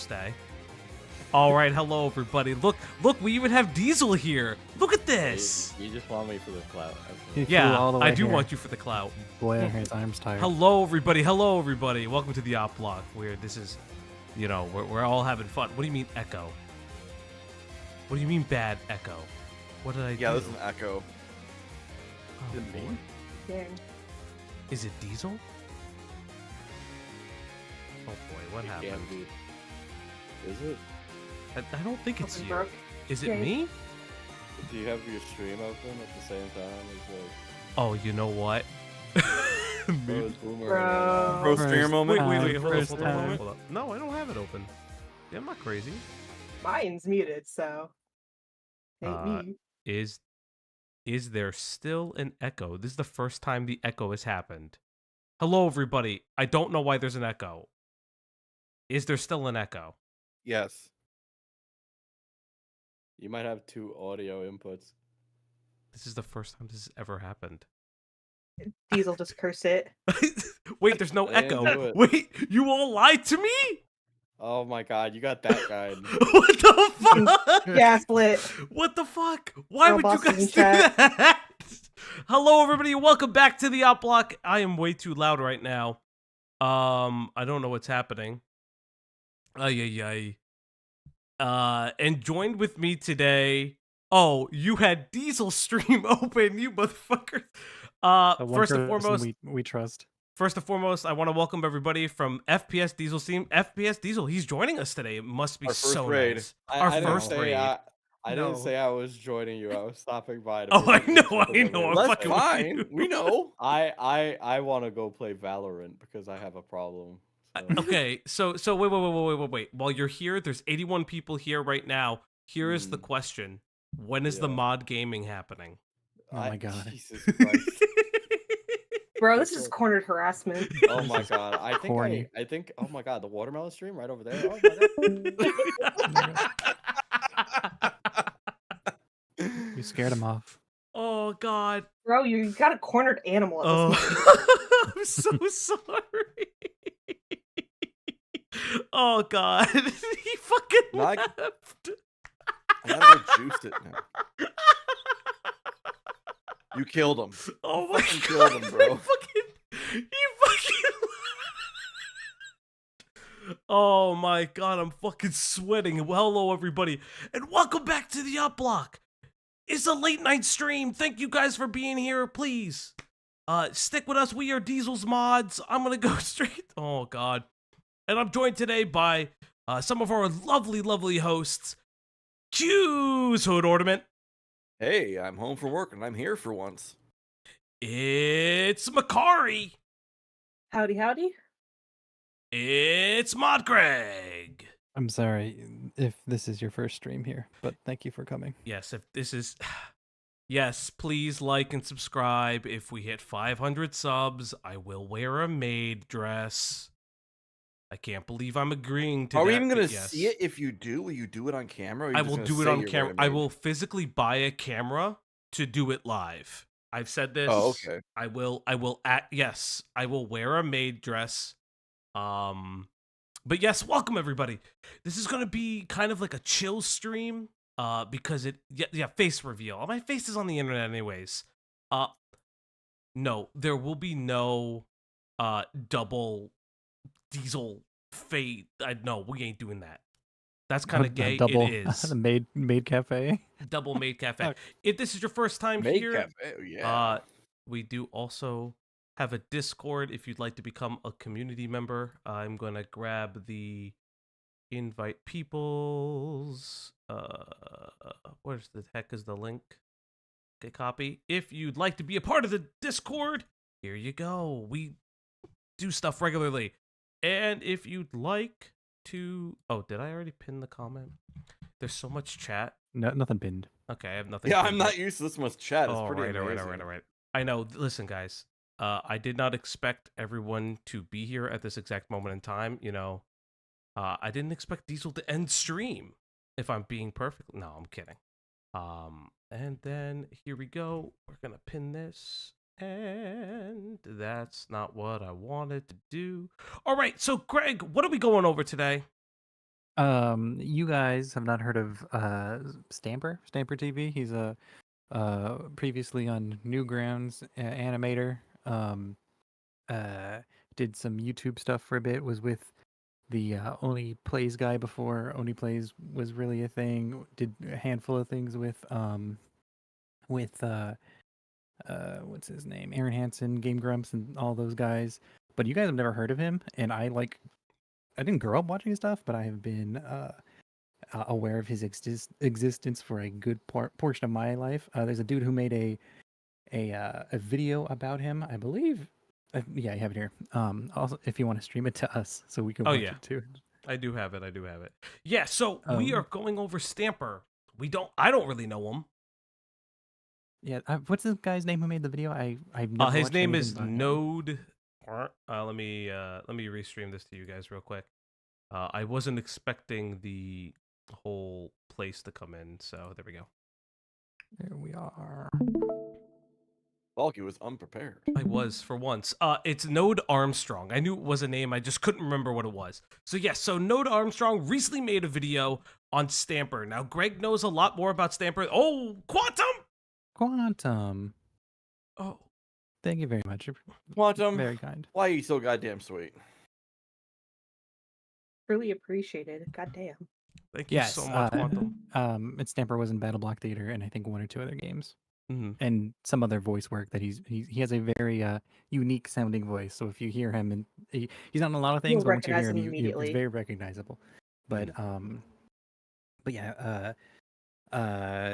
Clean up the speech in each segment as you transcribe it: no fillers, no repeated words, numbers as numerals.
stay. All right, hello everybody. Look, we even have Diesel here. Look at this. You just want me for the clout. Yeah, I do want you for the clout. Boy, his arm's tired. Hello everybody. Welcome to the Opp Block, where this is, we're all having fun. What do you mean echo? What do you mean bad echo? What did I do? Yeah, this is an echo. Oh, Is it me? Dang. Is it Diesel? Oh boy, what happened? Is it? I don't think it's Something you. broke. Is it Okay. me? Do you have your stream open at the same time as Oh, you know what? Bro, Boomer? Bro. Pro streamer moment. Wait, hold First on. time. No, I don't have it open. Yeah, I'm not crazy. Mine's muted, so ain't Uh, me. Is there still an echo? This is the first time the echo has happened. Hello, everybody. I don't know why there's an echo. Is there still an echo? Yes. You might have two audio inputs. This is the first time this has ever happened. Diesel just curse it. Wait, there's no I didn't do echo. it. Wait, you all lied to me? Oh my god, you got that guy. What the fuck? Gaslit. What the fuck? Why Girl would you bosses guys in do chat. that? Hello, everybody. Welcome back to the Opp Block. I am way too loud right now. I don't know what's happening. Ay. And joined with me today. Oh, you had Diesel stream open, you motherfuckers. First and foremost, we trust. I want to welcome everybody from FPS Diesel team. FPS Diesel, he's joining us today. It must be Our first so raid. nice. I Our didn't first say raid. I didn't No. say I was joining you. I was stopping by. To Oh, I visit know, you I because know, was I'm That's fucking with fine. you. We know. I want to go play Valorant because I have a problem. So. Okay, so wait. While you're here, there's 81 people here right now. Here is the question: when is the Yeah. mod gaming happening? Oh my god. Jesus Christ. Bro, this is cornered harassment. Oh my god. Corny. I think oh my god, the watermelon stream right over there. Oh my god. You scared him off. Oh God. Bro, you got a cornered animal at this moment. Oh, I'm so sorry. Oh God, he fucking Like- left. I gotta go juice it now. You killed him. Oh my fucking God, killed him, bro. he fucking. Oh my God, I'm fucking sweating. Well, hello everybody, and welcome back to the Opp Block. It's a late night stream. Thank you guys for being here. Please, stick with us. We are Diesel's mods. I'm gonna go straight. Oh God, and I'm joined today by some of our lovely hosts. Q's Hood Ornament. Hey, I'm home from work and I'm here for once. It's Makari. Howdy, howdy. It's Mod Greg. I'm sorry if this is your first stream here, but thank you for coming. Yes, if this is... Yes, please like and subscribe. If we hit 500 subs, I will wear a maid dress. I can't believe I'm agreeing to that. Are we even gonna but yes. see it if you do? Will you do it on camera? Or are you I just will gonna do it say on you're camera. wearing a I maid? will physically buy a camera to do it live. I've said this. Oh, okay. I will yes, I will wear a maid dress. But yes, welcome everybody. This is gonna be kind of like a chill stream. Because face reveal. My face is on the internet anyways. No, there will be no double Diesel fate. No, we ain't doing that. That's kind of gay. Double, It is the maid cafe. double maid cafe. Okay. If this is your first time Maid here, cafe. Oh, yeah. we do also have a Discord if you'd like to become a community member. I'm gonna grab the invite peoples. Where's the heck is the link? Okay, copy. If you'd like to be a part of the Discord, here you go. We do stuff regularly. And if you'd like to... Oh, did I already pin the comment? There's so much chat. No, nothing pinned. Okay, I have nothing. Yeah, pinned I'm yet. not used to this much chat. It's All pretty right. amazing. I know. Listen, guys. I did not expect everyone to be here at this exact moment in time. You know, I didn't expect Diesel to end stream. If I'm being perfect, no, I'm kidding. And then here we go. We're gonna pin this, and that's not what I wanted to do. All right. So, Greg, what are we going over today? You guys have not heard of StamperTV. He's a previously on Newgrounds animator. Uh, did some YouTube stuff for a bit. Was with the Only Plays guy before Only Plays was really a thing. Did a handful of things with what's his name, Aaron Hansen, Game Grumps, and all those guys. But you guys have never heard of him, and I didn't grow up watching his stuff, but I have been aware of his existence for a good portion of my life. There's a dude who made a video about him, I believe. Yeah, I have it here. Also, if you want to stream it to us, so we can watch it too. I do have it. Yeah. So we are going over Stamper. I don't really know him. Yeah. What's this guy's name who made the video? His name is Node. Let me restream this to you guys real quick. I wasn't expecting the whole place to come in, so there we go. There we are. Falgi was unprepared. I was for once. It's Node Armstrong. I knew it was a name, I just couldn't remember what it was. So yes, so Node Armstrong recently made a video on Stamper. Now Greg knows a lot more about Stamper. Oh, Quantum. Oh, thank you very much. Quantum, very kind. Why are you so goddamn sweet? Really appreciated. Goddamn. Thank you so much, Quantum. Stamper was in Battle Block Theater and I think 1 or 2 other games. Mm-hmm. And some other voice work that he has a very unique sounding voice. So if you hear him, and he's not in a lot of things, but once you hear him, it's very recognizable. But yeah,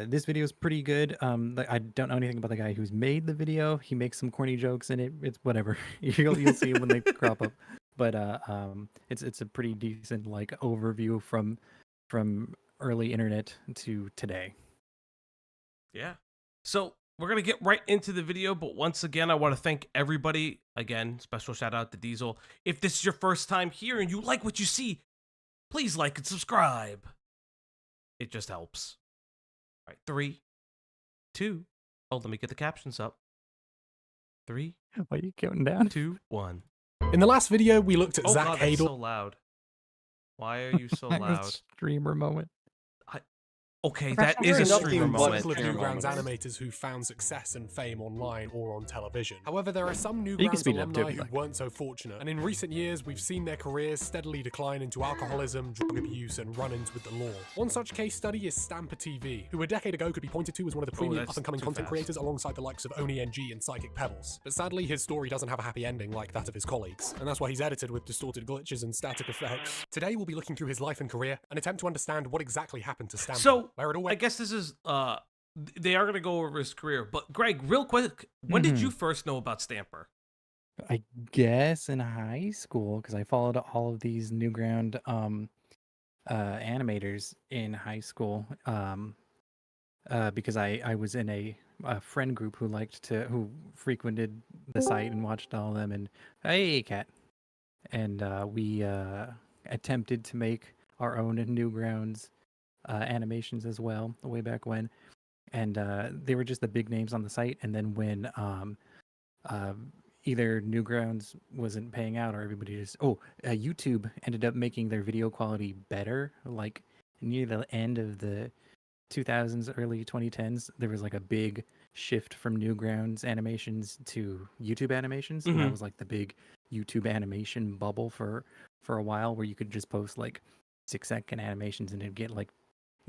this video is pretty good. I don't know anything about the guy who's made the video. He makes some corny jokes in it. It's whatever. You'll see when they crop up. But it's a pretty decent like overview from early internet to today. Yeah. So we're going to get right into the video, but once again, I want to thank everybody. Again, special shout out to Diesel. If this is your first time here and you like what you see, please like and subscribe. It just helps. All right, 3, 2. Oh, let me get the captions up. 3. Why are you counting down? 2, 1. In the last video, we looked at oh Zach God, Hadel. that's so loud. Why are you so loud? Streamer moment. Okay, that is a streamer moment. Of Newgrounds animators who found success and fame online or on television. However, there are some Newgrounds alumni who weren't so fortunate, and in recent years, we've seen their careers steadily decline into alcoholism, drug abuse, and run-ins with the law. One such case study is StamperTV, who a decade ago could be pointed to as one of the premium up-and-coming content creators alongside the likes of OniNG and Psychic Pebbles. But sadly, his story doesn't have a happy ending like that of his colleagues, and that's why he's edited with distorted glitches and static effects. Today, we'll be looking through his life and career and attempt to understand what exactly happened to Stamper. So, I guess this is they are going to go over his career, but Greg, real quick, when did you first know about Stamper? I guess in high school, because I followed all of these Newground animators in high school, because I was in a friend group who frequented the site and watched all of them, and hey cat, and we attempted to make our own Newgrounds animations as well way back when, and they were just the big names on the site. And then when either Newgrounds wasn't paying out or everybody just YouTube ended up making their video quality better, like near the end of the 2000s, early 2010s, there was like a big shift from Newgrounds animations to YouTube animations, and that was like the big YouTube animation bubble for a while, where you could just post like 6-second animations and it'd get like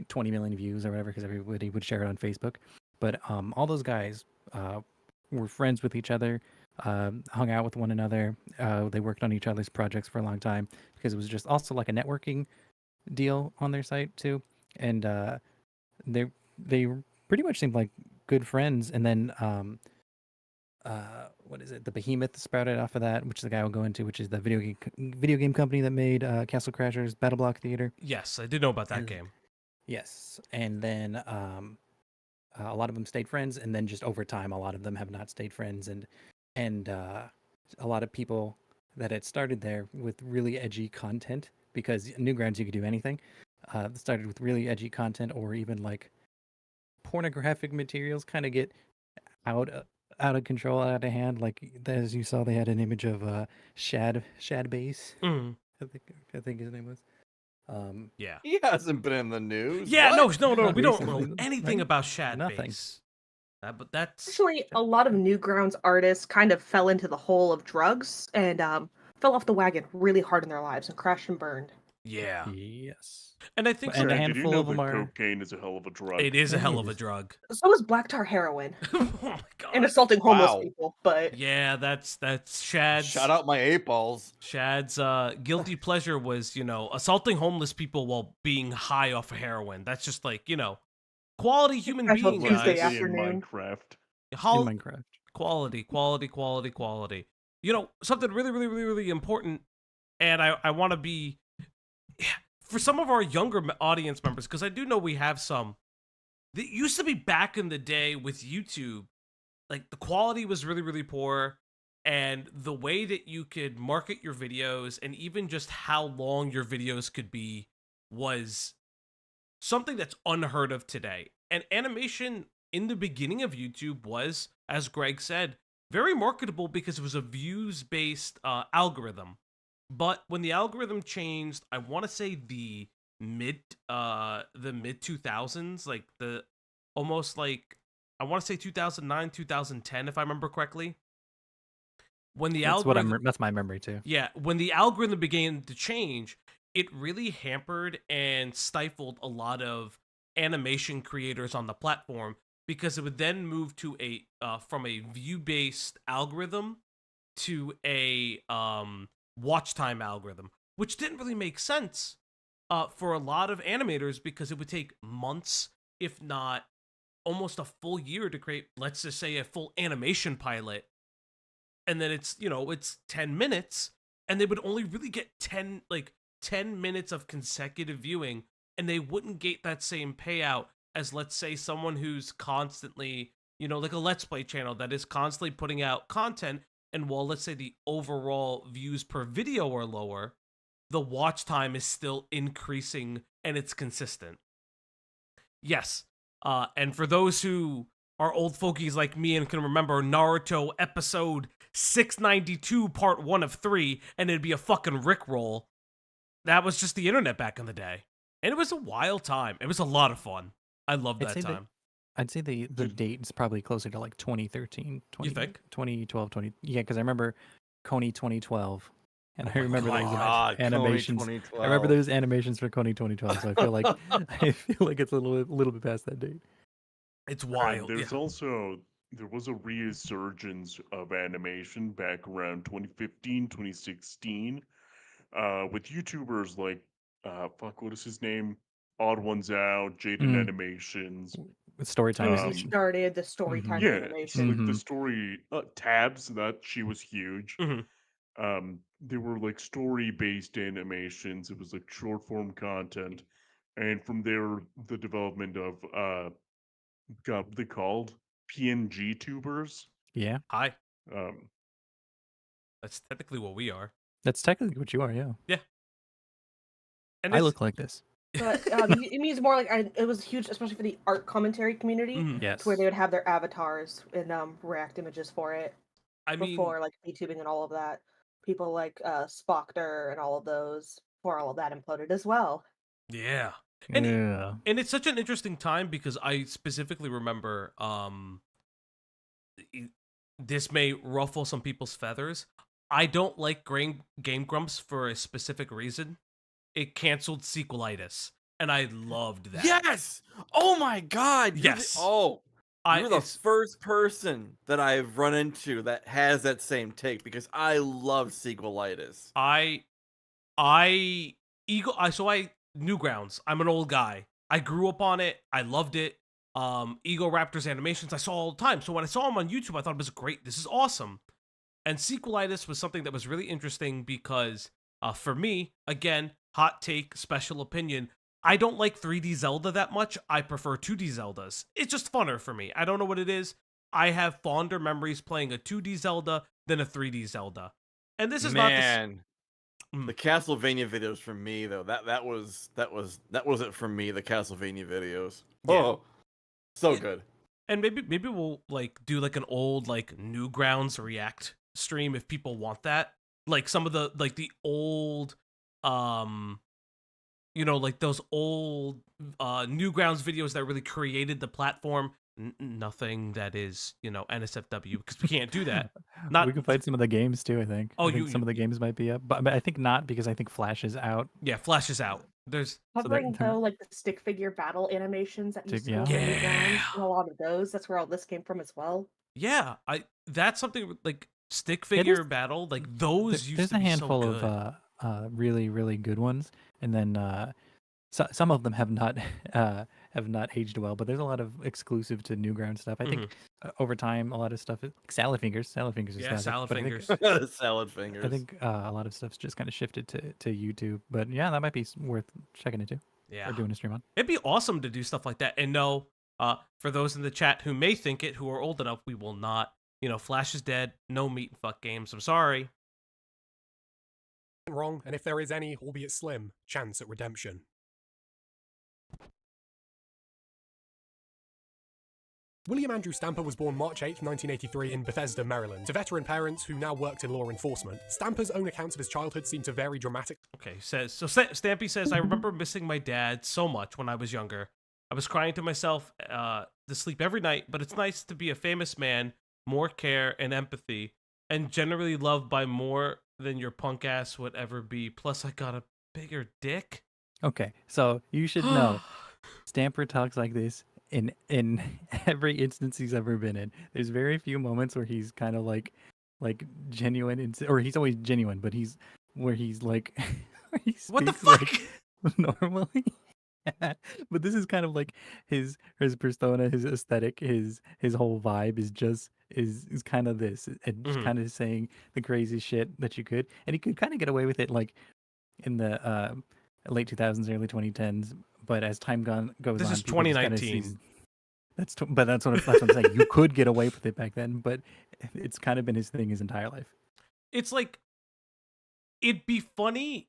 20 million views or whatever because everybody would share it on Facebook. But all those guys were friends with each other, hung out with one another. They worked on each other's projects for a long time because it was just also like a networking deal on their site too. And they pretty much seemed like good friends. And then what is it? The Behemoth sprouted off of that, which the guy will go into, which is the video game company that made Castle Crashers, Battle Block Theater. Yes, I did know about that game. Yes, and then a lot of them stayed friends, and then just over time, a lot of them have not stayed friends, and a lot of people that had started there with really edgy content, because Newgrounds you could do anything. Started with really edgy content, or even like pornographic materials, kind of get out of control, out of hand. Like as you saw, they had an image of Shad Base. Mm-hmm. I think his name was. Yeah. He hasn't been in the news. Yeah, What? no, Not we don't know recently, anything right? about Shad Nothing. Base. But that's Actually, a lot of Newgrounds artists kind of fell into the hole of drugs and fell off the wagon really hard in their lives and crashed and burned. yeah. Yes. And I think And a Did you handful know of them that are. cocaine is a hell of a drug? it is a It hell of a is. drug. So is black tar heroin Oh my god. and assaulting homeless Wow. people, but Yeah, that's Shad's. Shout out my 8-balls. Shad's guilty pleasure was, assaulting homeless people while being high off of heroin. That's just like, quality human Casual being, Tuesday guys. Especially in afternoon. Minecraft. In How Minecraft. quality. Something really, really, really, really important, and I want to be for some of our younger audience members, because I do know we have some. It used to be back in the day with YouTube, like the quality was really, really poor, and the way that you could market your videos and even just how long your videos could be was something that's unheard of today. And animation in the beginning of YouTube was, as Greg said, very marketable because it was a views-based algorithm. But when the algorithm changed, I want to say the mid 2000s, like the almost like I want to say 2009, 2010 if I remember correctly. When the algorithm That's my memory too. Yeah, when the algorithm began to change, it really hampered and stifled a lot of animation creators on the platform because it would then move to a from a view-based algorithm to a watch time algorithm, which didn't really make sense for a lot of animators because it would take months, if not almost a full year, to create, let's just say, a full animation pilot. And then it's 10 minutes, and they would only really get 10 minutes of consecutive viewing, and they wouldn't get that same payout as, let's say, someone who's constantly, like a Let's Play channel that is constantly putting out content. And while, let's say, the overall views per video are lower, the watch time is still increasing and it's consistent. Yes. And for those who are old fogies like me and can remember Naruto episode 692 part 1 of 3, and it'd be a fucking rickroll, that was just the internet back in the day. And it was a wild time. It was a lot of fun. I loved that time. I'd say the date is probably closer to like 2013, You think? 2012, yeah, because I remember Coney 2012, and Oh I remember my those God, animations. Coney I remember 2012. those animations for Coney 2012, so I feel like it's a little bit past that date. It's And wild. there was a resurgence of animation back around 2015, 2016, with YouTubers like, what is his name? Odd Ones Out, Jaden Animations. With Storytime Susie animation. started the story time Yeah, animation. like the story tabs, that she was huge. Mhm. They were like story-based animations. It was like short-form content, and from there, the development of what they called PNG tubers. Yeah, Hi. Um, That's technically what we are. that's technically what you are. Yeah, And I it's- look like this. But it means more like it was huge, especially for the art commentary community, Mhm. Yes. to where they would have their avatars and React images for it. I mean, Before like VTubing and all of that, people like Spockter and all of those, before all of that imploded as well. yeah. And Yeah. and it's such an interesting time because I specifically remember this may ruffle some people's feathers. I don't like Game Grumps for a specific reason. It canceled Sequelitis, and I loved that. Yes! Oh my god! Yes. You're the it's- first person that I've run into that has that same take because I love sequelitis. Newgrounds. I'm an old guy. I grew up on it. I loved it. Ego Raptors animations I saw all the time. So when I saw them on YouTube, I thought it was great. This is awesome. And Sequelitis was something that was really interesting because for me, again, hot take, special opinion, I don't like 3D Zelda that much. I prefer 2D Zeldas. It's just funner for me. I don't know what it is. I have fonder memories playing a 2D Zelda than a 3D Zelda. And this is not the Castlevania videos for me though. That was it for me. The Castlevania videos. Yeah. Oh, so good. And maybe we'll like do like an old like Newgrounds React stream if people want that. Like some of the old you know, like those old Newgrounds videos that really created the platform. Nothing that is, you know, NSFW, because we can't do that. We can find some of the games too. I think. Oh, I think some of the games might be up, but I think not because I think Flash is out. Yeah, Flash is out. There's Covering though, like the stick figure battle animations that used to go on Newgrounds, and a lot of those. That's where all this came from as well. Yeah, that's something like stick figure battle, like those used there's to a be handful so good. of really really good ones, and then some of them have not aged well. But there's a lot of exclusive to Newground stuff. I think over time a lot of stuff is like Salad Fingers. Salad Fingers is Yeah, classic, Salad but Fingers. Salad Fingers. I think a lot of stuff's just kind of shifted to YouTube. But yeah, that might be worth checking into. Yeah, or doing a stream on. It'd be awesome to do stuff like that. And no, for those in the chat who may think it, who are old enough, we will not. You know, Flash is dead. No meat and fuck games. I'm sorry. Wrong, and if there is any, albeit slim, chance at redemption. William Andrew Stamper was born March 8, 1983 in Bethesda, Maryland. To veteran parents who now worked in law enforcement, Stamper's own accounts of his childhood seem to vary dramatically. Okay, Stampy says, I remember missing my dad so much when I was younger. I was crying to myself to sleep every night, but it's nice to be a famous man, more care and empathy, and generally loved by more than your punk ass would ever be. Plus, I got a bigger dick. Okay, so you should know, Stamper talks like this in every instance he's ever been in. There's very few moments where he's kind of like genuine, or he's always genuine, but he's like, what the fuck? Like, normally. But this is kind of like his persona, his aesthetic, his whole vibe is kind of this, and just kind of saying the crazy shit that you could, and he could kind of get away with it like in the late 2000s, early 2010s. But as time goes on, this is 2019. That's what I'm saying. You could get away with it back then, but it's kind of been his thing his entire life. It's like, it'd be funny.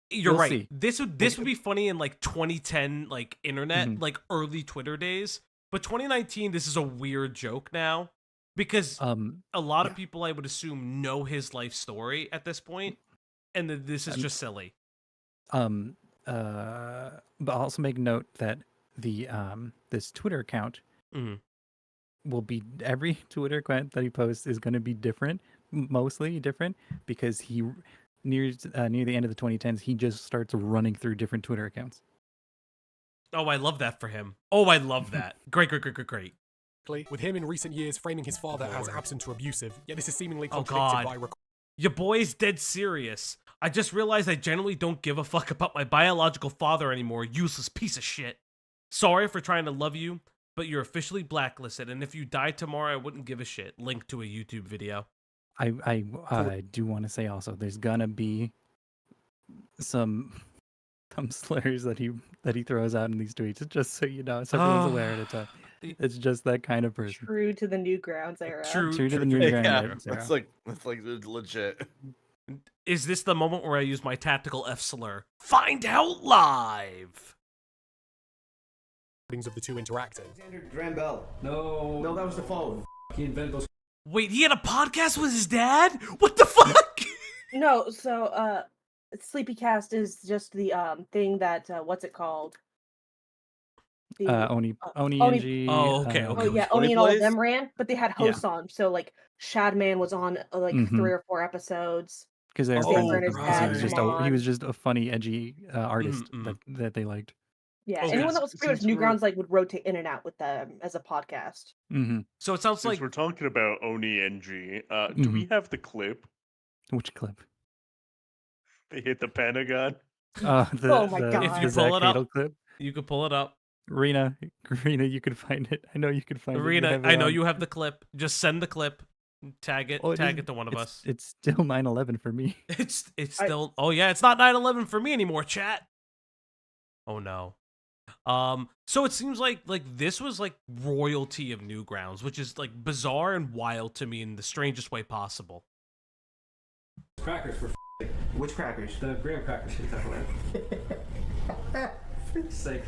You're right. See. This would be funny in like 2010, like internet, like early Twitter days. But 2019, this is a weird joke now because a lot of people, I would assume, know his life story at this point, and that this is just silly. But also make note that the this Twitter account will be, every Twitter account that he posts is going to be different, mostly different, because he near the end of the 2010s he just starts running through different Twitter accounts. Oh, I love that for him. Oh, I love that. Great. With him in recent years framing his father as absent or abusive, yet this is seemingly contradicted by your boy's dead serious. I just realized I generally don't give a fuck about my biological father anymore, useless piece of shit. Sorry for trying to love you, but you're officially blacklisted, and if you died tomorrow, I wouldn't give a shit. Link to a YouTube video. I do want to say also, there's gonna be some slurs that he throws out in these tweets, just so you know, so everyone's aware at a time. It's just that kind of person. True to the Newgrounds era. True to the Newgrounds era. That's like legit. Is this the moment where I use my tactical F slur? Find out live! Of the two interacting. Alexander Graham Bell. No, that was the phone. He invented those. Wait, he had a podcast with his dad? What the fuck? No, so Sleepycast is just the thing that what's it called? Oni NG. Oh, okay. Oh yeah, Oni and all of them ran, but they had hosts on. So like Shadman was on like 3 or 4 episodes. Because he was just a funny, edgy artist that they liked. Yeah, anyone that was pretty much Newgrounds like would rotate in and out with them as a podcast. So it sounds like we're talking about Oni NG. Do we have the clip? Which clip? They hit the Pentagon. Oh my god! If you pull it up, clip? You could pull it up. Rena, you could find it. I know you could find it. Rena, I know you have the clip. Just send the clip. Tag it to one of us. It's still 9/11 for me. It's still. Oh yeah, it's not 9/11 for me anymore, chat. Oh no. So it seems like this was like royalty of Newgrounds, which is like bizarre and wild to me in the strangest way possible. Crackers for which crackers? The graham crackers. For sake.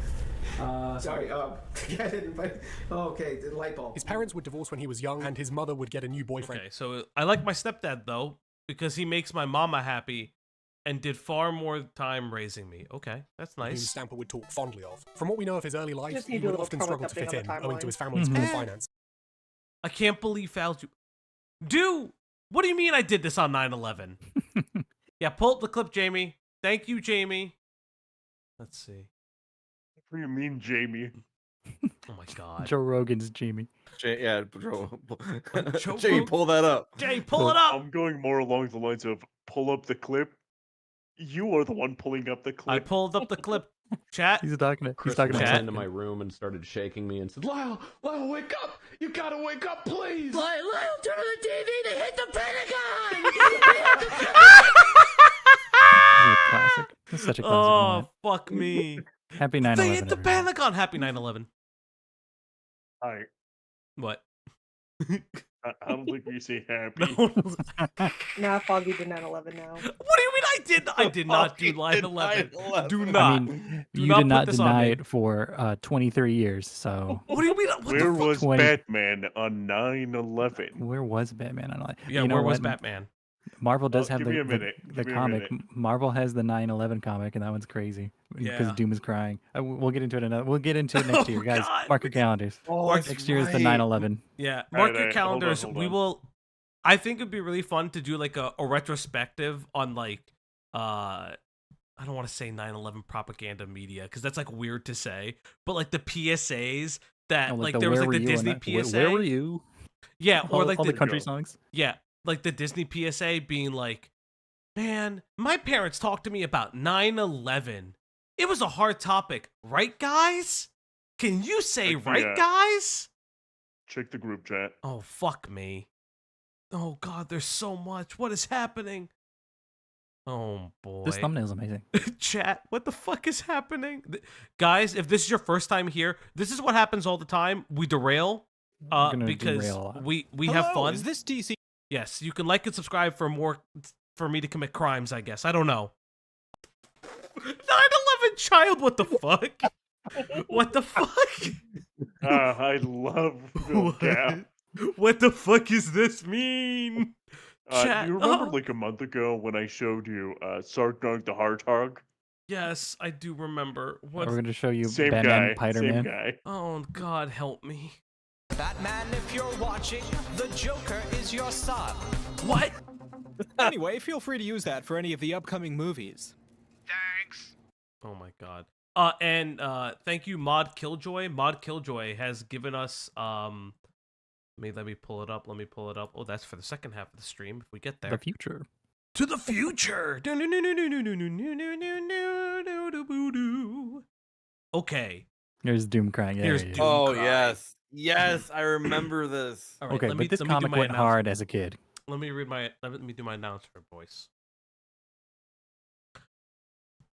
Sorry. Okay, the light bulb. His parents would divorce when he was young, and his mother would get a new boyfriend. Okay, so I like my stepdad though because he makes my mama happy, and did far more time raising me. Okay, that's whom nice. Stamper would talk fondly of. From what we know of his early life, Just he need to do a would little often product struggle to update fit on in, the owing to timeline. his family's poor Mhm. finances. I can't believe Falgi. Dude, what do you mean I did this on 9/11? Yeah, pull up the clip, Jamie. Thank you, Jamie. Let's see. What do you mean, Jamie? Oh my god. Joe Rogan's Jamie. Yeah, Joe. Joe Jay, Rog- pull that up. Jay, pull it up. I'm going more along the lines of pull up the clip. You are the one pulling up the I clip. pulled up the clip. Chat. He's talking to. He's Chris talking to ran Chat. into my room and started shaking me and said, Lyle, wake up! You gotta wake up, please! Lyle, turn on the TV! They hit the Pentagon! This is a classic. This is such a classic Oh, moment. fuck me. Happy 9/11. They hit the everyone. Pentagon. Happy 9/11. I What? I don't think we say happy. No. Nah, Foggy did 9/11 now. What do you mean I did not do 9/11? Do not. I mean, Do you not did put not this on deny me. it for 23 years. So What do you mean? What Where the fuck? was 20 Batman on 9/11? where was Batman on life? Yeah, you know where was what? Batman? Marvel does have give the, me a the, minute. the Give me a comic. minute. Marvel has the 9/11 comic, and that one's crazy because Yeah. Doom is crying. We'll get into it another. We'll get into it next year, guys. God. Mark your calendars. Oh, Next year is the 9/11. Yeah, All mark right, your all right, hold on, calendars. hold We on. will. I think it'd be really fun to do like a retrospective on like I don't want to say 9/11 propaganda media because that's like weird to say, but like the PSAs that Oh, like the there was Where like Were the You Disney and PSA. Where were you? Yeah, or all, like all the the country Go. songs. yeah, like the Disney PSA being like, man, my parents talked to me about 9/11. It was a hard topic, right, guys? Can you say Like, right, yeah. guys? Check the group chat. Oh, fuck me. Oh, God, there's so much. What is happening? Oh, boy. This thumbnail's amazing. Chat, what the fuck is happening? Guys, if this is your first time here, this is what happens all the time. We derail We're gonna because derail a lot. we have fun. Is this DC? Yes, you can like and subscribe for more for me to commit crimes, I guess. I don't know. 9/11 child, what the fuck? What the fuck? I love Bill Gap. What the fuck is this mean? Chat, You remember oh. like a month ago when I showed you Sargnog the Hearthog? Yes, I do remember. We're What? going to show you Same Batman, guy. Same Spider-Man. guy. Oh, God, help me. Batman, if you're watching, the Joker is your son. What? Anyway, feel free to use that for any of the upcoming movies. Oh my god. And thank you, Mod Killjoy. Mod Killjoy has given us let me pull it up. Oh, that's for the second half of the stream if we get there. The future. To the future. Okay. There's Doom crying. Yeah, Here's yeah, yeah. Doom. Oh cry. yes, yes, I remember this. All right, Okay, let but me- this let me do comic my went announcement. hard as a kid. Let me do my announcement voice.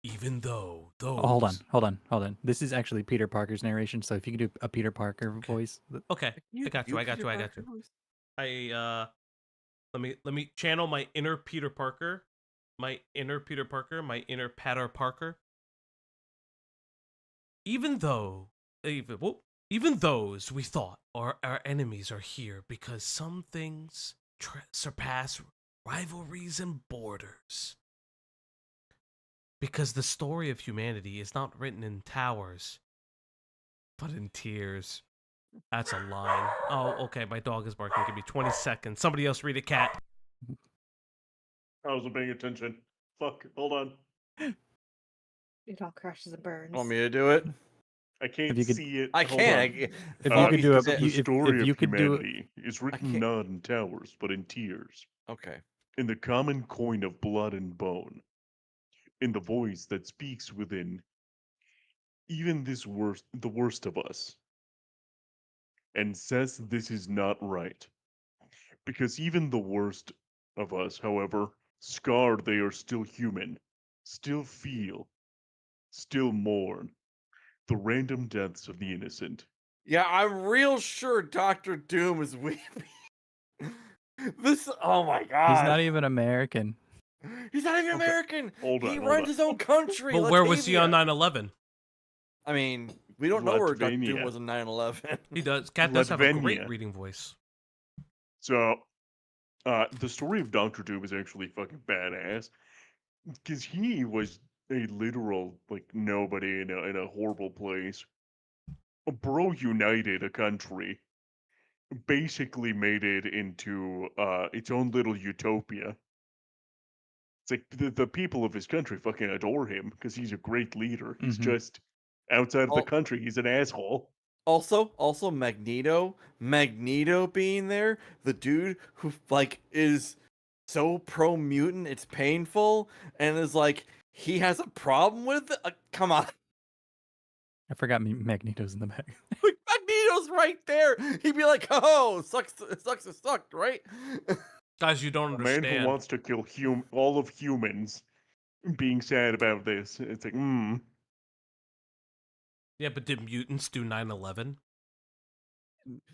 Even though those. Oh, hold on. This is actually Peter Parker's narration, so if you could do a Peter Parker voice. Okay, I got you. Let me channel my inner Peter Parker, my inner Patter Parker. Even those we thought are our enemies are here because some things surpass rivalries and borders. Because the story of humanity is not written in towers, but in tears. That's a line. Oh, okay, my dog is barking. Give me 20 seconds. Somebody else read it, cat. I wasn't paying attention. Fuck, hold on. It all crashes and burns. Want me to do it? I can't If you could- see it. I Hold can't. on. If Oh, you could do a, The if story you of could do humanity is written can't- not in towers, but in tears. Okay. In the common coin of blood and bone. In the voice that speaks within even the worst of us. And says this is not right. Because even the worst of us, however, scarred they are still human, still feel, still mourn the random deaths of the innocent. Yeah, I'm real sure Dr. Doom is weeping. Oh my god. He's not even American. He's not even Okay, American. hold He on, runs his own country. But where was he on Latvia. 9/11? I mean, we don't know where Dr. Doom Latvania. was on 9/11. He does. Cat does have a great Latvania. reading voice. So, the story of Dr. Doom is actually fucking badass. because he was a literal like nobody in a horrible place. Bro united a country, basically made it into its own little utopia. It's like the people of his country fucking adore him because he's a great leader. He's just outside of the country, he's an asshole. Also Magneto being there, the dude who like is so pro mutant, it's painful, and is like he has a problem with it. Come on, I forgot Magneto's in the back. like, Magneto's right there. He'd be like, "Oh, sucks, it sucked, right?" Guys, you don't A understand. man who wants to kill all of humans, being sad about this. It's like, Yeah, but did mutants do 9/11?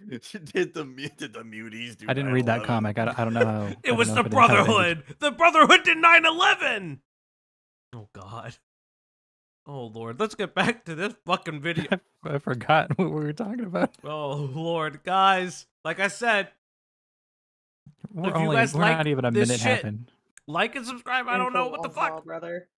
did the muties do? I didn't read that 9/11? comic. I don't know how. It was the Brotherhood. The Brotherhood did 9/11. Oh God. Oh Lord. Let's get back to this fucking video. I forgot what we were talking about. Oh Lord, guys. Like I said, We're if you guys we're like not even a this minute shit, happened. like and subscribe. I don't know what the fuck. Brother.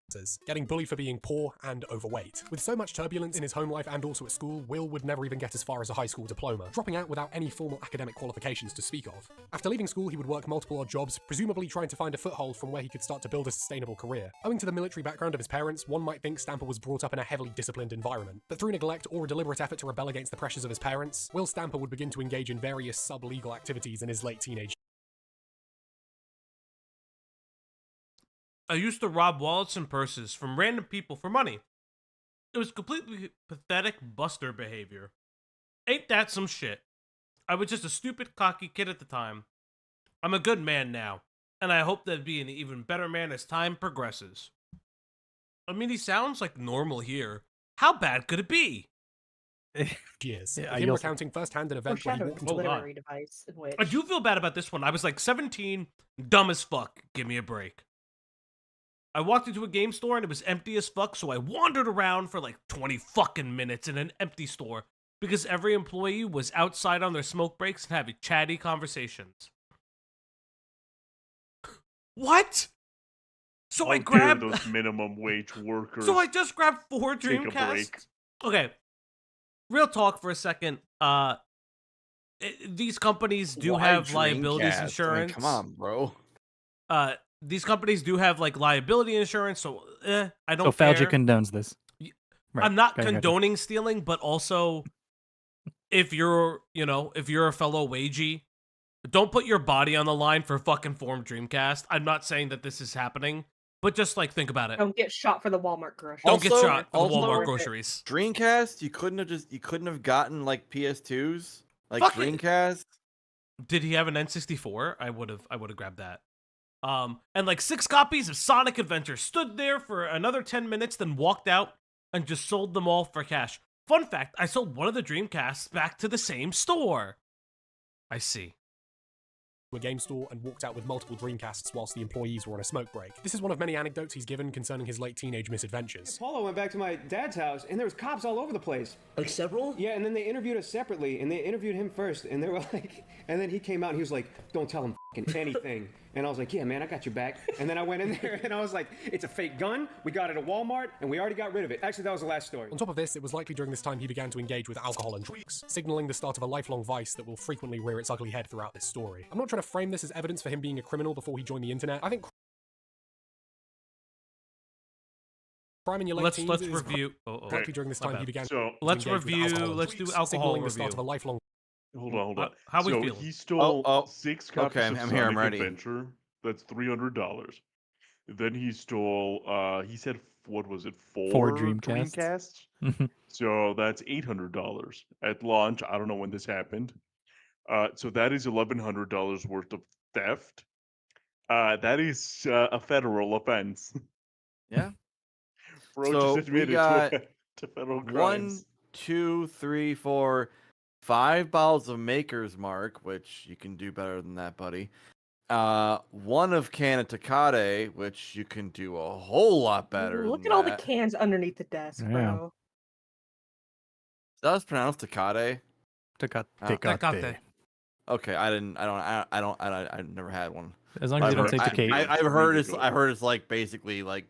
Getting bullied for being poor and overweight. With so much turbulence in his home life and also at school, Will would never even get as far as a high school diploma, dropping out without any formal academic qualifications to speak of. After leaving school, he would work multiple odd jobs, presumably trying to find a foothold from where he could start to build a sustainable career. Owing to the military background of his parents, one might think Stamper was brought up in a heavily disciplined environment. But through neglect or a deliberate effort to rebel against the pressures of his parents, Will Stamper would begin to engage in various sub-legal activities in his late teenage. I used to rob wallets and purses from random people for money. It was completely pathetic buster behavior. Ain't that some shit? I was just a stupid, cocky kid at the time. I'm a good man now, and I hope to be an even better man as time progresses. I mean, he sounds like normal here. How bad could it be? Years. Yeah, With him recounting firsthand an event where he walked into literary device in which I do feel bad about this one. I was like 17, dumb as fuck. Give me a break. I walked into a game store and it was empty as fuck, so I wandered around for like 20 fucking minutes in an empty store because every employee was outside on their smoke breaks and having chatty conversations. What? So how I dare grabbed those minimum wage workers. So I just grabbed 4 take a break. Dreamcasts. Okay. Real talk for a second. These companies do Why have liabilities Dreamcast? insurance. I mean, come on, bro. These companies do have like liability insurance, so I don't So care. Falgi condones this. Right. I'm not Go ahead. condoning stealing, but also if you're a fellow wagey, don't put your body on the line for fucking form Dreamcast. I'm not saying that this is happening, but just like think about it. Don't get shot for the Walmart groceries. Don't get shot for the also- Walmart groceries. Dreamcast, you couldn't have gotten like PS2s, like Fuck it. Dreamcast. Did he have an N64? I would have grabbed that. And like 6 copies of Sonic Adventure stood there for another 10 minutes, then walked out and just sold them all for cash. Fun fact, I sold one of the Dreamcasts back to the same store. I see. A game store and walked out with multiple Dreamcasts whilst the employees were on a smoke break. This is one of many anecdotes he's given concerning his late teenage misadventures. Paulo went back to my dad's house, and there was cops all over the place. Like several? Yeah, and then they interviewed us separately, and they interviewed him first, and they were like, and then he came out and he was like, don't tell him anything. And I was like, yeah, man, I got your back. And then I went in there and I was like, it's a fake gun. We got it at Walmart, and we already got rid of it. Actually, that was the last story. On top of this, it was likely during this time he began to engage with alcohol and drugs, signaling the start of a lifelong vice that will frequently rear its ugly head throughout this story. I'm not trying to frame this as evidence for him being a criminal before he joined the internet. I think crime in your late Let's teens is review. likely during this time he began. So Let's to engage with review. alcohol and Let's do drugs, alcohol signaling the review. start of a lifelong. Hold on. How we so feeling? he stole 6 copies okay, of I'm Sonic here, I'm ready. Adventure. That's $300. Then he stole. He said, what was it? 4 Dreamcasts. So that's $800 at launch. I don't know when this happened. So that is $1,100 worth of theft. That is a federal offense. Yeah. Bro So just we admitted got to federal 1, crimes. 2, 3, 4, 5 bottles of Maker's Mark, which you can do better than that, buddy. 1 of can of Tecate, which you can do a whole lot better. Look than at all the that. cans underneath the desk, bro. That was pronounced Tecate. Tecate. Tecate. Okay, I've never had one. As long as you don't take the cake. I've heard it's like basically like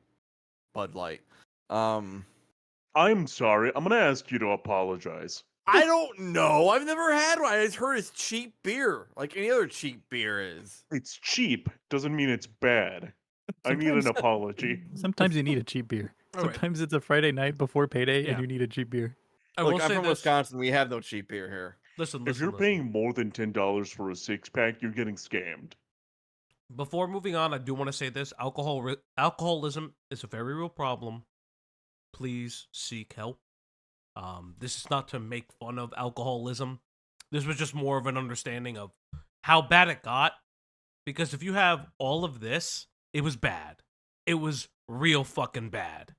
Bud Light. I'm sorry. I'm gonna ask you to apologize. I don't know. I've never had one. I just heard it's cheap beer, like any other cheap beer is. It's cheap doesn't mean it's bad. I need an apology. Sometimes you need a cheap beer. Sometimes it's a Friday night before payday and you need a cheap beer. Look, I'm from Wisconsin. We have no cheap beer here. Listen, if you're paying more than $10 for a 6-pack, you're getting scammed. Before moving on, I do want to say this: alcoholism is a very real problem. Please seek help. This is not to make fun of alcoholism. This was just more of an understanding of how bad it got. Because if you have all of this, it was bad. It was real fucking bad.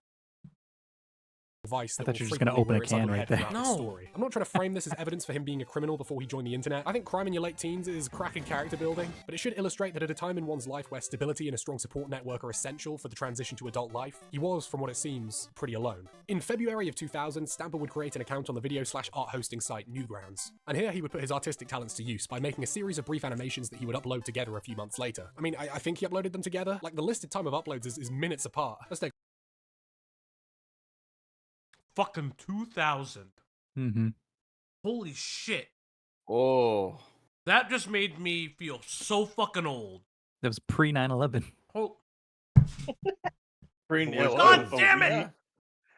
Vice I that thought you were will just going to frequently open a rear its ugly can right head there. throughout the story. I'm not trying to frame this as evidence for him being a criminal before he joined the internet. I think crime in your late teens is cracking character building, but it should illustrate that at a time in one's life where stability and a strong support network are essential for the transition to adult life, he was, from what it seems, pretty alone. In February of 2000, Stamper would create an account on the video/art hosting site Newgrounds, and here he would put his artistic talents to use by making a series of brief animations that he would upload together a few months later. I mean, I think he uploaded them together. Like, the listed time of uploads is minutes apart. Let's take Fucking 2000. Mm-hmm. Holy shit. Oh. That just made me feel so fucking old. That was pre 9/11. Oh. God damn it!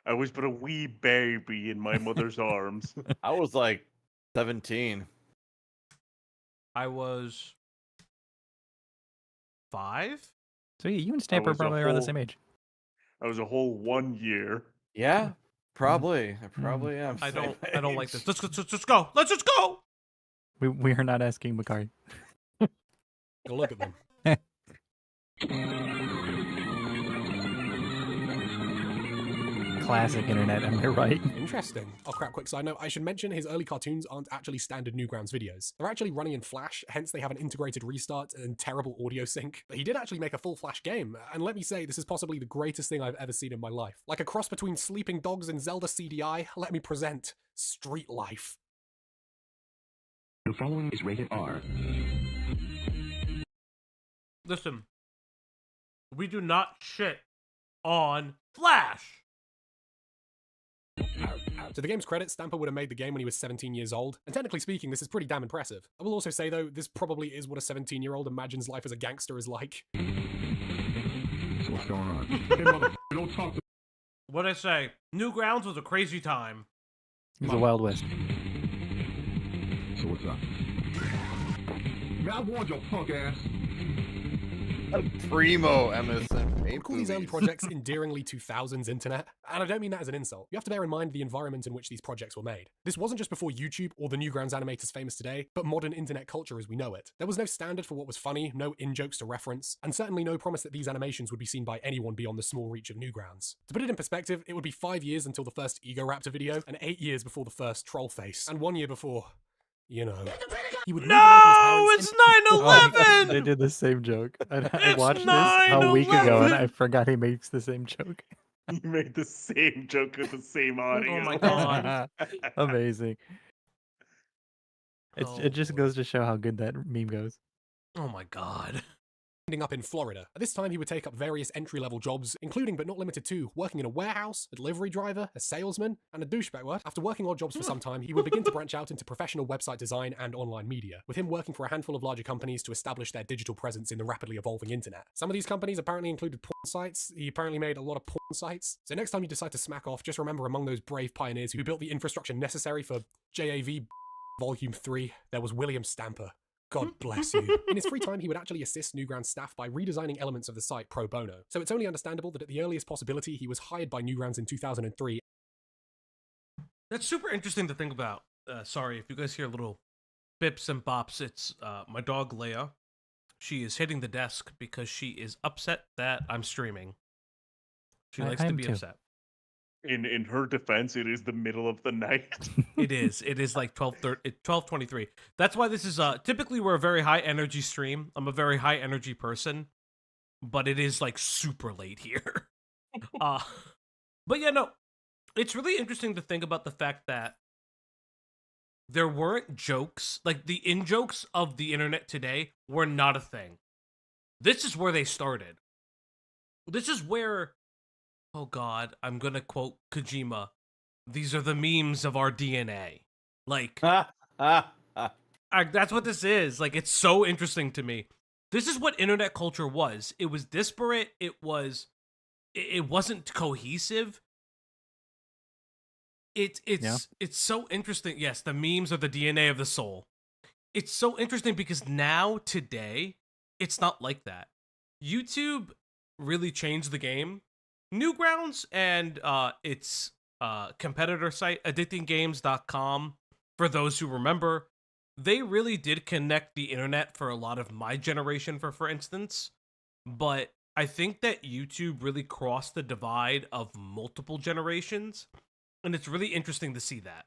I was but a wee baby in my mother's arms. I was like 17. I was 5? So yeah, you and Stamper was a probably around the whole- same age. I was a whole 1 year. Yeah, probably. I probably am. I same don't like age. this. Let's go. Let's just go. We are not asking Makari. a look at them. Classic internet, am I right? Interesting. Oh crap, quick side note. I should mention his early cartoons aren't actually standard Newgrounds videos. They're actually running in Flash, hence they have an integrated restart and terrible audio sync. But he did actually make a full Flash game, and let me say, this is possibly the greatest thing I've ever seen in my life. Like a cross between Sleeping Dogs and Zelda CDI, let me present Street Life. The following is rated R. Listen, we do not shit on Flash. To the game's credit, Stamper would have made the game when he was 17 years old, and technically speaking, this is pretty damn impressive. I will also say though, this probably is what a 17-year-old imagines life as a gangster is like. What's going on? Hey, mother, don't talk to What'd I say? Newgrounds was a crazy time. It was the Wild West. So what's up? Man, I warned your punk ass. Primo MSN. We call these early projects endearingly 2000s internet, and I don't mean that as an insult. You have to bear in mind the environment in which these projects were made. This wasn't just before YouTube or the Newgrounds animators famous today, but modern internet culture as we know it. There was no standard for what was funny, no in-jokes to reference, and certainly no promise that these animations would be seen by anyone beyond the small reach of Newgrounds. To put it in perspective, it would be 5 years until the first Ego Raptor video, and 8 years before the first Troll Face, and 1 year before, you know. He would No, it's 9/11. They did the same joke. I watched this a week ago and I forgot he makes the same joke. You made the same joke with the same audio. Oh my god. Amazing. It just goes to show how good that meme goes. Oh my god. Ending up in Florida. At this time, he would take up various entry-level jobs, including but not limited to working in a warehouse, a delivery driver, a salesman, and a douchebag. What? After working odd jobs for some time, he would begin to branch out into professional website design and online media, with him working for a handful of larger companies to establish their digital presence in the rapidly evolving internet. Some of these companies apparently included porn sites. He apparently made a lot of porn sites. So next time you decide to smack off, just remember among those brave pioneers who built the infrastructure necessary for JAV Volume 3, there was William Stamper. God bless you. In his free time, he would actually assist Newgrounds staff by redesigning elements of the site pro bono. So it's only understandable that at the earliest possibility, he was hired by Newgrounds in 2003. That's super interesting to think about. Sorry if you guys hear little bips and bops. It's my dog Leia. She is hitting the desk because she is upset that I'm streaming. She likes to be upset. In her defense, it is the middle of the night. It is. It is like 12:23. That's why this is typically we're a very high energy stream. I'm a very high energy person, but it is like super late here. But yeah, no. It's really interesting to think about the fact that there weren't jokes, like the in-jokes of the internet today were not a thing. this is where they started. This is where, oh God, I'm gonna quote Kojima, these are the memes of our DNA. Like, that's what this is. Like, it's so interesting to me. This is what internet culture was. It was disparate. It wasn't cohesive. It's so interesting. Yes, the memes are the DNA of the soul. It's so interesting because now, today, it's not like that. YouTube really changed the game. Newgrounds and its competitor site, addictinggames.com, for those who remember, they really did connect the internet for a lot of my generation, for instance. But I think that YouTube really crossed the divide of multiple generations, and it's really interesting to see that.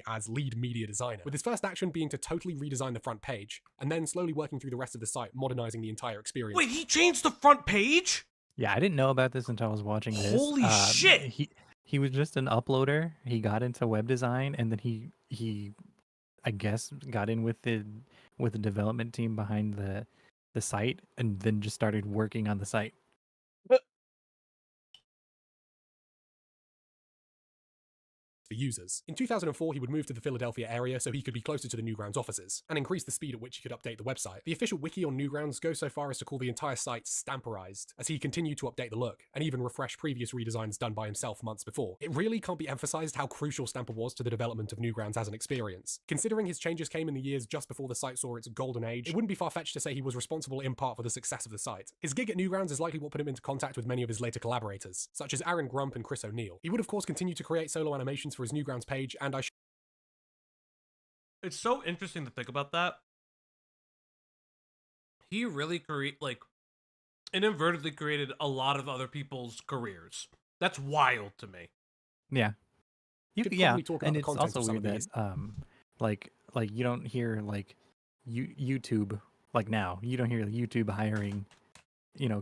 As lead media designer, with his first action being to totally redesign the front page, and then slowly working through the rest of the site, modernizing the entire experience. Wait, he changed the front page? Yeah, I didn't know about this until I was watching this. Holy shit! He was just an uploader. He got into web design, and then he I guess got in with the development team behind the site, and then just started working on the site. For users. In 2004, he would move to the Philadelphia area so he could be closer to the Newgrounds offices, and increase the speed at which he could update the website. The official wiki on Newgrounds goes so far as to call the entire site Stamperized, as he continued to update the look, and even refresh previous redesigns done by himself months before. It really can't be emphasized how crucial Stamper was to the development of Newgrounds as an experience. Considering his changes came in the years just before the site saw its golden age, it wouldn't be far-fetched to say he was responsible in part for the success of the site. His gig at Newgrounds is likely what put him into contact with many of his later collaborators, such as Aaron Grump and Chris O'Neill. He would of course continue to create solo animations for his Newgrounds page, and it's so interesting to think about that. He really inadvertently created a lot of other people's careers. That's wild to me. Yeah. And it's also weird that like you don't hear like YouTube like now. You don't hear YouTube hiring,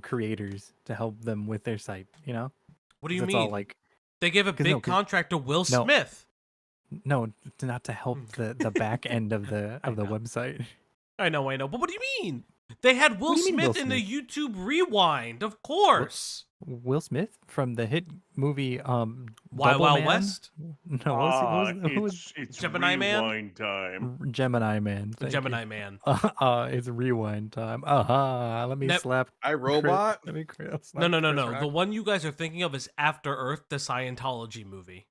creators to help them with their site, What do you mean? All like they give a big contract to Will Smith. No, not to help the back end of the website. I know. But what do you mean? They had Will Smith in the YouTube Rewind, of course. Will Smith from the hit movie Wild Wild West? No, it's Gemini Man? Rewind time. Gemini Man. Gemini Man. It's rewind time. Let me slap iRobot. No. The one you guys are thinking of is After Earth, the Scientology movie.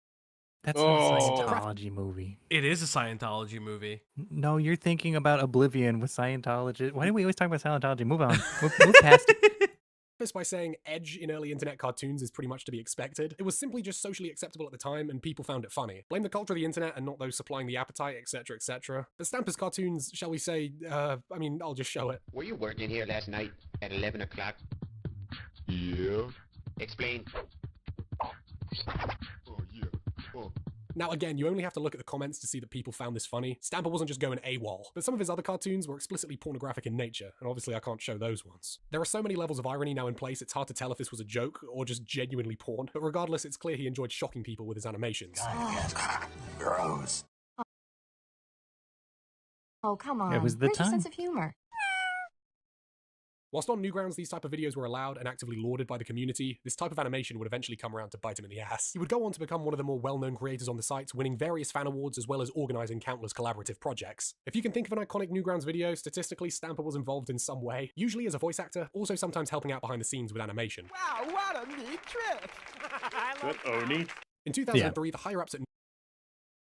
That's a Scientology movie. It is a Scientology movie. No, you're thinking about Oblivion with Scientology. Why do we always talk about Scientology? Move on. Move past it. By saying edge in early internet cartoons is pretty much to be expected. It was simply just socially acceptable at the time, and people found it funny. Blame the culture of the internet and not those supplying the appetite, etc., etc. But Stamper's cartoons, shall we say, I'll just show it. Were you working here last night at 11 o'clock? Yeah. Explain. Now again, you only have to look at the comments to see that people found this funny. Stamper wasn't just going AWOL, but some of his other cartoons were explicitly pornographic in nature, and obviously I can't show those ones. There are so many levels of irony now in place, it's hard to tell if this was a joke or just genuinely porn, but regardless, it's clear he enjoyed shocking people with his animations. Gross. Oh, come on. It was the Where's your time. sense of humor? Whilst on Newgrounds these type of videos were allowed and actively lauded by the community, this type of animation would eventually come around to bite him in the ass. He would go on to become one of the more well-known creators on the site, winning various fan awards as well as organising countless collaborative projects. If you can think of an iconic Newgrounds video, statistically Stamper was involved in some way, usually as a voice actor, also sometimes helping out behind the scenes with animation. Wow, what a neat trick! Is that Oni? In 2003, the higher-ups at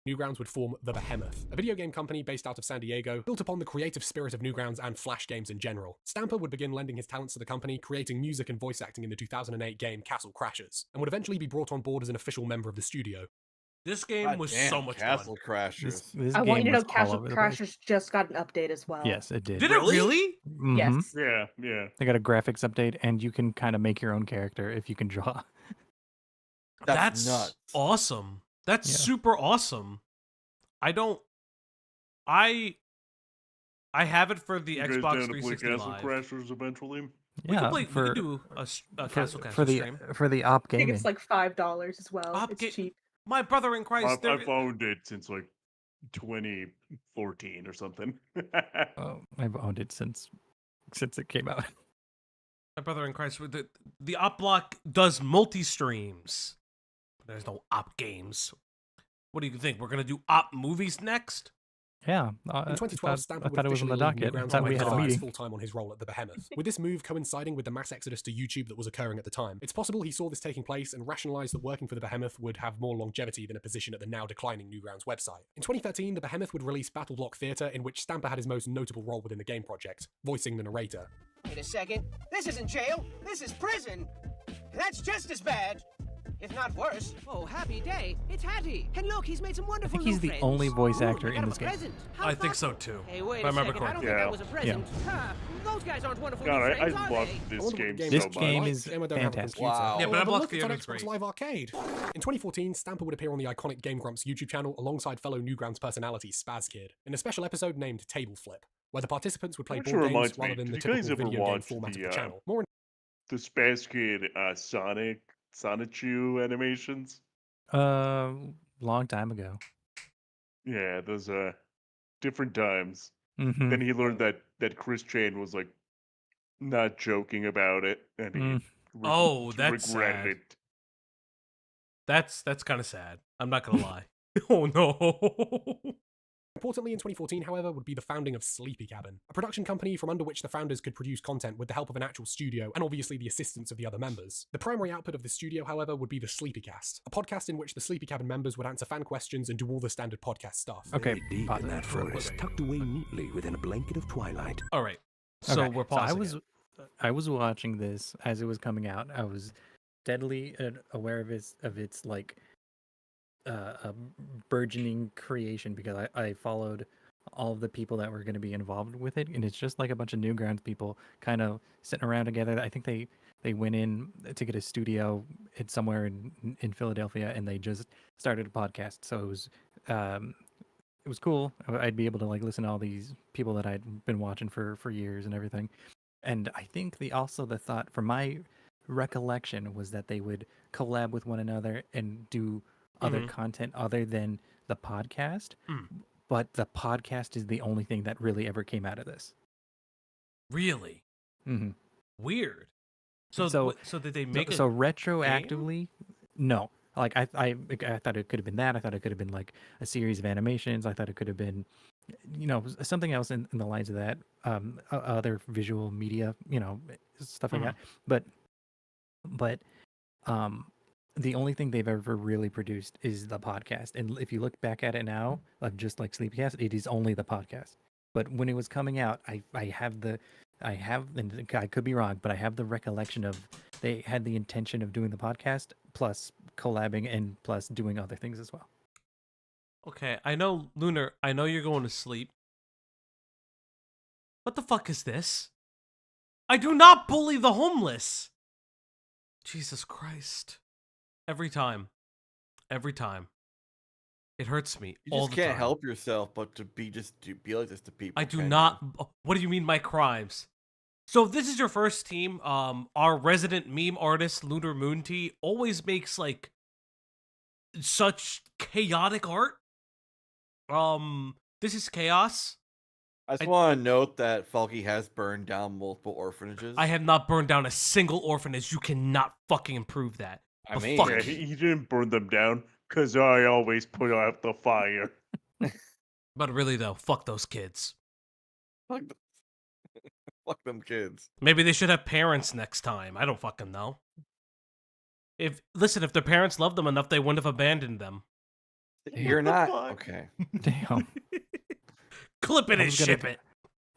Newgrounds would form The Behemoth, a video game company based out of San Diego, built upon the creative spirit of Newgrounds and Flash games in general. Stamper would begin lending his talents to the company, creating music and voice acting in the 2008 game Castle Crashers, and would eventually be brought on board as an official member of the studio. This game was so much Castle fun. Crashers. This I want you game to know was all Castle over the place. Crashers just got an update as well. Yes, it did. Did it really? Mhm. Yes. Yeah. They got a graphics update, and you can kind of make your own character if you can draw. That's nuts. awesome. That's super awesome. I have it for the You guys Xbox down to play 360 Castle Live. Crashers eventually? We could do a Castle Crashers for the stream. for the Opp I think Gaming. it's like $5 as well. It's cheap. My brother in Christ. I've owned it since like 2014 or something. I've owned it since since it came out. My brother in Christ, the Opp Block does multi-streams. There's no Opp games. What do you think? We're gonna do Opp movies next? Yeah. In 2012, Stamper I would thought it was on officially the leave docket. I Newgrounds thought and we had a focus meeting. full-time on his role at the Behemoth. With this move coinciding with the mass exodus to YouTube that was occurring at the time, it's possible he saw this taking place and rationalized that working for the Behemoth would have more longevity than a position at the now declining Newgrounds website. In 2013, the Behemoth would release Battle Block Theatre, in which Stamper had his most notable role within the game project, voicing the narrator. Wait a second. This isn't jail. This is prison. That's just as bad, if not worse. Oh, happy day. It's Hattie. And look, he's made some I wonderful think he's the only voice actor in this game. I think so too. Hey, wait if I a remember second. I don't correctly. think that was a present. Those guys aren't wonderful God, new I friends, are love they? this game This so much. game is fantastic. Wow. Yeah, but I Have a blocked look, the it's on other Xbox great. Live Arcade. In 2014, Stamper would appear on the iconic Game Grumps YouTube channel alongside fellow Newgrounds personality Spaz Kid in a special episode named Table Flip, where the participants would play Which board games reminds rather me, than the did you guys typical ever video game watch format of the, the channel. More The Spaz Kid Sonichu animations? Long time ago. Yeah, those different times. Mhm. Then he learned that Chris Chan was like not joking about it, and he Oh, that's regretted sad. it. That's kind of sad. I'm not gonna lie. Oh no. Importantly, in 2014, however, would be the founding of Sleepy Cabin, a production company from under which the founders could produce content with the help of an actual studio and obviously the assistance of the other members. The primary output of the studio, however, would be the Sleepycast, a podcast in which the Sleepy Cabin members would answer fan questions and do all the standard podcast stuff. Okay. Deep in that forest, tucked away neatly within a blanket of twilight. All right. So Okay, we're pausing. I was watching this as it was coming out. I was deadly aware of its like burgeoning creation because I followed all of the people that were going to be involved with it, and it's just like a bunch of Newgrounds people kind of sitting around together. I think they went in to get a studio somewhere in Philadelphia, and they just started a podcast. So it was cool. I'd be able to like listen to all these people that I'd been watching for years and everything. And I think the thought from my recollection was that they would collab with one another and do other content other than the podcast. But the podcast is the only thing that really ever came out of this. Really? Mm-hmm. Weird. So did they make so retroactively? No. Like I thought it could have been that. I thought it could have been like a series of animations. I thought it could have been, something else in the lines of that. Other visual media, stuff like that. But the only thing they've ever really produced is the podcast. And if you look back at it now, like just like Sleepycast, it is only the podcast. But when it was coming out, I have, and I could be wrong, but I have the recollection of they had the intention of doing the podcast plus collabing and plus doing other things as well. Okay, I know, Lunar, I know you're going to sleep. What the fuck is this? I do not bully the homeless! Jesus Christ. Every time. It hurts me You all just the can't time. help yourself but to be like this to people. I do can not. you? What do you mean my crimes? So if this is your first team, our resident meme artist, Lunar Moon Tea, always makes like such chaotic art. This is chaos. I just want to note that Falgi has burned down multiple orphanages. I have not burned down a single orphanage. You cannot fucking improve that. I But mean, fuck Yeah, you. he didn't burn them down because I always put out the fire. But really though, fuck those kids. Fuck them kids. Maybe they should have parents next time. I don't fucking know. If their parents loved them enough, they wouldn't have abandoned them. You're not okay. Damn. Clip it I and was gonna- ship it.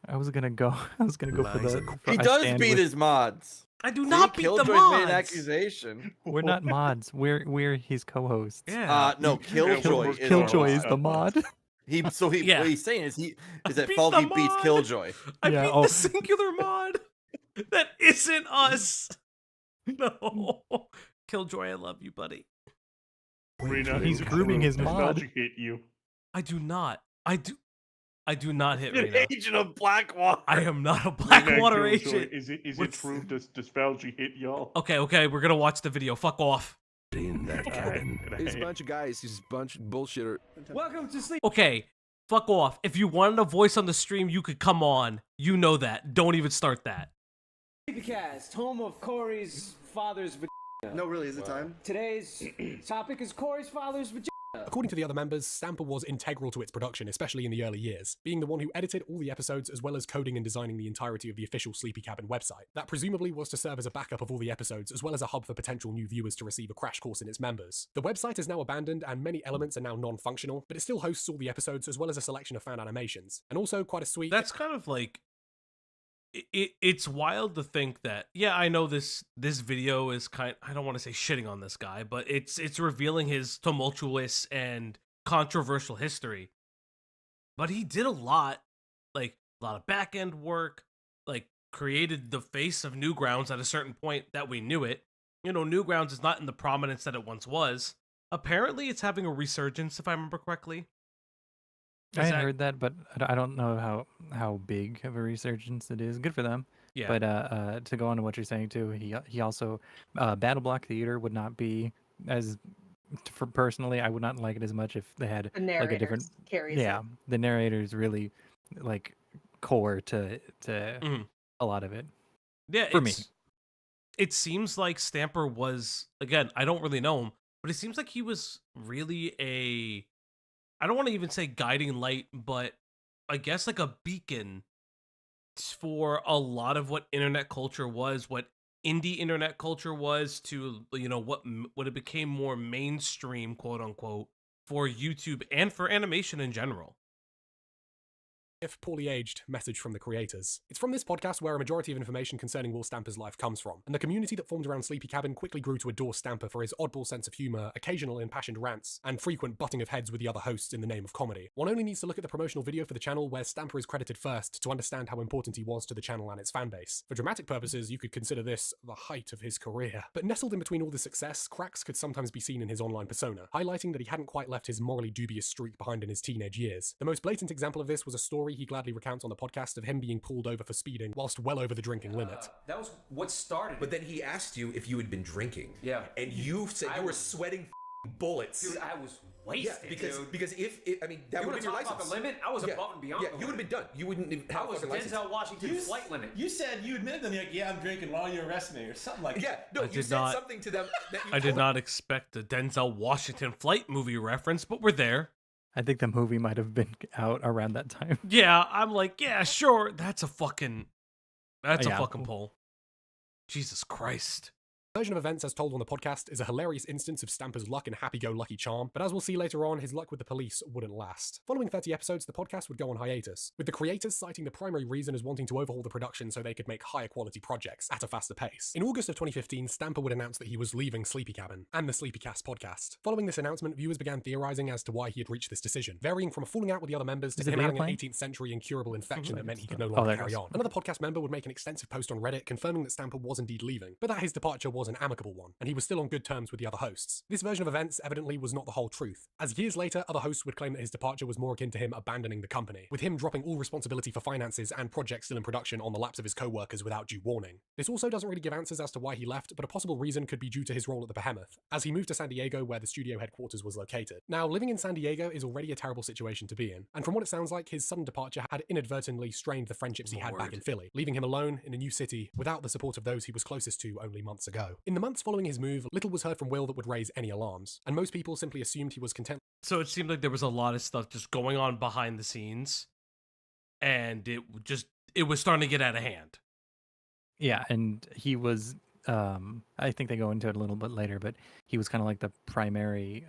I was gonna go for the. He I does stand beat with- his mods. I do not beat the Killjoy's made an mods. accusation. We're not mods. We're his co-hosts. Yeah. No, Killjoy. Killjoy is the mod. What he's saying is that beat Falgi the beats mod. Killjoy. I Yeah, beat the singular mod. That isn't us. No. Killjoy, I love you, buddy. Rena, He's is it grooming true his that mod. Falgi hit you. I do not. I do not hit An Rena. agent of Blackwater. I am not a Rena, Blackwater Killjoy, agent. Is it What's- true? Does Falgi hit y'all? Okay, we're gonna watch the video. Fuck off. In that cabin. It's a bunch of guys. He's a bunch of bullshitter. Welcome to sleep. Okay, fuck off. If you wanted a voice on the stream, you could come on. You know that. Don't even start that. Cast, home of Corey's father's vagina. No, really, is it time? Today's topic is Corey's father's vagina. According to the other members, Stamper was integral to its production, especially in the early years, being the one who edited all the episodes as well as coding and designing the entirety of the official Sleepy Cabin website. That presumably was to serve as a backup of all the episodes, as well as a hub for potential new viewers to receive a crash course in its members. The website is now abandoned and many elements are now non-functional, but it still hosts all the episodes as well as a selection of fan animations. And also quite a sweet... That's kind of like... It's wild to think that, yeah, I know this video is I don't want to say shitting on this guy, but it's revealing his tumultuous and controversial history. But he did a lot of back-end work, like created the face of Newgrounds at a certain point that we knew it. You know, Newgrounds is not in the prominence that it once was. Apparently, it's having a resurgence, if I remember correctly. I heard that, but I don't know how big of a resurgence it is. Good for them. Yeah. But to go on to what you're saying too, he also Battle Block Theater would not be as personally. I would not like it as much if they had like a different. Yeah, the narrator's really like core to a lot of it. Yeah, for me, it seems like Stamper was, again, I don't really know him, but it seems like he was really I don't want to even say guiding light, but I guess like a beacon for a lot of what internet culture was, what indie internet culture was, to, you know, what it became more mainstream, quote unquote, for YouTube and for animation in general. If poorly aged, message from the creators. It's from this podcast where a majority of information concerning Will Stamper's life comes from, and the community that formed around Sleepy Cabin quickly grew to adore Stamper for his oddball sense of humor, occasional impassioned rants, and frequent butting of heads with the other hosts in the name of comedy. One only needs to look at the promotional video for the channel where Stamper is credited first to understand how important he was to the channel and its fanbase. For dramatic purposes, you could consider this the height of his career. But nestled in between all the success, cracks could sometimes be seen in his online persona, highlighting that he hadn't quite left his morally dubious streak behind in his teenage years. The most blatant example of this was a story he gladly recounts on the podcast of him being pulled over for speeding whilst well over the drinking limit. That was what started. But then he asked you if you had been drinking. Yeah. And you said you were sweating bullets. Dude, I was wasted, because if I mean that would have been your license. About the limit, I was above and beyond. Yeah, you would have been done. You wouldn't have I was Denzel Washington flight limit. You said you admitted to them, like, yeah, I'm drinking while you arrested me or something like that. Yeah, no, you said something to them that you I did not expect a Denzel Washington flight movie reference, but we're there. I think the movie might have been out around that time. Yeah, I'm like, yeah, sure. That's a fucking pull. Jesus Christ. Version of events as told on the podcast is a hilarious instance of Stamper's luck and happy-go-lucky charm, but as we'll see later on, his luck with the police wouldn't last. Following 30 episodes, the podcast would go on hiatus, with the creators citing the primary reason as wanting to overhaul the production so they could make higher quality projects at a faster pace. In August of 2015, Stamper would announce that he was leaving Sleepy Cabin and the Sleepycast podcast. Following this announcement, viewers began theorizing as to why he had reached this decision, varying from a falling out with the other members to him having an 18th century incurable infection that meant he could no longer carry on. Another podcast member would make an extensive post on Reddit confirming that Stamper was indeed leaving, but that his departure was an amicable one, and he was still on good terms with the other hosts. This version of events evidently was not the whole truth, as years later, other hosts would claim that his departure was more akin to him abandoning the company, with him dropping all responsibility for finances and projects still in production on the laps of his co-workers without due warning. This also doesn't really give answers as to why he left, but a possible reason could be due to his role at the Behemoth, as he moved to San Diego where the studio headquarters was located. Now, living in San Diego is already a terrible situation to be in, and from what it sounds like, his sudden departure had inadvertently strained the friendships he had back in Philly, leaving him alone in a new city without the support of those he was closest to only months ago. In the months following his move, little was heard from Will that would raise any alarms, and most people simply assumed he was content. So it seemed like there was a lot of stuff just going on behind the scenes, and it was starting to get out of hand. Yeah, and he was, I think they go into it a little bit later, but he was kind of like the primary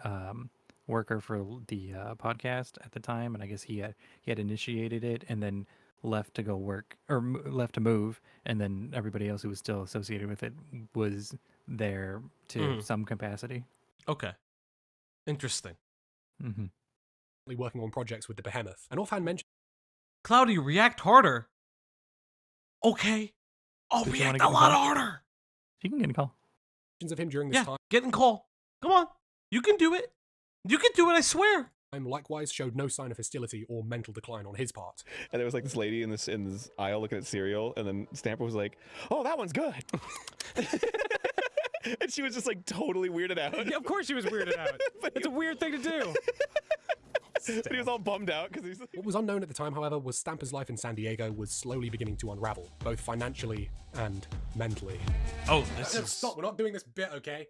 worker for the podcast at the time, and I guess he had initiated it and then left to go work, or left to move, and then everybody else who was still associated with it was there to some capacity. Okay. Interesting. Working on projects with the Behemoth. An offhand mention... Cloudy, react harder. Okay. I'll react a lot harder. You can get a call. ...of him during this time... get in call. Come on. You can do it. You can do it, I swear. Likewise showed no sign of hostility or mental decline on his part. And there was like this lady in this aisle looking at cereal, and then Stamper was like, "Oh, that one's good." And she was just like totally weirded out. Yeah, of course she was weirded out. It's a weird thing to do. But he was all bummed out because he's like... What was unknown at the time, however, was Stamper's life in San Diego was slowly beginning to unravel, both financially and mentally. Oh, this is... Stop, we're not doing this bit, okay?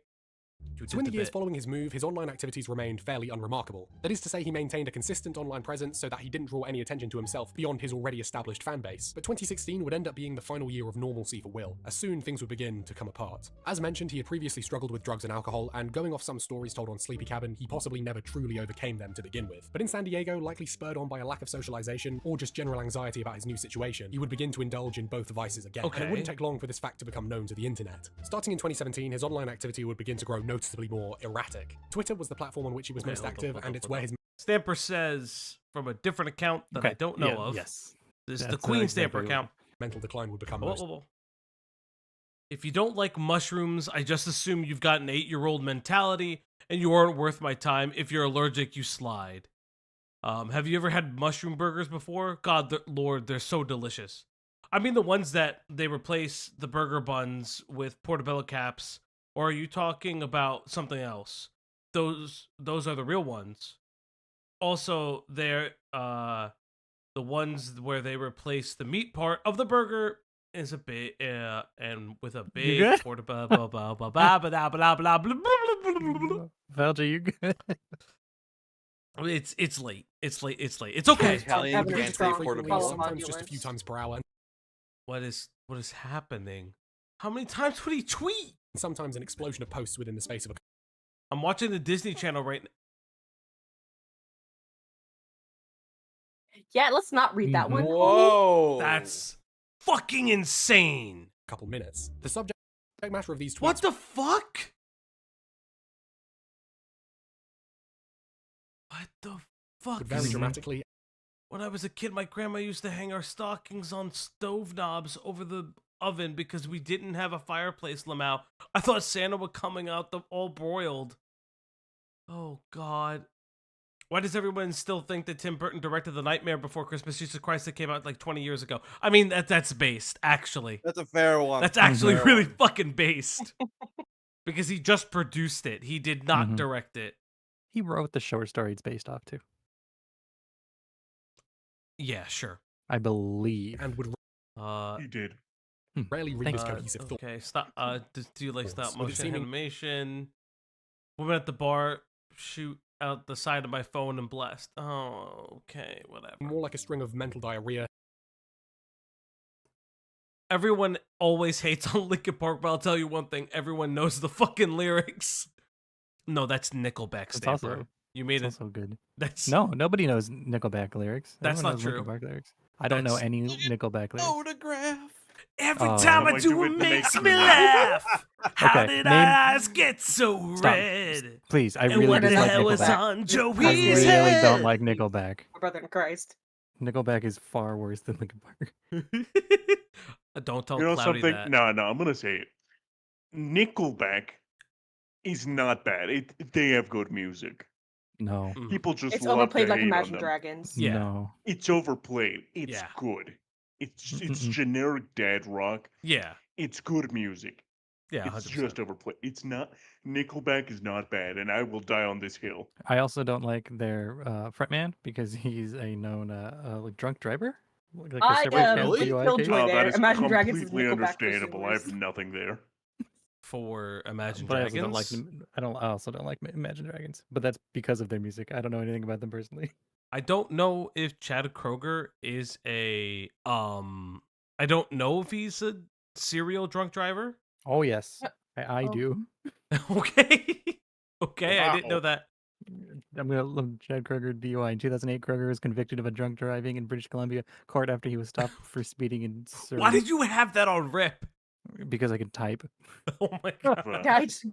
So in the years following his move, his online activities remained fairly unremarkable. That is to say, he maintained a consistent online presence so that he didn't draw any attention to himself beyond his already established fan base. But 2016 would end up being the final year of normalcy for Will, as soon things would begin to come apart. As mentioned, he had previously struggled with drugs and alcohol, and going off some stories told on Sleepy Cabin, he possibly never truly overcame them to begin with. But in San Diego, likely spurred on by a lack of socialization or just general anxiety about his new situation, he would begin to indulge in both vices again. And it wouldn't take long for this fact to become known to the internet. Starting in 2017, his online activity would begin to grow noticeably more erratic. Twitter was the platform on which he was most active, and it's where his... Stamper says from a different account that I don't know of. Yes. This is the Queen Stamper account. Mental decline would become If you don't like mushrooms, I just assume you've got an 8-year-old mentality, and you aren't worth my time. If you're allergic, you slide. Have you ever had mushroom burgers before? God, Lord, they're so delicious. I mean the ones that they replace the burger buns with portobello caps. Or are you talking about something else? Those are the real ones. Also, they're the ones where they replace the meat part of the burger is a bit and with a big portobello Valja, you good? It's late. It's okay. Italian can't say portobello. Sometimes just a few times per hour. What is happening? How many times would he tweet? Sometimes an explosion of posts within the space of a... I'm watching the Disney Channel right now. Yeah, let's not read that one. Whoa. That's fucking insane. Couple minutes. The subject matter of these tweets... What the fuck? What the fuck? Very dramatically. When I was a kid, my grandma used to hang our stockings on stove knobs over the oven because we didn't have a fireplace, Lamau. I thought Santa was coming out all broiled. Oh, God. Why does everyone still think that Tim Burton directed The Nightmare Before Christmas Jesus Christ that came out like 20 years ago? I mean, that's based, actually. That's a fair one. That's actually really fucking based. Because he just produced it. He did not direct it. He wrote the short story it's based off to. Yeah, sure. I believe. And would... He did. Rarely read his cohesive thought. Okay, stop. Do you like stop motion animation? Woman at the bar shoot out the side of my phone and blast. Oh, okay, whatever. More like a string of mental diarrhea. Everyone always hates on Linkin Park, but I'll tell you one thing: everyone knows the fucking lyrics. No, that's Nickelback. Stamper. You made it. Also good. That's nobody knows Nickelback lyrics. That's Everyone not knows true. Nickelback lyrics. I don't know any Nickelback lyrics. Photograph. Every time I do it makes me laugh. How did our eyes get so red? Please, I and really what the dislike hell was Nickelback. on Joey's I really head? don't like Nickelback. My brother in Christ. Nickelback is far worse than Linkin Park. Don't tell You know Cloudy something? that. No, I'm gonna say it. Nickelback is not bad. They have good music. No. People just It's love overplayed to like hate on Imagine them. Dragons. Yeah. No. It's overplayed. It's Yeah. good. It's generic dad rock. Yeah. It's good music. Yeah, It's 100%. just overplayed. It's not. Nickelback is not bad, and I will die on this hill. I also don't like their frontman because he's a known like drunk driver. Like a I separate camp really DUI killed case. you there. That is Imagine Dragons is completely Nickelback for understandable. I have singers. nothing there. For Imagine But Dragons. I also don't like Imagine Dragons. But that's because of their music. I don't know anything about them personally. I don't know if Chad Kroger is a I don't know if he's a serial drunk driver. Oh yes, I do. Okay. Okay, I didn't know Wow. that. I'm gonna look Chad Kroger DUI. In 2008, Kroger was convicted of a drunk driving in British Columbia court after he was stopped for speeding in Surrey. Why did you have that on rip? Because I can type. Oh my god.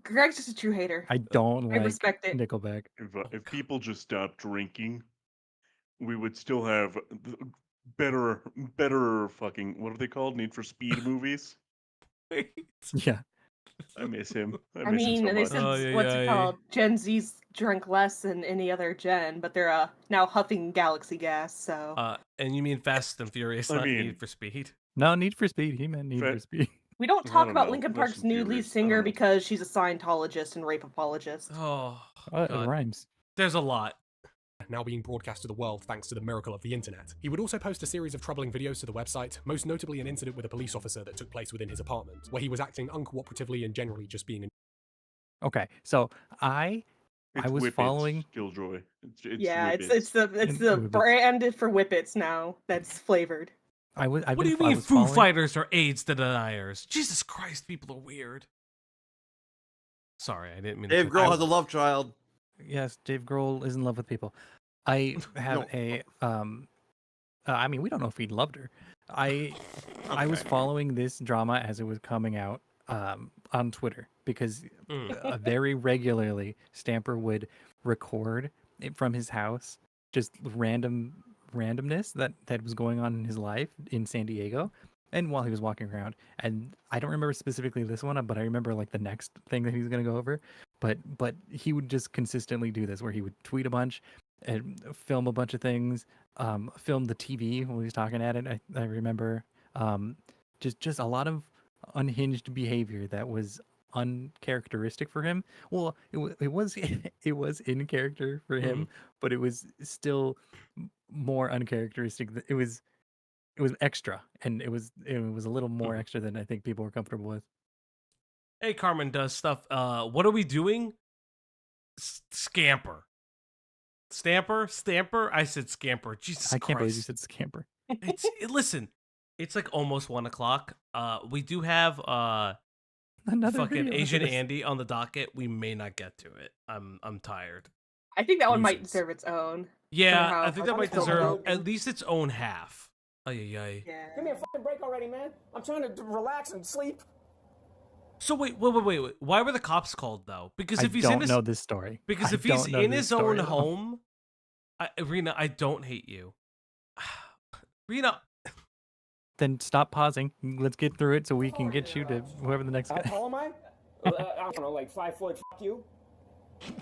Greg's just a true hater. I don't I like respect it. Nickelback. If people just stopped drinking, we would still have better fucking, what are they called? Need for Speed movies. Yeah. I miss him. I miss him mean, so they much. said what's it called? Gen Z's drink less than any other gen, but they're now huffing galaxy gas. So And you mean Fast and Furious, I not mean- Need for Speed? No, Need for Speed. He meant Need for Speed. we don't I talk don't about know. Linkin Fast Park's and new lead Furious, I singer don't know. because she's a Scientologist and rape apologist. Oh, It God. rhymes. There's a lot. now being broadcast to the world thanks to the miracle of the internet. He would also post a series of troubling videos to the website, most notably an incident with a police officer that took place within his apartment, where he was acting uncooperatively and generally just being Okay, so I was Whippets, following. Killjoy. Yeah, Whippets. it's the Whippets. brand for Whippets now that's flavored. What do you mean Foo Fighters are AIDS deniers? Jesus Christ, people are weird. Sorry, I didn't mean Dave to. Grohl has a love child. Yes, Dave Grohl is in love with people. I have a I mean, we don't know if he loved her. I was following this drama as it was coming out on Twitter because very regularly Stamper would record it from his house, just randomness that was going on in his life in San Diego, and while he was walking around. And I don't remember specifically this one, but I remember like the next thing that he's gonna go over. But he would just consistently do this, where he would tweet a bunch and film a bunch of things, film the TV when he was talking at it. I remember just a lot of unhinged behavior that was uncharacteristic for him. Well, it was it was in character for him, but it was still more uncharacteristic. It was extra, and it was a little more extra than I think people were comfortable with. Hey, Carmen does stuff. What are we doing? Scamper. Stamper? I said scamper. Jesus Christ. I can't believe you said scamper. Listen, it's like almost 1 o'clock. We do have Another fucking video Asian of this. Andy on the docket. We may not get to it. I'm tired. I think that one might deserve its own. Yeah, I think that might deserve deserve at least its own half. Ay. Give me a fucking break already, man. I'm trying to relax and sleep. So wait. Why were the cops called though? Because if he's I in don't know this story. Because I if he's don't know in this his story own at all. home, Rena, I don't hate you. Rena, Then stop pausing. Let's get through it so we can get you to whoever the next How guy. tall am I? I don't know, like 5 foot. Fuck you.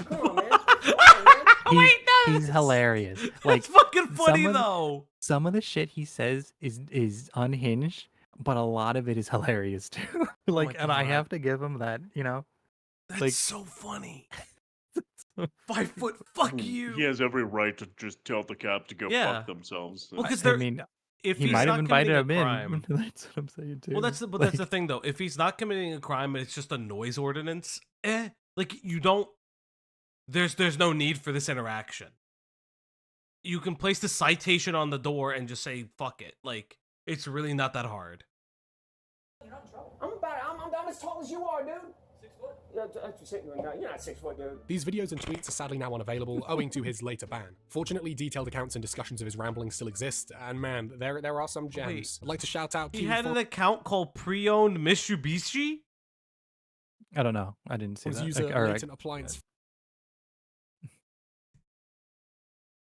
Come on, man. Come on, man. He's hilarious. That's fucking funny though. Some of the shit he says is unhinged, but a lot of it is hilarious too. And I have to give him that, That's so funny. 5 foot, fuck you. He has every right to just tell the cop to go Yeah. fuck themselves. Well, because if he he's might not have invited committing him a crime, in. That's what I'm saying too. well, that's the thing though. If he's not committing a crime and it's just a noise ordinance, you don't. There's no need for this interaction. You can place the citation on the door and just say fuck it. Like it's really not that hard. I'm as tall as you are, dude. 6 foot? Yeah, you're not 6 foot, dude. These videos and tweets are sadly now unavailable, owing to his later ban. Fortunately, detailed accounts and discussions of his ramblings still exist, and man, there are some gems. Wait. I'd like to shout out He had an account called Pre-Owned Mitsubishi? I don't know. I didn't see was that. user Okay, all right. latent appliance.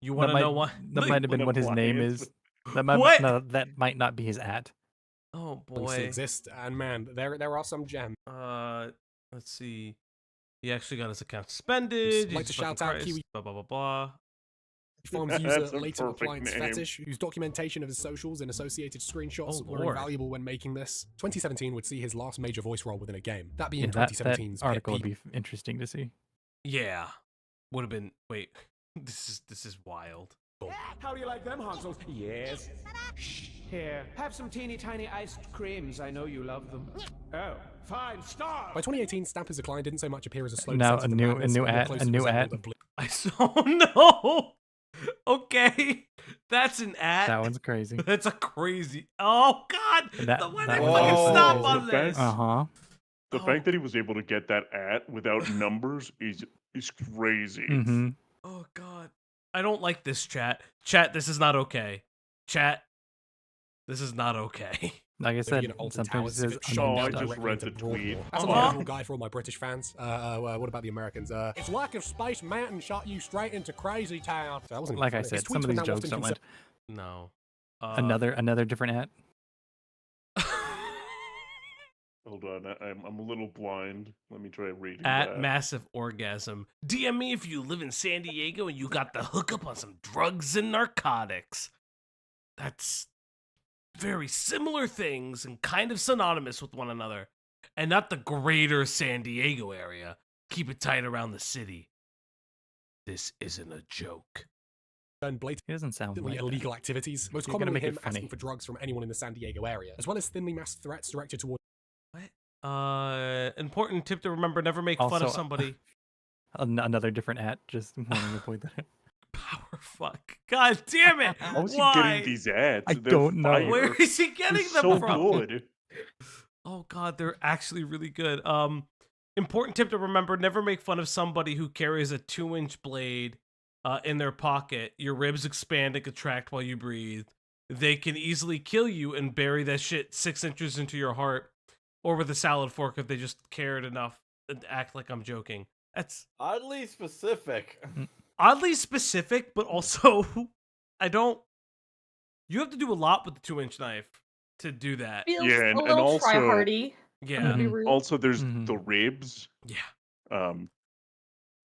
You want to know why? That might have been what his name is. That might What? No, that might not be his at. Oh Still boy. exist, and man, there are some gems. Let's see. He actually got his account suspended. I'd like to Jesus shout fucking out Christ, Kiwi blah blah blah blah. Farm's That's user a latent perfect appliance name. fetish, whose documentation of his socials and associated screenshots were Lord. invaluable when making this. 2017 would see his last major voice role within a game. That being Yeah, that 2017's Pet article would Peeve. be interesting to see. Yeah, would have been. Wait, this is wild. How do you like them, Hansels? Yes. Here, have some teeny tiny iced creams. I know you love them. Oh, fine, stop. By 2018, Stamper's decline didn't so much appear as a slow Now descent a into new madness, but more ad. closely A new ad. resembled a blip. I saw. No. Okay, that's an ad. That one's crazy. That's a crazy. Oh God! Why that did one- fucking stop the on this? best- The fact that he was able to get that at without numbers is crazy. Mm-hmm. Oh God! I don't like this chat. Chat, this is not okay. Chat, this is not okay. Like I Living said, in Alton sometimes Towers, it says if it shot Oh, down I just directly read into the tweet. Broadway. That's a logical guide for all my British fans. What about the Americans? It's like if Space Mountain shot you straight into Crazy Town. So that wasn't Like I funny. His said, some tweets of were these now jokes often don't land. No. Another different at. Hold on, I'm a little blind. Let me try reading At that. Massive Orgasm. DM me if you live in San Diego and you got the hookup on some drugs and narcotics. That's very similar things and kind of synonymous with one another. And not the greater San Diego area. Keep it tight around the city. This isn't a joke. and blatantly He doesn't sound like illegal activities, most You're gonna commonly make it him asking funny. for drugs from anyone in the San Diego area, as well as thinly masked threats directed toward. Important tip to remember: never make fun of Also, somebody. Another different just wanting to point that out. Power fuck. God damn it! How is he Why? getting these ads? I They're don't know. fire. Where is he They're getting them so from? good. Oh god, they're actually really good. Important tip to remember: never make fun of somebody who carries a 2-inch blade in their pocket. Your ribs expand and contract while you breathe. They can easily kill you and bury that shit 6 inches into your heart, or with a salad fork if they just cared enough to act like I'm joking. That's Oddly specific. oddly specific, but also I don't. You have to do a lot with the 2-inch knife to do that. Feels Yeah, a and little also, try-hardy. Yeah. I'm gonna be rude. also there's the ribs. Yeah.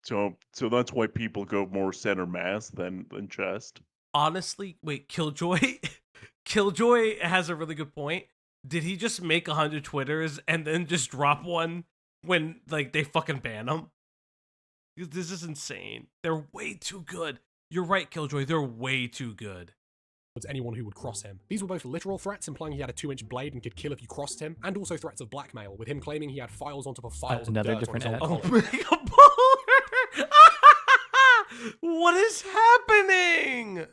So that's why people go more center mass than chest. Honestly, wait, Killjoy? Killjoy has a really good point. Did he just make 100 Twitters and then just drop one when, like, they fucking ban him? This is insane. They're way too good. You're right, Killjoy. They're way too good. Towards anyone who would cross him. These were both literal threats, implying he had a 2-inch blade and could kill if you crossed him, and also threats of blackmail, with him claiming he had files on top of files Another of dirt different on his ad. old Oh collar. my god. What is happening?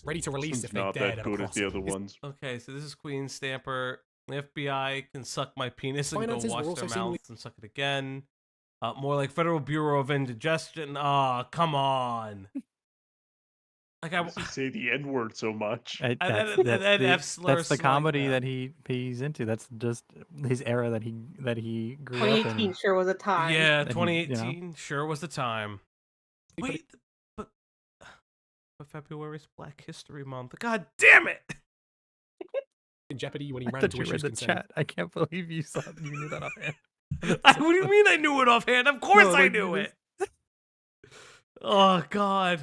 Ready to release It's if they not dared that ever good as cross the him. other ones. Okay, so this is Queen Stamper. The FBI can suck my penis and Finances go were wash also their seemingly- mouths and suck it again. More like Federal Bureau of Indigestion. Ah, come on. Like Why does he say the N-word so much? And F-slur That's the slang comedy that. that he's into. That's just his era that he grew up 2018 in. sure was a time. Yeah, And he, you know. 2018 sure was the time. Wait, but February's Black History Month. God damn it! In jeopardy when he I ran thought to you read issues the concerning chat. I can't believe you knew that offhand. What do you mean I knew it offhand? Of course No, I like, knew you it. Oh god.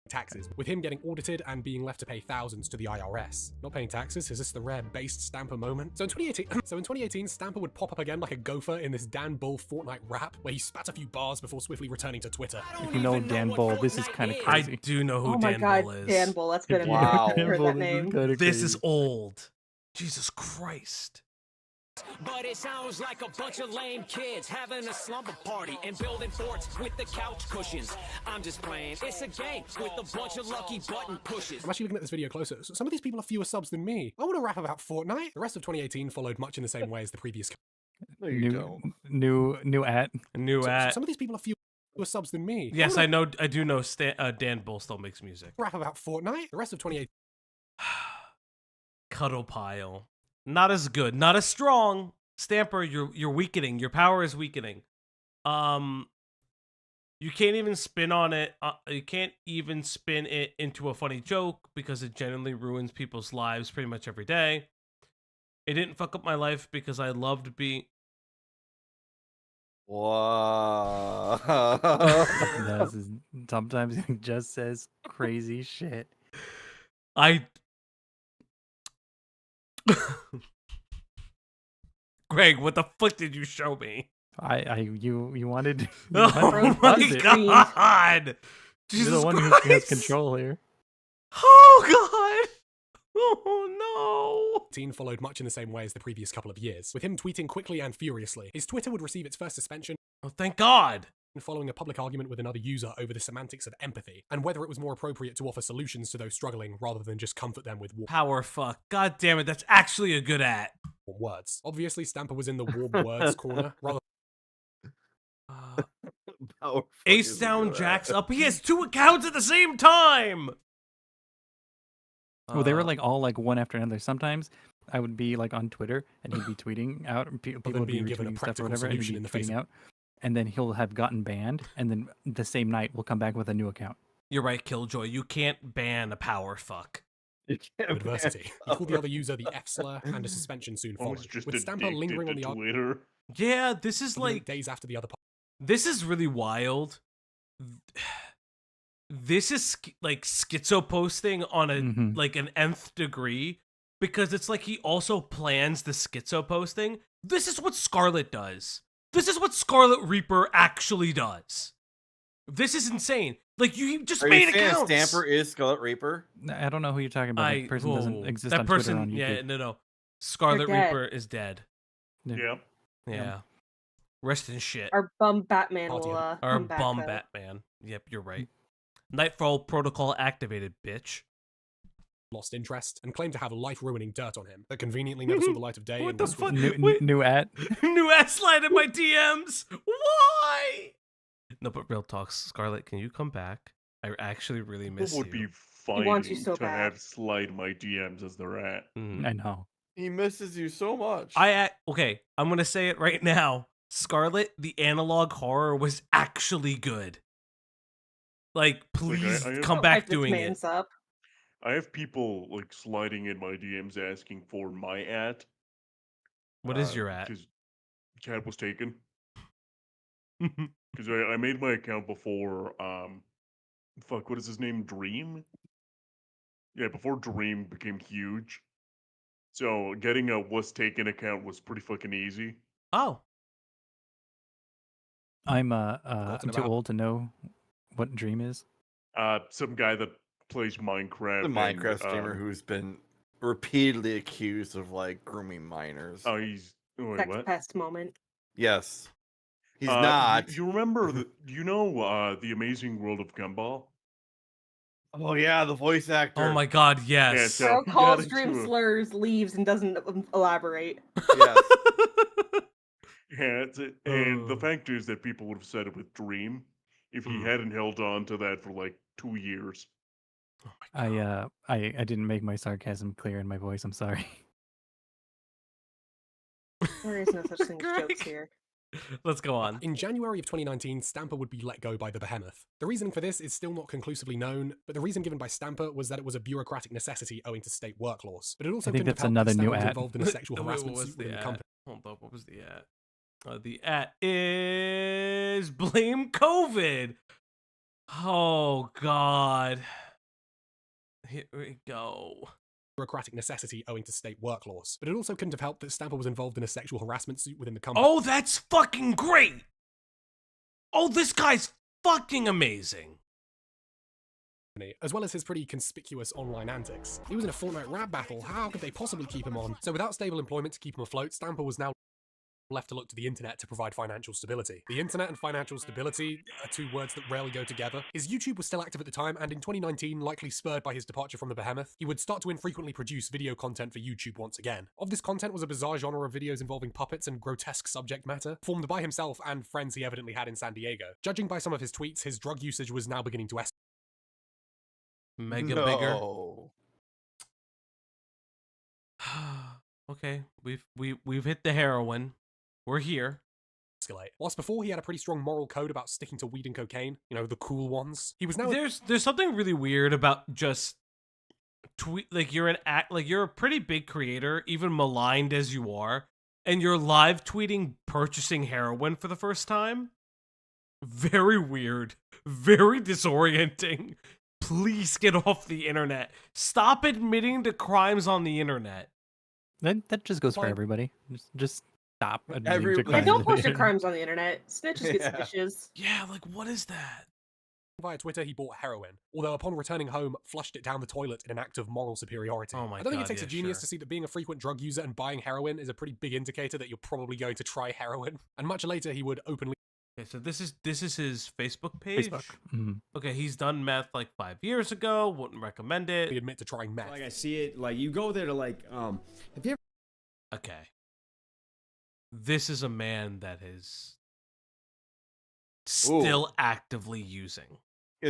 taxes, with him getting audited and being left to pay thousands to the IRS. Not paying taxes, is this the rare based Stamper moment? So in 2018, Stamper would pop up again like a gopher in this Dan Bull Fortnite rap, where he spat a few bars before swiftly returning to Twitter. If you know Dan Bull, this is kind of crazy. I do know who Oh my Dan god, Bull is. Dan Bull. That's been a minute. Wow. I've heard that name. This is old. Jesus Christ. But it sounds like a bunch of lame kids having a slumber party and building forts with the couch cushions. I'm just playing. It's a game with a bunch of lucky button pushes. I'm actually looking at this video closer. So some of these people have fewer subs than me. I want to rap about Fortnite. The rest of 2018 followed much in the same way as the previous. No, you don't. New at. Some of these people have fewer subs than me. Yes, I know. I do know. Dan Bull still makes music. Rap about Fortnite. The rest of 2018. Cuddle pile. Not as good. Not as strong. Stamper, you're weakening. Your power is weakening. You can't even spin on it. You can't even spin it into a funny joke because it genuinely ruins people's lives pretty much every day. It didn't fuck up my life because I loved being. Wow. Sometimes he just says crazy shit. Greg, what the fuck did you show me? You wanted. You Oh wanted my it. god! Jesus You're the one Christ. who has control here. Oh god! Oh no! Teen followed much in the same way as the previous couple of years, with him tweeting quickly and furiously. His Twitter would receive its first suspension. Oh, thank God! Following a public argument with another user over the semantics of empathy, and whether it was more appropriate to offer solutions to those struggling rather than just comfort them with Power fuck. God damn it, that's actually a good at. warm words. Obviously, Stamper was in the warm words corner, rather Ace down, Jack's up. He has 2 accounts at the same time! Well, they were like all like one after another. Sometimes I would be like on Twitter and he'd be tweeting out, and people would be being given a retweeting stuff or practical whatever, and he'd solution be in the face tweeting out. And then he'll have gotten banned, and then the same night we'll come back with a new account. You're right, Killjoy. You can't ban a power fuck. adversity. He called the other user the F-slur, and a suspension soon I was followed, just with Stamper addicted lingering on to the Twitter. Yeah, this is like days after the other. This is really wild. This is like schizo posting on a like an nth degree, because it's like he also plans the schizo posting. This is what Scarlet does. This is what Scarlet Reaper actually does. This is insane. Like you just Are made you saying accounts. Stamper is Scarlet Reaper? I don't know who you're talking about. That person doesn't exist on Twitter or on YouTube. Yeah, no. Scarlet dead. Reaper is dead. Yep. Yeah. Rest in shit. Our bum Batman will Our come back. bum though. Batman. Yep, you're right. Nightfall Protocol activated, bitch. Lost interest and claimed to have life-ruining dirt on him that conveniently never saw the light of day. What the fuck? New at. New ad slide in my DMs. Why? No, but real talk, Scarlet, can you come back? I actually really miss People would you. be fighting wants you so to bad. have slide my DMs as they're at. I know. He misses you so much. Okay, I'm gonna say it right now. Scarlet, the analog horror was actually good. Like, please I come back doing it. Up. I have people like sliding in my DMs asking for my at. What is your at? Because cat was taken. Because I made my account before. Fuck, what is his name? Dream. Yeah, before Dream became huge. So getting a was taken account was pretty fucking easy. Oh. I'm too old to know what Dream is. Some guy that plays Minecraft. The Minecraft streamer who's been repeatedly accused of like grooming minors. Oh, he's wait, Sex what? pest moment. Yes. He's not. You remember you know the Amazing World of Gumball? Oh yeah, the voice actor. Oh my god, yes. Yeah, so Girl he calls got Dream into a- slurs, leaves, and doesn't elaborate. Yes. Yeah, that's it. And the fact is that people would have said it with Dream if he hadn't held on to that for like 2 years. I didn't make my sarcasm clear in my voice. I'm sorry. There is no such thing as jokes here. Let's go on. In January of 2019, Stamper would be let go by the Behemoth. The reasoning for this is still not conclusively known, but the reason given by Stamper was that it was a bureaucratic necessity owing to state work laws. But it also I think couldn't that's have helped another that new Stamper was ad. involved in a sexual Wait, harassment what was suit within the the ad? company. Hold up, what was the ad? The ad is blame COVID. Oh god. Here we go. Bureaucratic necessity owing to state work laws. But it also couldn't have helped that Stamper was involved in a sexual harassment suit within the company. Oh, that's fucking great. Oh, this guy's fucking amazing. As well as his pretty conspicuous online antics. He was in a Fortnite rap battle, how could they possibly keep him on? So without stable employment to keep him afloat, Stamper was now left to look to the internet to provide financial stability. The internet and financial stability are two words that rarely go together. His YouTube was still active at the time, and in 2019, likely spurred by his departure from the Behemoth, he would start to infrequently produce video content for YouTube once again. Of this content was a bizarre genre of videos involving puppets and grotesque subject matter, formed by himself and friends he evidently had in San Diego. Judging by some of his tweets, his drug usage was now beginning to escalate. Mega bigger. Okay, we've hit the heroin. We're here. Whilst before he had a pretty strong moral code about sticking to weed and cocaine, you know, the cool ones, he was now There's something really weird about just tweet like you're a pretty big creator, even maligned as you are, and you're live tweeting purchasing heroin for the first time. Very weird, very disorienting. Please get off the internet. Stop admitting to crimes on the internet. That just goes for everybody. Just stop. Yeah, don't post your crimes on the internet. Snitches get stitches. Yeah, like what is that? Via Twitter, he bought heroin, although upon returning home, flushed it down the toilet in an act of moral superiority. Oh my I don't think God, it takes a yeah, genius sure. to see that being a frequent drug user and buying heroin is a pretty big indicator that you're probably going to try heroin. And much later, he would openly. Okay, so this is his Facebook page. Facebook. Mhm. Okay, he's done meth like 5 years ago. Wouldn't recommend it. Admit to trying meth. Like I see it, like you go there to like, have you ever? Okay. This is a man that is still actively using.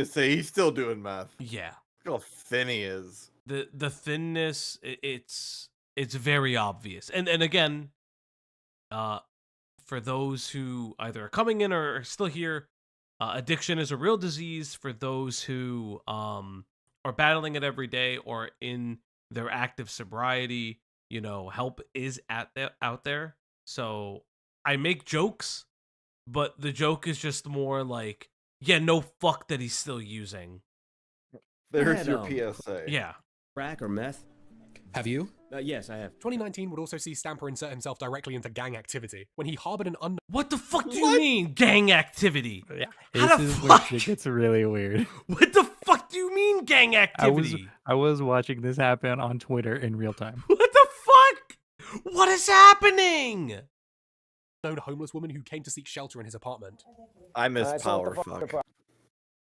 Say he's still doing meth. Yeah. Look how thin he is. The thinness, it's very obvious. And again, for those who either are coming in or are still here, addiction is a real disease. For those who are battling it every day or in their active sobriety, you know, help is out there. So I make jokes, but the joke is just more like, yeah, no fuck that he's still using. There's your PSA. Yeah. Crack or meth? Have you? Yes, I have. 2019 would also see Stamper insert himself directly into gang activity when he harbored an unknown. What the fuck do you mean, gang activity? Yeah, How this the is where fuck? shit gets really weird. What the fuck do you mean, gang activity? I was watching this happen on Twitter in real time. What the fuck? What is happening? Known homeless woman who came to seek shelter in his apartment. I miss Power Fuck.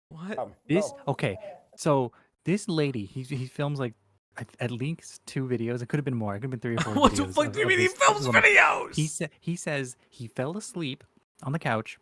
What? This okay. So this lady, he films like at least 2 videos. It could have been more. It could have been 3 or 4. What the fuck do you mean he films videos? He says he fell asleep on the couch,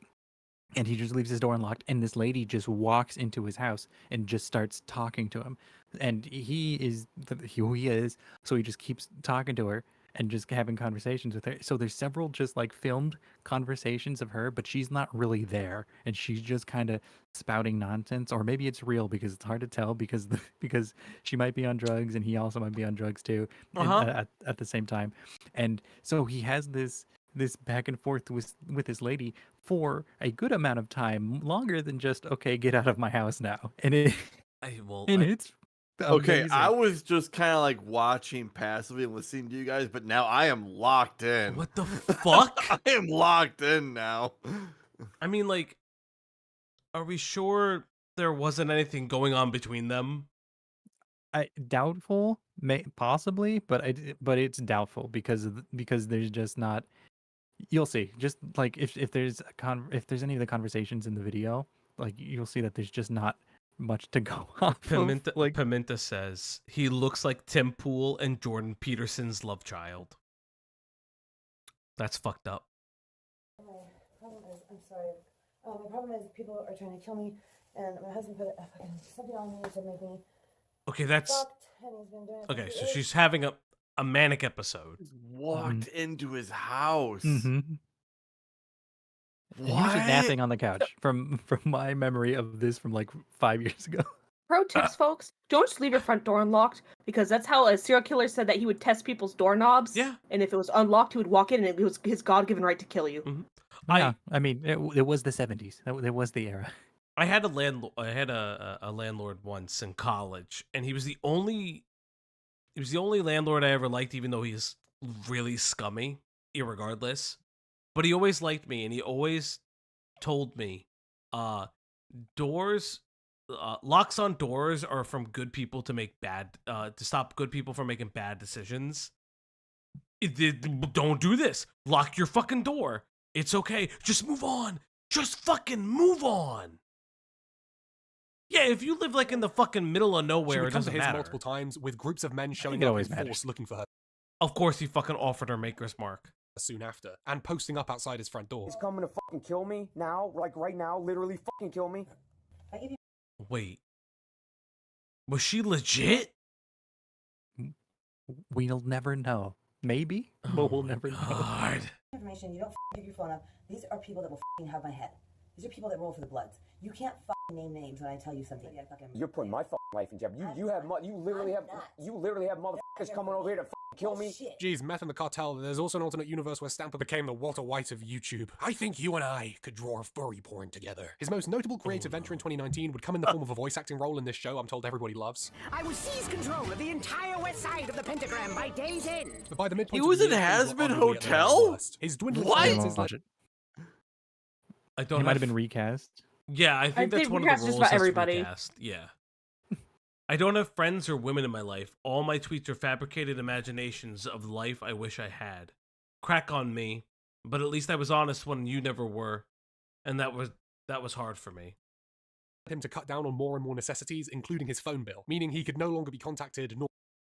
and he just leaves his door unlocked. And this lady just walks into his house and just starts talking to him. And he is who he is, so he just keeps talking to her and just having conversations with her. So there's several just like filmed conversations of her, but she's not really there, and she's just kind of spouting nonsense, or maybe it's real because it's hard to tell because because she might be on drugs and he also might be on drugs too at the same time. And so he has this back and forth with this lady for a good amount of time, longer than just okay, get out of my house now. And it's okay. amazing. I was just kind of like watching passively and listening to you guys, but now I am locked in. What the fuck? I am locked in now. I mean, like, are we sure there wasn't anything going on between them? Doubtful, possibly, but it's doubtful because there's just not. You'll see. Just like if there's if there's any of the conversations in the video, like you'll see that there's just not much to go off. Pimenta says he looks like Tim Pool and Jordan Peterson's love child. That's fucked up. My problem is, I'm sorry. My problem is people are trying to kill me, and my husband put fucking something on me to make me. Okay, that's fucked, and he's been doing it okay. for So years. she's having a manic episode. Walked into his house. Mm-hmm. He was just napping on the couch. From my memory of this from like 5 years ago. Pro tips, folks: don't just leave your front door unlocked, because that's how a serial killer said that he would test people's doorknobs. Yeah. And if it was unlocked, he would walk in, and it was his God-given right to kill you. Mm-hmm. Yeah, I mean, it was the 70s. It was the era. I had a landlord. I had a landlord once in college, and he was the only landlord I ever liked, even though he's really scummy, irregardless. But he always liked me, and he always told me, locks on doors are from good people to make to stop good people from making bad decisions. Don't do this. Lock your fucking door. It's okay. Just move on. Just fucking move on. Yeah, if you live like in the fucking middle of nowhere, She it would come to doesn't his matter. multiple times with groups of men showing it up always in matters. force looking for her. Of course, he fucking offered her Maker's Mark. Soon after, and posting up outside his front door. He's coming to fucking kill me now, like right now, literally fucking kill me. Wait, was she legit? We'll never know. Maybe, but we'll never know. Information, you don't pick your phone up. These are people that will have my head. These are people that roll for the Bloods. You can't name names when I tell you something. You're putting my fucking life in jeopardy. You literally have motherfuckers coming over here to kill me. Geez, meth and the cartel. There's also an alternate universe where Stamper became the Walter White of YouTube. I think you and I could draw a furry porn together. His most notable creative venture in 2019 would come in the form of a voice acting role in this show I'm told everybody loves. I will seize control of the entire west side of the pentagram by day's end. But by the midpoint He was of the in year, things were Has-Been utterly at their Hotel? worst. His dwindling What? finances led- I don't. He might have been recast. Yeah, I think that's one of the recast roles just about that's everybody. recast. Yeah. I don't have friends or women in my life. All my tweets are fabricated imaginations of the life I wish I had. Crack on me, but at least I was honest when you never were, and that was hard for me. Him to cut down on more and more necessities, including his phone bill, meaning he could no longer be contacted nor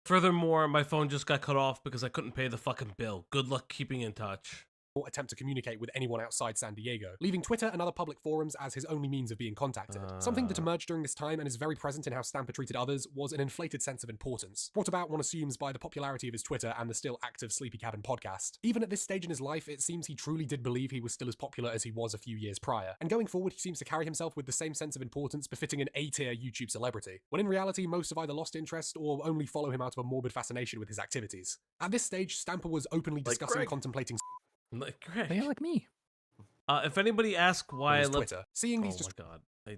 Furthermore, my phone just got cut off because I couldn't pay the fucking bill. Good luck keeping in touch. attempt to communicate with anyone outside San Diego, leaving Twitter and other public forums as his only means of being contacted. Something that emerged during this time and is very present in how Stamper treated others was an inflated sense of importance, brought about, one assumes, by the popularity of his Twitter and the still active Sleepy Cabin podcast. Even at this stage in his life, it seems he truly did believe he was still as popular as he was a few years prior, and going forward he seems to carry himself with the same sense of importance befitting an A-tier YouTube celebrity, when in reality most have either lost interest or only follow him out of a morbid fascination with his activities. At this stage, Stamper was openly discussing contemplating like Greg. Yeah, like me. If anybody asks why I left Twitter, seeing these my god, I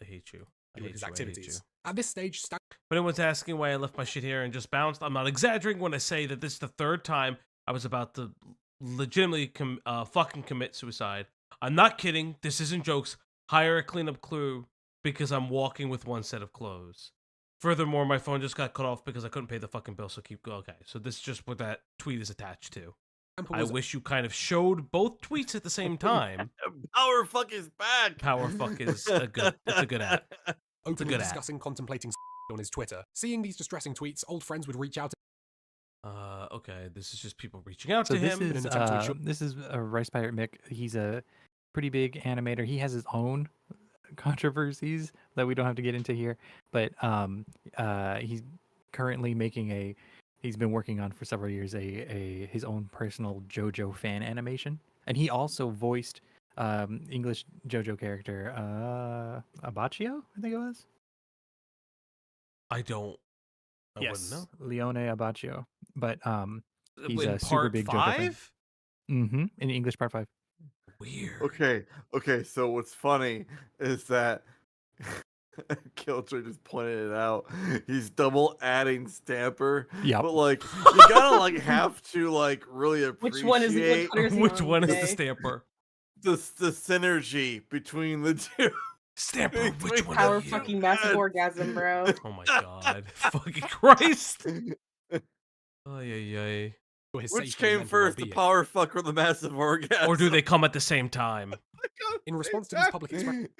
hate you. with his activities. At this stage, But anyone's asking why I left my shit here and just bounced. I'm not exaggerating when I say that this is the third time I was about to legitimately fucking commit suicide. I'm not kidding. This isn't jokes. Hire a cleanup crew because I'm walking with one set of clothes. Furthermore, my phone just got cut off because I couldn't pay the fucking bill, so keep going. Okay, so this is just what that tweet is attached to. I wish you kind of showed both tweets at the same time. Power fuck is back. Power fuck is a good. It's a good app. Openly discussing contemplating on his Twitter. Seeing these distressing tweets, old friends would reach out. Okay, this is just people reaching out to him. This is Rice Pirate Mick. He's a pretty big animator. He has his own controversies that we don't have to get into here, but he's currently making he's been working on for several years his own personal JoJo fan animation, and he also voiced English JoJo character Abacchio, I think it was. I wouldn't know. Leone Abacchio, but he's in a super part big 5? JoJo fan. In English part 5. Weird. Okay, so what's funny is that Killjoy just pointed it out. He's double adding Stamper. Yeah. But like you gotta have to really appreciate Which one is it? Which one is the Stamper? The synergy between the two. Stamper, which one Power are you? fucking massive orgasm, bro. Oh my god. Fucking Christ. Ay. Which came first, the power fuck or the massive orgasm? Or do they come at the same time? In response to these public expressions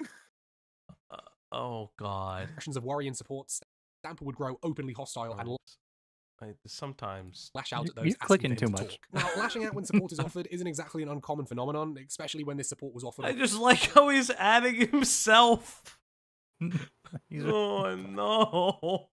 Oh god. of worry and support, Stamper would grow openly hostile and sometimes lash out at those You're asking clicking for him too to much. talk. Now, lashing out when support is offered isn't exactly an uncommon phenomenon, especially when this support was offered. I just like how he's adding himself. Oh no.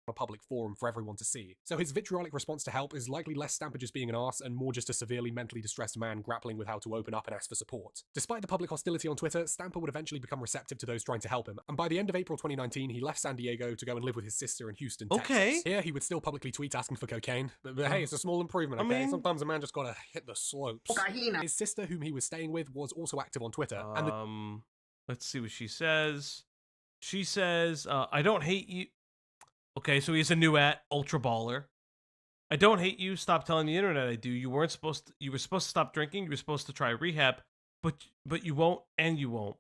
A public forum for everyone to see. So his vitriolic response to help is likely less Stamper just being an arse and more just a severely mentally distressed man grappling with how to open up and ask for support. Despite the public hostility on Twitter, Stamper would eventually become receptive to those trying to help him, and by the end of April 2019, he left San Diego to go and live with his sister in Houston, Texas. Here, he would still publicly tweet asking for cocaine, but hey, it's a small improvement, okay? I mean, sometimes a man just gotta hit the slopes. His sister, whom he was staying with, was also active on Twitter, and let's see what she says. She says, I don't hate you. Okay, so he's a new Ultra Baller. I don't hate you. Stop telling the internet I do. You were supposed to stop drinking. You were supposed to try rehab, but you won't, and you won't.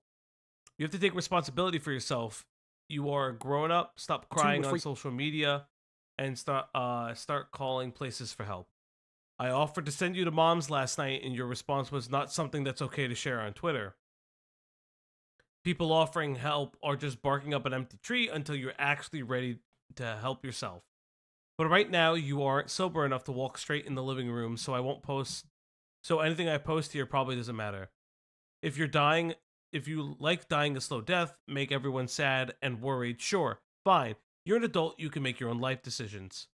You have to take responsibility for yourself. You are grown up. Stop crying on social media, and start calling places for help. I offered to send you to mom's last night, and your response was not something that's okay to share on Twitter. People offering help are just barking up an empty tree until you're actually ready to help yourself. But right now, you aren't sober enough to walk straight in the living room, so I won't post. So anything I post here probably doesn't matter. If you like dying a slow death, make everyone sad and worried, sure, fine. You're an adult, you can make your own life decisions.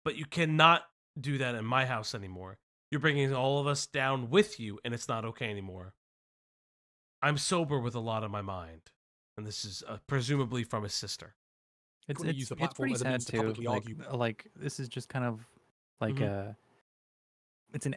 But you cannot do that in my house anymore. You're bringing all of us down with you, and it's not okay anymore. I'm sober with a lot on my mind. And this is presumably from his sister. It's pretty sad too. Like this is just kind of like it's an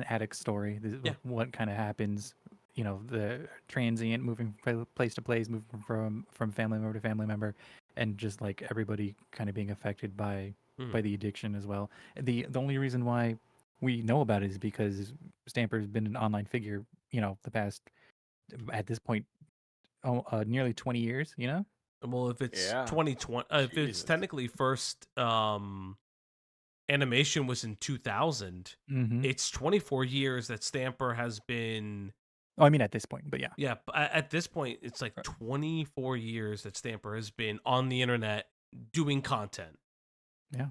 addict story. What kind of happens? The transient moving from place to place, moving from family member to family member, and just like everybody kind of being affected by the addiction as well. The only reason why we know about it is because Stamper's been an online figure. The past at this point, nearly 20 years. Well, if it's 2020, if it's technically first animation was in 2000, it's 24 years that Stamper has been. Oh, I mean at this point, but yeah. Yeah, at this point, it's like 24 years that Stamper has been on the internet doing content. Yeah.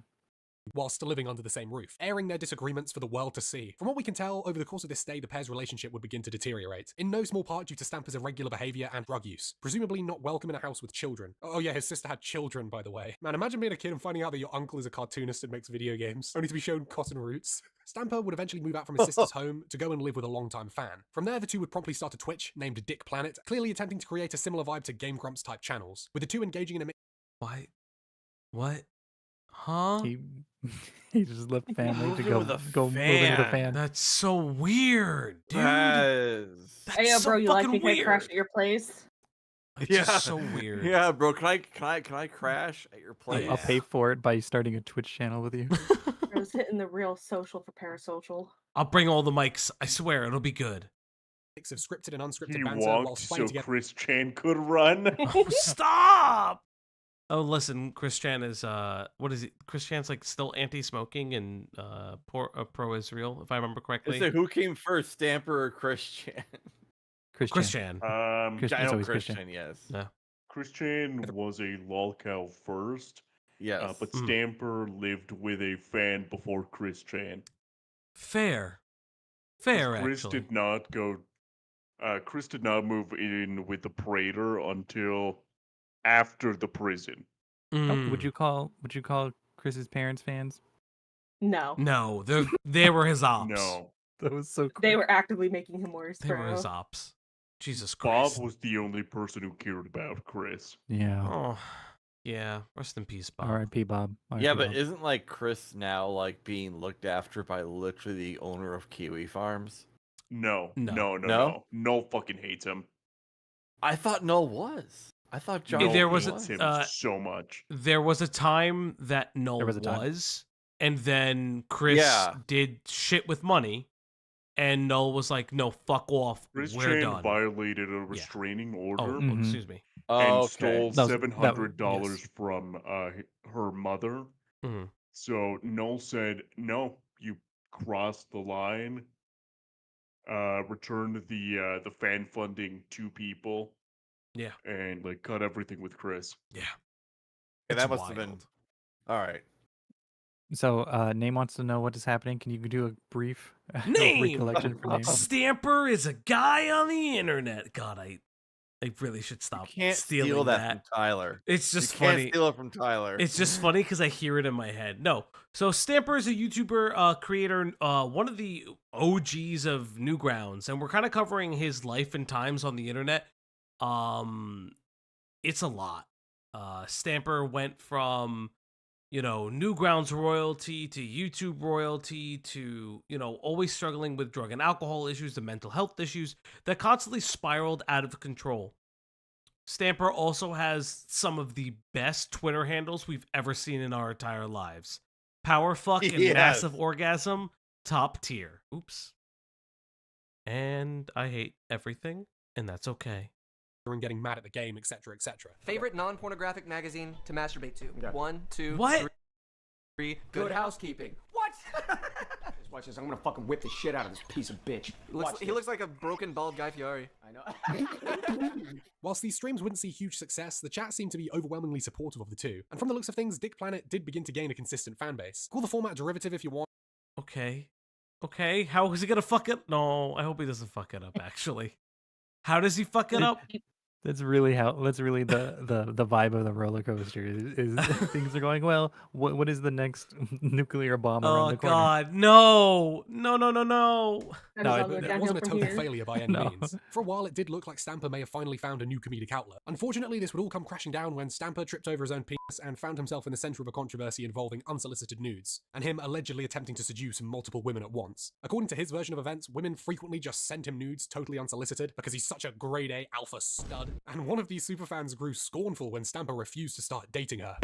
While still living under the same roof, airing their disagreements for the world to see. From what we can tell, over the course of this stay, the pair's relationship would begin to deteriorate, in no small part due to Stamper's irregular behavior and drug use, presumably not welcome in a house with children. Oh yeah, his sister had children, by the way. Man, imagine being a kid and finding out that your uncle is a cartoonist and makes video games, only to be shown cotton roots. Stamper would eventually move out from his sister's home to go and live with a longtime fan. From there, the two would promptly start a Twitch named Dick Planet, clearly attempting to create a similar vibe to Game Grumps type channels, with the two engaging in a Why? What? Huh? He just left family to go move in with a fan. That's so weird, dude. Hey, bro, you like me? Can I crash at your place? It's Yeah. just so weird. Yeah, bro. Can I crash at your place? I'll pay for it by starting a Twitch channel with you. I was hitting the real social for parasocial. I'll bring all the mics. I swear, it'll be good. Mix of scripted and unscripted He banter walked whilst so playing together. Chris Chan could run. Oh, stop! Oh, listen, Chris Chan is what is he? Chris Chan's like still anti-smoking and pro-Israel, if I remember correctly. So who came first, Stamper or Chris Chan? Chris Chan. I know Chris Chan, yes. Yeah. Chris Chan was a lolcow first. Yes. But Stamper lived with a fan before Chris Chan. Fair, Chris actually. did not go. Chris did not move in with the Praetor until after the prison. Oh, would you call Chris's parents fans? No. No, they were his ops. No. That was so cool. They were actively making him worse. They were his ops. Jesus Bob Christ. was the only person who cared about Chris. Yeah. Oh, yeah. Rest in peace, Bob. R.I.P. Bob. R.I.P. Yeah, but Bob. isn't like Chris now like being looked after by literally the owner of Kiwi Farms? No. No? Null fucking hates him. I thought Null was. I thought John There was was. him so much. There was a time that Null was, and then Chris did shit with money, and Null was like, "No, fuck off. Chris We're Chan done." violated a restraining order. Oh, excuse me. And okay. stole $700 from her mother. Mhm. So Null said, "No, you crossed the line. Returned the fan funding to people. Yeah, and like cut everything with Chris. Yeah, and that must have been all right." So, Name wants to know what is happening. Can you do a brief Name recollection for Name? Stamper is a guy on the internet. God, I really should stop Can't stealing steal that from Tyler. It's just you funny. Can't steal it from Tyler. It's just funny because I hear it in my head. No, so Stamper is a YouTuber, creator, one of the OGs of Newgrounds, and we're kind of covering his life and times on the internet. It's a lot. Stamper went from, Newgrounds royalty to YouTube royalty to, always struggling with drug and alcohol issues and mental health issues that constantly spiraled out of control. Stamper also has some of the best Twitter handles we've ever seen in our entire lives. Powerfuck and Yes. Massive Orgasm, top tier. Oops. And I hate everything, and that's okay. And getting mad at the game, etc., etc. Favorite non-pornographic magazine to masturbate to? Yeah. 1, 2, What? 3. Good Housekeeping. What? Just watch this. I'm gonna fucking whip the shit out of this piece of bitch. He looks like a broken, bald Guy Fieri. I know. Whilst these streams wouldn't see huge success, the chat seemed to be overwhelmingly supportive of the two. And from the looks of things, Dick Planet did begin to gain a consistent fan base. Call the format derivative if you want. Okay. How is he gonna fuck it? No, I hope he doesn't fuck it up, actually. How does he fuck it up? That's really the vibe of the roller coaster. Is things are going well. What is the next nuclear bomb around the corner? Oh God, no! It wasn't a total failure by any means. For a while, it did look like Stamper may have finally found a new comedic outlet. Unfortunately, this would all come crashing down when Stamper tripped over his own penis and found himself in the center of a controversy involving unsolicited nudes, and him allegedly attempting to seduce multiple women at once. According to his version of events, women frequently just sent him nudes totally unsolicited because he's such a grade A alpha stud. And one of these superfans grew scornful when Stamper refused to start dating her.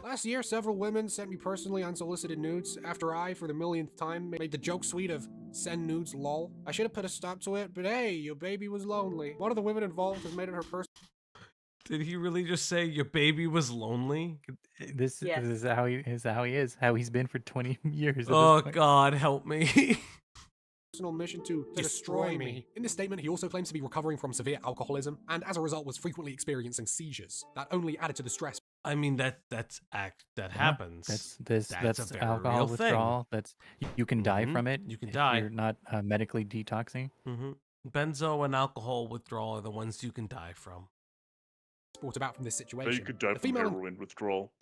Last year, several women sent me personally unsolicited nudes after I, for the millionth time, made the joke suite of send nudes lol. I should have put a stop to it, but hey, your baby was lonely. One of the women involved has made it her personal. Did he really just say your baby was lonely? This is how he is. How he's been for 20 years. Oh God, help me. Personal mission to destroy me. In this statement, he also claims to be recovering from severe alcoholism, and as a result was frequently experiencing seizures. That only added to the stress. I mean, that happens. That's a very alcohol real withdrawal. thing. You can die from it. You can if die. You're not medically detoxing. Benzo and alcohol withdrawal are the ones you can die from. Brought about from this situation. So you could die from heroin withdrawal.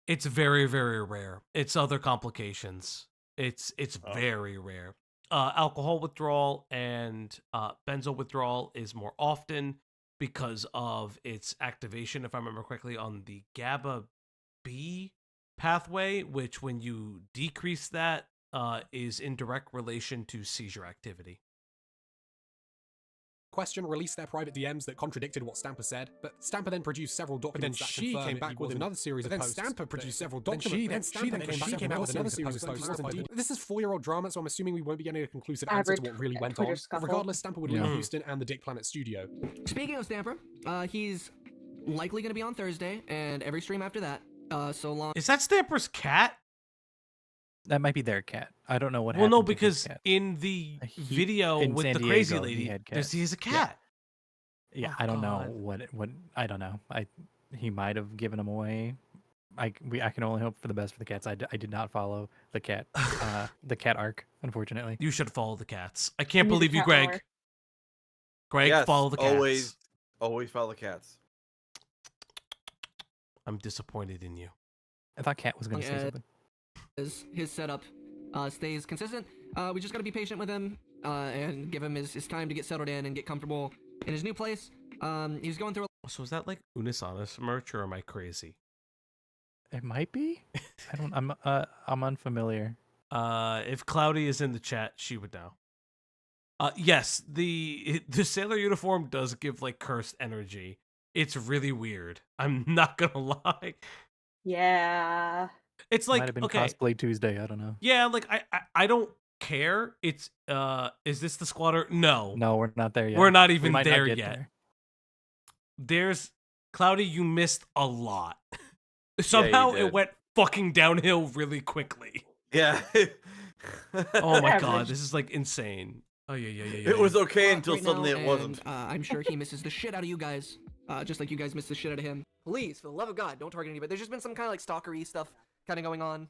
It's very, very rare. It's other complications. It's very rare. Alcohol withdrawal and benzo withdrawal is more often because of its activation, if I remember correctly, on the GABA B pathway, which when you decrease that is in direct relation to seizure activity. question, released their private DMs that contradicted what Stamper said, but Stamper then produced several documents that she came back with another series of posts. Then Stamper produced several documents. Then Stamper came out with another series of posts. This is 4-year-old drama, so I'm assuming we won't be getting a conclusive answer to what really went on. But regardless, Stamper would leave Houston and the Dick Planet studio. Speaking of Stamper, he's likely going to be on Thursday and every stream after that. So long. Is that Stamper's cat? That might be their cat. I don't know what Well, happened. no, to because his cat. in the video in with San the crazy Diego, lady, he he's a cat. Yeah, Oh, I don't God. know what I don't know. He might have given him away. I can only hope for the best for the cats. I did not follow the cat arc, unfortunately. You should follow the cats. I can't believe you, Greg. Greg, Yes, follow the cats. Always follow the cats. I'm disappointed in you. I thought Cat was going to say something. His setup stays consistent. We just got to be patient with him and give him his time to get settled in and get comfortable in his new place. He's going through. So is that like Unisanis merch, or am I crazy? It might be. I'm unfamiliar. If Cloudy is in the chat, she would know. Yes, the sailor uniform does give like cursed energy. It's really weird. I'm not gonna lie. Yeah. It's like Might have been okay. Cosplay Tuesday. I don't know. Yeah, like I don't care. It's is this the squatter? No. No, we're not there yet. We're not We even might not there get yet. there. There's Cloudy, you missed a lot. Somehow it went fucking downhill really quickly. Yeah. Oh my god, this is like insane. Oh yeah. It was okay until right suddenly now, it wasn't. and, I'm sure he misses the shit out of you guys, just like you guys miss the shit out of him. Please, for the love of God, don't target anybody. There's just been some kind of like stalkery stuff kind of going on.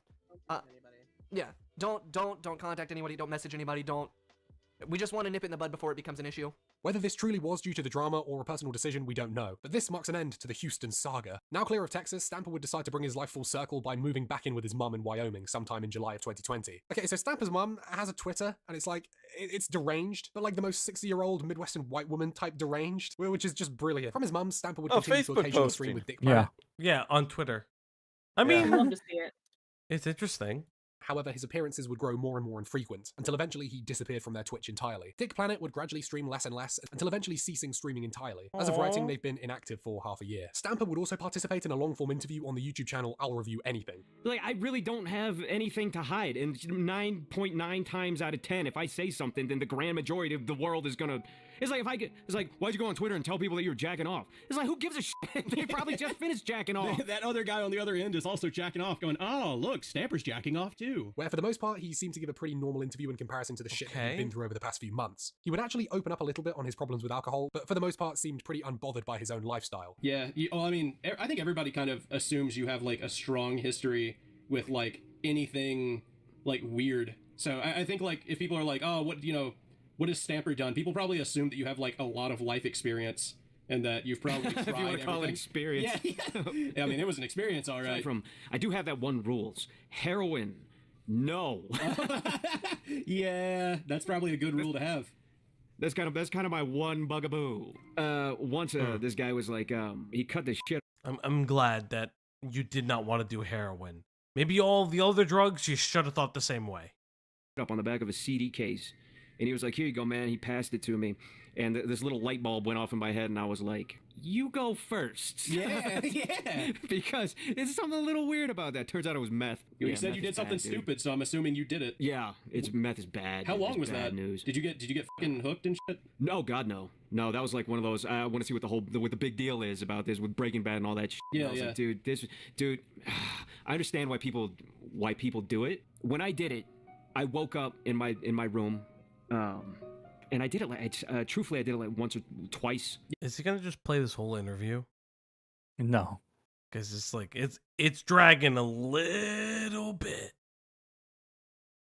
Yeah, don't contact anybody. Don't message anybody. We just want to nip it in the bud before it becomes an issue. Whether this truly was due to the drama or a personal decision, we don't know, but this marks an end to the Houston saga. Now clear of Texas, Stamper would decide to bring his life full circle by moving back in with his mum in Wyoming sometime in July of 2020. Okay, so Stamper's mum has a Twitter, and it's like, it's deranged, but like the most 60-year-old Midwestern white woman type deranged, which is just brilliant. From his mum, Stamper would continue to Facebook occasionally stream posting. with Dick Planet. Yeah, on Twitter. I mean, I'd love to see it. it's interesting. However, his appearances would grow more and more infrequent, until eventually he disappeared from their Twitch entirely. Dick Planet would gradually stream less and less, until eventually ceasing streaming entirely. As of writing, they've been inactive for half a year. Stamper would also participate in a long-form interview on the YouTube channel I'll Review Anything. Like, I really don't have anything to hide, and 9.9 times out of 10, if I say something, then the grand majority of the world is gonna... It's like, why'd you go on Twitter and tell people that you were jacking off? It's like, who gives a shit? They probably just finished jacking off. That other guy on the other end is also jacking off, going, oh, look, Stamper's jacking off too. Where for the most part, he seemed to give a pretty normal interview in comparison to the shit that he'd been through over the past few months. He would actually open up a little bit on his problems with alcohol, but for the most part seemed pretty unbothered by his own lifestyle. Yeah, I mean, I think everybody kind of assumes you have like a strong history with like anything like weird. So I think like if people are like, oh, what has Stamper done? People probably assume that you have like a lot of life experience and that you've probably tried If you want to call it everything. experience. Yeah, I mean, it was an experience, all right. I do have that one rules. Heroin. No. Yeah, that's probably a good rule to have. That's kind of my one bugaboo. Once this guy was like, he cut the shit. I'm glad that you did not want to do heroin. Maybe all the other drugs you should have thought the same way. Up on the back of a CD case, and he was like, "Here you go, man." He passed it to me, and this little light bulb went off in my head, and I was like, "You go first." Yeah, yeah. Because it's something a little weird about that. Turns out it was meth. You said you did something stupid, so I'm assuming you did it. Yeah, meth is bad. How long was bad that? News. Did you get fucking hooked and shit? No, God, no. No, that was like one of those. I want to see what what the big deal is about this with Breaking Bad and all that shit. Yeah, I was like, dude, I understand why people do it. When I did it, I woke up in my room, and I did it like truthfully, I did it like once or twice. Is he gonna just play this whole interview? No, because it's like it's dragging a little bit.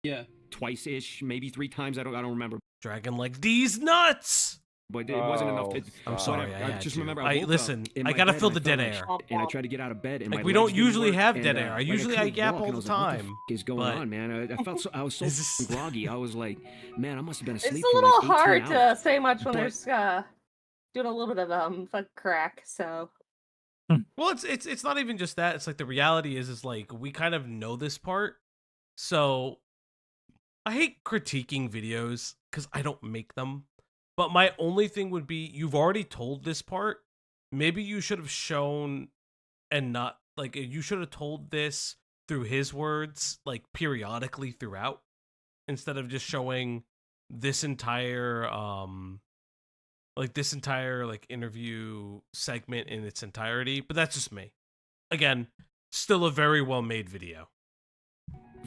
Yeah, twice-ish, maybe 3 times. I don't remember. Dragging like these nuts. But it wasn't enough to. I'm sorry. I just remember. I listen. I gotta fill the dead air. And I tried to get out of bed. And like my we don't legs didn't usually work, have and, dead air. I couldn't yap walk, all and I the was like, what time. the is going on, man? I was so groggy. I was like, man, I must have been asleep. It's a little for like 18 hard to hours. say much when But- there's doing a little bit of fuck crack. So Well, it's not even just that. It's like the reality is like we kind of know this part. So I hate critiquing videos because I don't make them. But my only thing would be, you've already told this part. Maybe you should have shown and not, like, you should have told this through his words, like, periodically throughout, instead of just showing this entire, interview segment in its entirety. But that's just me. Again, still a very well-made video.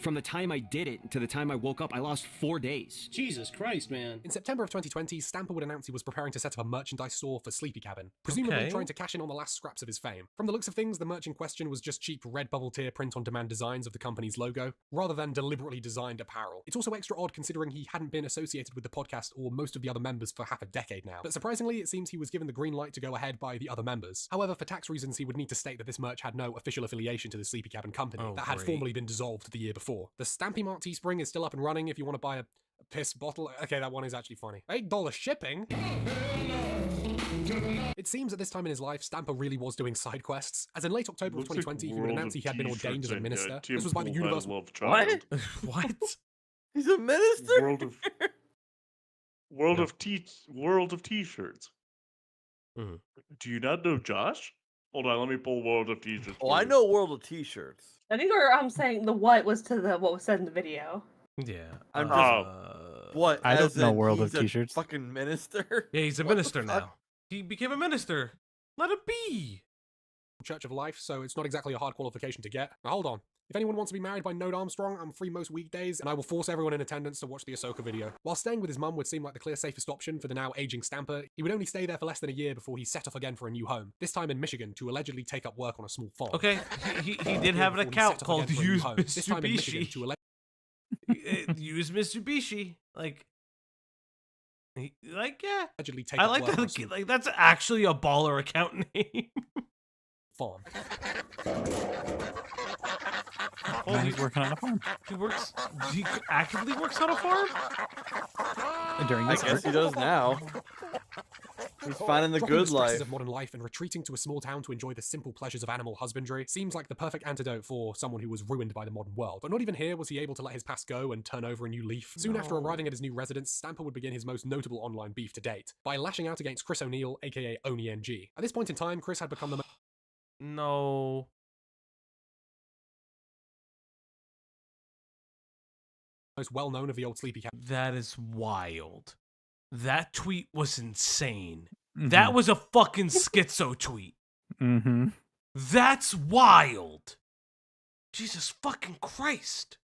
From the time I did it to the time I woke up, I lost 4 days. Jesus Christ, man. In September of 2020, Stamper would announce he was preparing to set up a merchandise store for Sleepy Cabin, presumably trying to cash in on the last scraps of his fame. From the looks of things, the merch in question was just cheap red bubble tier print-on-demand designs of the company's logo, rather than deliberately designed apparel. It's also extra odd considering he hadn't been associated with the podcast or most of the other members for half a decade now. But surprisingly, it seems he was given the green light to go ahead by the other members. However, for tax reasons, he would need to state that this merch had no official affiliation to the Sleepy Cabin company that had formerly been dissolved the year before. The Stampy Mart Teespring is still up and running if you want to buy a piss bottle. Okay, that one is actually funny. $8 shipping? It seems at this time in his life, Stamper really was doing side quests. As in late October of 2020, he would announce he had been ordained as a minister. This was by the Universal... What? What? He's a minister? World of T-shirts. Mm-hmm. Do you not know Josh? Hold on, let me pull World of T-shirts. Oh, I know World of T-shirts. I think we're saying the what was to the what was said in the video. Yeah. I'm just what? I don't know World he's of T-shirts. Fucking minister. Yeah, he's a minister now. He became a minister. Let it be. Church of Life, so it's not exactly a hard qualification to get. Now hold on. If anyone wants to be married by Node Armstrong, I'm free most weekdays, and I will force everyone in attendance to watch the Ahsoka video. While staying with his mum would seem like the clear safest option for the now aging Stamper, he would only stay there for less than a year before he set off again for a new home, this time in Michigan to allegedly take up work on a small farm. Okay, he did have an account called Use Mitsubishi. Use Mitsubishi. Yeah. I like that. Like, that's actually a baller account name. Farm. Now he's working on a farm. He actively works on a farm? During I guess he does now. He's finding the good life. Of modern life and retreating to a small town to enjoy the simple pleasures of animal husbandry seems like the perfect antidote for someone who was ruined by the modern world. But not even here was he able to let his past go and turn over a new leaf. Soon after arriving at his new residence, Stamper would begin his most notable online beef to date by lashing out against Chris O'Neill, aka OniNG. At this point in time, Chris had become the No. most well-known of the old Sleepy Cabin. That is wild. That tweet was insane. That was a fucking schizo tweet. That's wild. Jesus fucking Christ.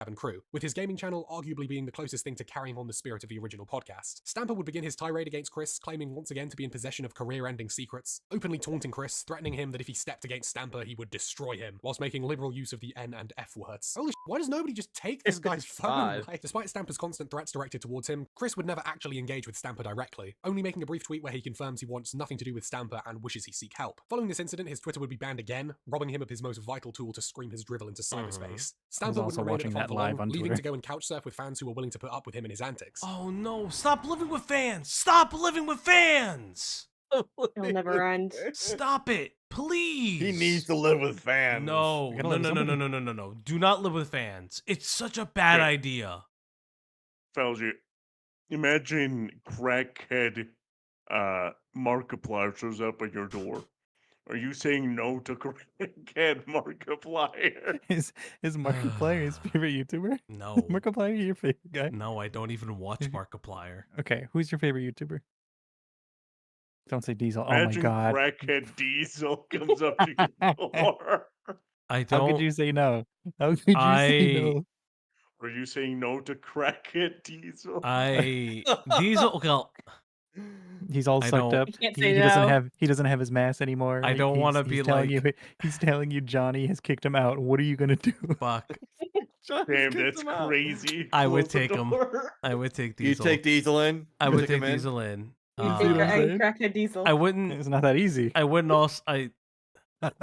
Cabin crew, with his gaming channel arguably being the closest thing to carrying on the spirit of the original podcast. Stamper would begin his tirade against Chris, claiming once again to be in possession of career-ending secrets, openly taunting Chris, threatening him that if he stepped against Stamper, he would destroy him, whilst making liberal use of the N and F words. Holy shit, why does nobody just take this guy's phone? Despite Stamper's constant threats directed towards him, Chris would never actually engage with Stamper directly, only making a brief tweet where he confirms he wants nothing to do with Stamper and wishes he seek help. Following this incident, his Twitter would be banned again, robbing him of his most vital tool to scream his drivel into cyberspace. Stamper would remain at the front for long, leaving to go and couch surf with fans who were willing to put up with him and his antics. Oh no, stop living with fans! Stop living with fans! It'll never end. Stop it, please! He needs to live with fans. No. Do not live with fans. It's such a bad idea. Falgi, imagine crackhead Markiplier shows up at your door. Are you saying no to crackhead Markiplier? Is Markiplier his favorite YouTuber? No. Markiplier your favorite guy? No, I don't even watch Markiplier. Okay, who's your favorite YouTuber? Don't say Diesel. Imagine oh my god. crackhead Diesel comes up to your door. I don't. How could you say no? How could you say no? Are you saying no to crackhead Diesel? Diesel. Well, he's all sucked up. He doesn't have his mask anymore. I don't want to be like. He's telling you Johnny has kicked him out. What are you gonna do? Fuck. Damn, that's crazy. I would take him. I would take Diesel. You take Diesel in. I would take Diesel in. Crackhead Diesel. I wouldn't. It's not that easy. I wouldn't also.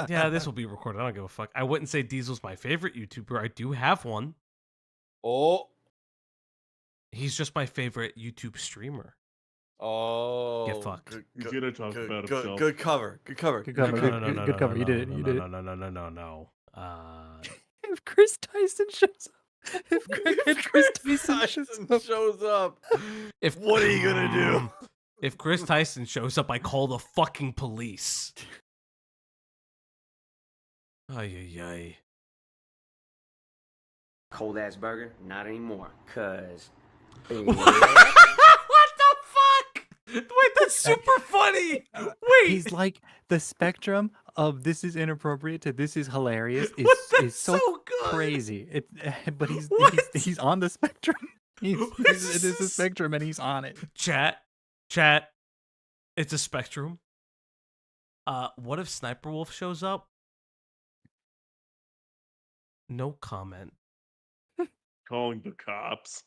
Yeah, this will be recorded. I don't give a fuck. I wouldn't say Diesel's my favorite YouTuber. I do have one. Oh. He's just my favorite YouTube streamer. Oh. Get fucked. He's gonna talk about himself. Good cover. Good cover. Good cover. Good cover. You did it. You did it. No. If Chris Tyson shows up. If crackhead Chris Tyson shows up, what are you gonna do? If Chris Tyson shows up, I call the fucking police. Ay, ay, ay. Cold ass burger? Not anymore, cuz. What the fuck? Wait, that's super funny. Wait. He's like the spectrum of this is inappropriate to this is hilarious is so good. crazy. But he's on the spectrum. It is a spectrum and he's on it. Chat. It's a spectrum. What if Sniper Wolf shows up? No comment. Calling the cops.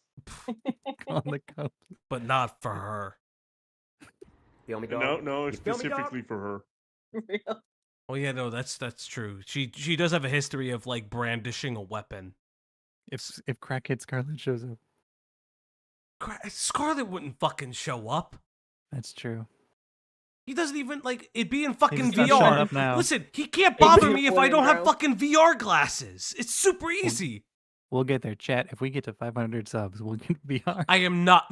Calling the cops. But not for her. Feel me, No, no, it's specifically for her. Oh yeah, no, that's true. She does have a history of like brandishing a weapon. If crackhead Scarlet shows up. Scarlet wouldn't fucking show up. That's true. He doesn't even like it'd be in fucking He's not showing VR. up now. Listen, he can't bother me if I don't have fucking VR glasses. It's super easy. We'll get there, chat. If we get to 500 subs, we'll get VR. I am not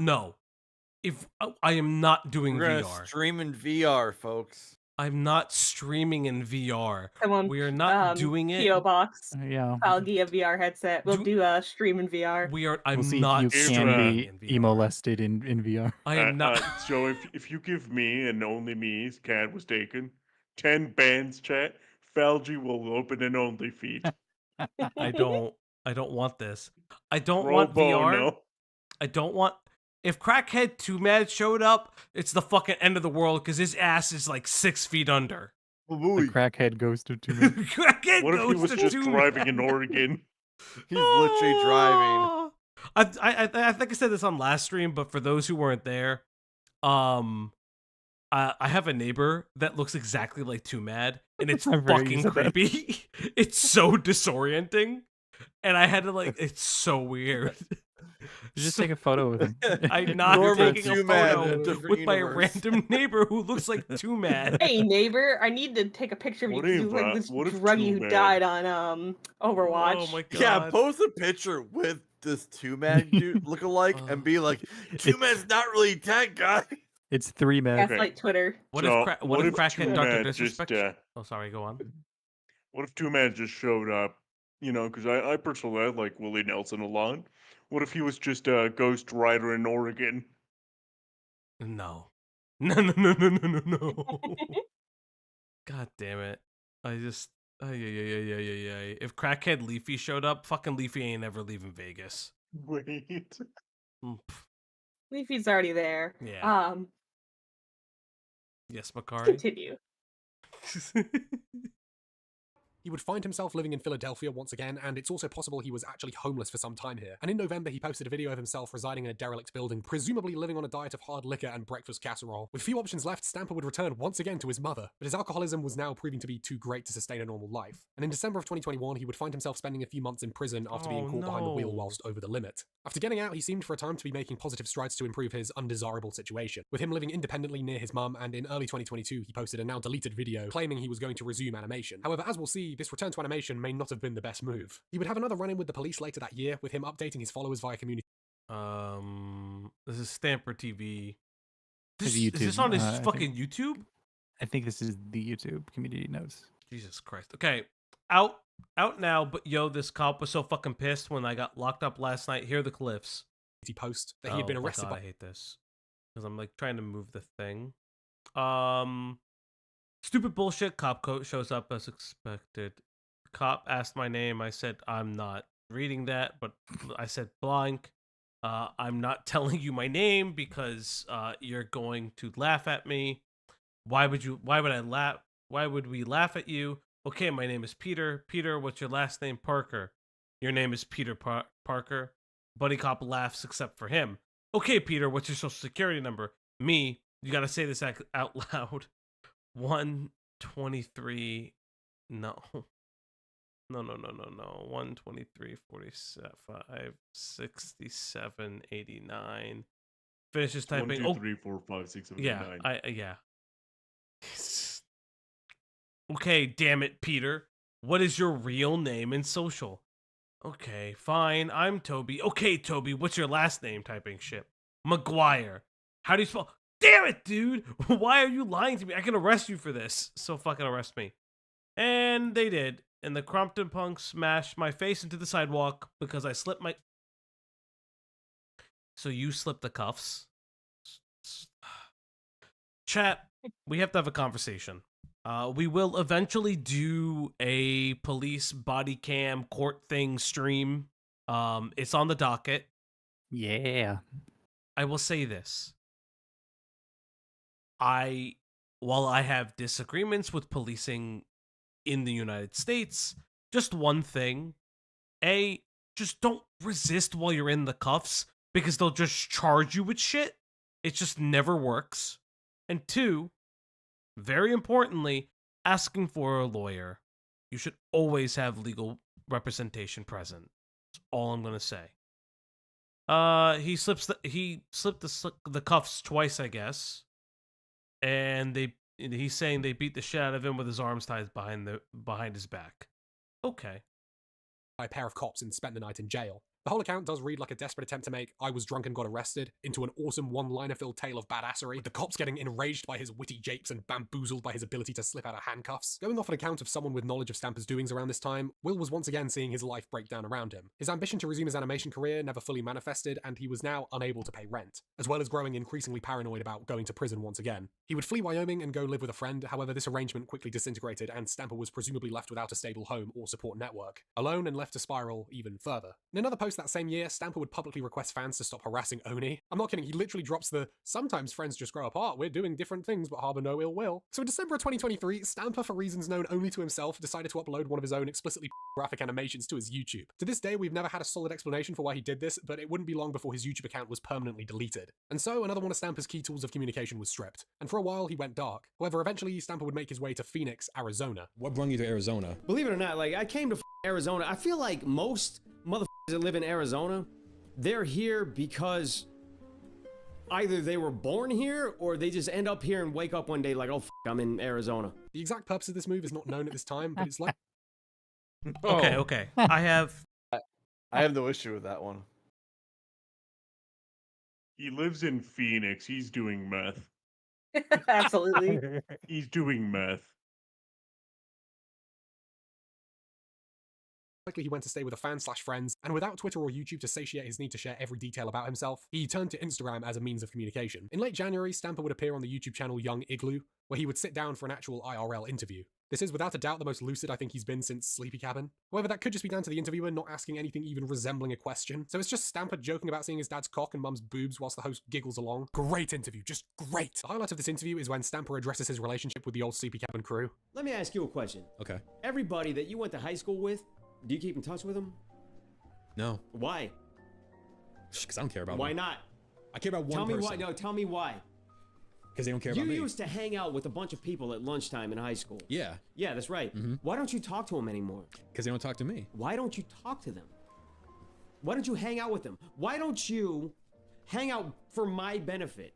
I am not doing We're gonna VR. stream in VR, folks. I'm not streaming in VR. Someone, we are not doing it. PO box. Yeah. Falgi a VR headset. We'll do a stream in VR. I'm see not if you can be molested in VR. I am not. So if you give me and only me, Cat was taken, 10 bands, chat, Falgi will open an only feed. I don't want this. I don't Pro want VR. bono. I don't want. If Crackhead 2 Mad showed up, it's the fucking end of the world because his ass is like 6 feet under. The crackhead goes to 2 Mad. Crackhead What if he goes was to just 2 driving Mad. in Oregon? He's literally driving. I think I said this on last stream, but for those who weren't there, I have a neighbor that looks exactly like 2 Mad, and it's I've heard you fucking said that. creepy. It's so disorienting, and I had to like. It's so weird. Just take a photo with him. I'm not Normal taking a 2 Mad in photo a with different my universe. random neighbor who looks like 2 Mad. Hey neighbor, I need to take a picture of you What because if, you look like this what if druggie 2 who Mad- died on Overwatch. Oh my god. Yeah, post a picture with this 2 Mad dude lookalike and be like, 2 Mad's not really that guy. It's 3 Mad. Gaslight Twitter. What So, if what if Crackhead 2 Dr. Mad Disrespect? just, Oh, sorry, go on. What if 2 Mad just showed up? You know, because I personally like Willie Nelson a lot. What if he was just a Ghost Rider in Oregon? No. No. God damn it. I just. Yeah. If Crackhead Leafy showed up, fucking Leafy ain't ever leaving Vegas. Wait. Leafy's already there. Yeah. Yes, Makari. Continue. He would find himself living in Philadelphia once again, and it's also possible he was actually homeless for some time here. And in November, he posted a video of himself residing in a derelict building, presumably living on a diet of hard liquor and breakfast casserole. With few options left, Stamper would return once again to his mother, but his alcoholism was now proving to be too great to sustain a normal life. And in December of 2021, he would find himself spending a few months in prison after being caught behind the wheel whilst over the limit. After getting out, he seemed for a time to be making positive strides to improve his undesirable situation, with him living independently near his mum, and in early 2022, he posted a now deleted video claiming he was going to resume animation. However, as we'll see, this return to animation may not have been the best move. He would have another run-in with the police later that year, with him updating his followers via community. This is StamperTV. This Is this on his fucking YouTube? I think this is the YouTube community notes. Jesus Christ. Okay, out now. But yo, this cop was so fucking pissed when I got locked up last night. Here are the clips. He post that he had been arrested by. I hate this because I'm like trying to move the thing. Stupid bullshit. Cop coat shows up as expected. Cop asked my name. I said I'm not reading that, but I said blank. I'm not telling you my name because you're going to laugh at me. Why would I laugh? Why would we laugh at you? Okay, my name is Peter. Peter, what's your last name? Parker. Your name is Peter Parker. Buddy cop laughs except for him. Okay, Peter, what's your social security number? Me. You gotta say this out loud. 123. No. No. 123, 45, 67, 89. Finishes typing. 1, 2, 3, 4, 5, 6, 7, 8, 9. Yeah. Okay, damn it, Peter. What is your real name and social? Okay, fine. I'm Toby. Okay, Toby, what's your last name? Typing shit. McGuire. How do you spell? Damn it, dude! Why are you lying to me? I can arrest you for this. So fucking arrest me. And they did. And the Crompton punk smashed my face into the sidewalk because I slipped my... So you slipped the cuffs? Chat, we have to have a conversation. We will eventually do a police body cam court thing stream. It's on the docket. Yeah. I will say this. While I have disagreements with policing in the United States, just one thing. Just don't resist while you're in the cuffs because they'll just charge you with shit. It just never works. And 2, very importantly, asking for a lawyer. You should always have legal representation present. That's all I'm gonna say. He slipped the cuffs twice, I guess, and he's saying they beat the shit out of him with his arms tied behind his back. Okay. By a pair of cops and spent the night in jail. The whole account does read like a desperate attempt to make "I was drunk and got arrested" into an awesome one-liner filled tale of badassery, with the cops getting enraged by his witty japes and bamboozled by his ability to slip out of handcuffs. Going off an account of someone with knowledge of Stamper's doings around this time, Will was once again seeing his life break down around him. His ambition to resume his animation career never fully manifested, and he was now unable to pay rent, as well as growing increasingly paranoid about going to prison once again. He would flee Wyoming and go live with a friend, however this arrangement quickly disintegrated and Stamper was presumably left without a stable home or support network, alone and left to spiral even further. In another post that same year, Stamper would publicly request fans to stop harassing Oni. I'm not kidding, he literally drops the "sometimes friends just grow apart, we're doing different things but harbor no ill will." So in December of 2023, Stamper, for reasons known only to himself, decided to upload one of his own explicitly graphic animations to his YouTube. To this day, we've never had a solid explanation for why he did this, but it wouldn't be long before his YouTube account was permanently deleted. And so another one of Stamper's key tools of communication was stripped. And for a while, he went dark. However, eventually, Stamper would make his way to Phoenix, Arizona. What brought you to Arizona? Believe it or not, like, I came to Arizona. I feel like most motherfuckers that live in Arizona, they're here because either they were born here or they just end up here and wake up one day like, oh, I'm in Arizona. The exact purpose of this move is not known at this time, but it's like... Okay. I have no issue with that one. He lives in Phoenix. He's doing meth. Absolutely. He's doing meth. Likely he went to stay with a fan/friends, and without Twitter or YouTube to satiate his need to share every detail about himself, he turned to Instagram as a means of communication. In late January, Stamper would appear on the YouTube channel Young Igloo, where he would sit down for an actual IRL interview. This is without a doubt the most lucid I think he's been since Sleepy Cabin. However, that could just be down to the interviewer not asking anything even resembling a question. So it's just Stamper joking about seeing his dad's cock and mum's boobs whilst the host giggles along. Great interview, just great. The highlight of this interview is when Stamper addresses his relationship with the old Sleepy Cabin crew. Let me ask you a question. Okay. Everybody that you went to high school with, do you keep in touch with them? No. Why? Because I don't care about Why them. not? I care about one Tell me person. why. No, tell me why. Because they don't care about me. You used to hang out with a bunch of people at lunchtime in high school. Yeah. Yeah, that's right. Why don't you talk to them anymore? Because they don't talk to me. Why don't you talk to them? Why don't you hang out with them? Why don't you hang out for my benefit?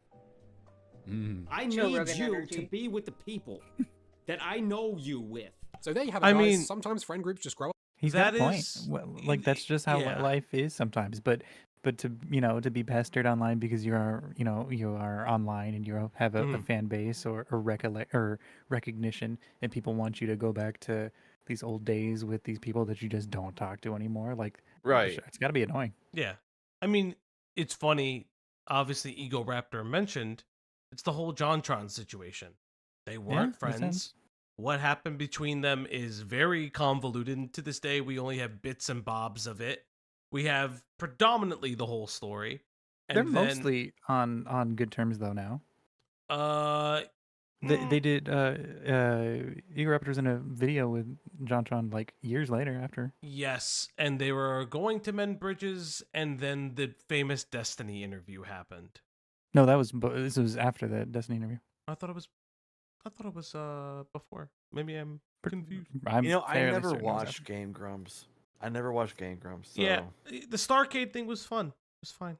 I Joe need Rogan you energy. to be with the people that I know you with. So there you have it, guys. Sometimes friend groups just grow up. He's got a point. Well, like that's just how yeah. life is sometimes. But to to be pestered online because you are online and you have a fan base or recognition and people want you to go back to these old days with these people that you just don't talk to anymore. Like Right. it's got to be annoying. Yeah. I mean, it's funny. Obviously, Ego Raptor mentioned it's the whole JonTron situation. They weren't makes sense. friends. What happened between them is very convoluted. To this day, we only have bits and bobs of it. We have predominantly the whole story. And They're then, mostly on good terms though now. They did Ego Raptor's in a video with JonTron like years later after. Yes, and they were going to mend bridges, and then the famous Destiny interview happened. No, this was after the Destiny interview. I thought it was before. Maybe I'm confused. I never watched Game Grumps. I never watched Game Grumps. So. Yeah, the Starcade thing was fun. It was fine.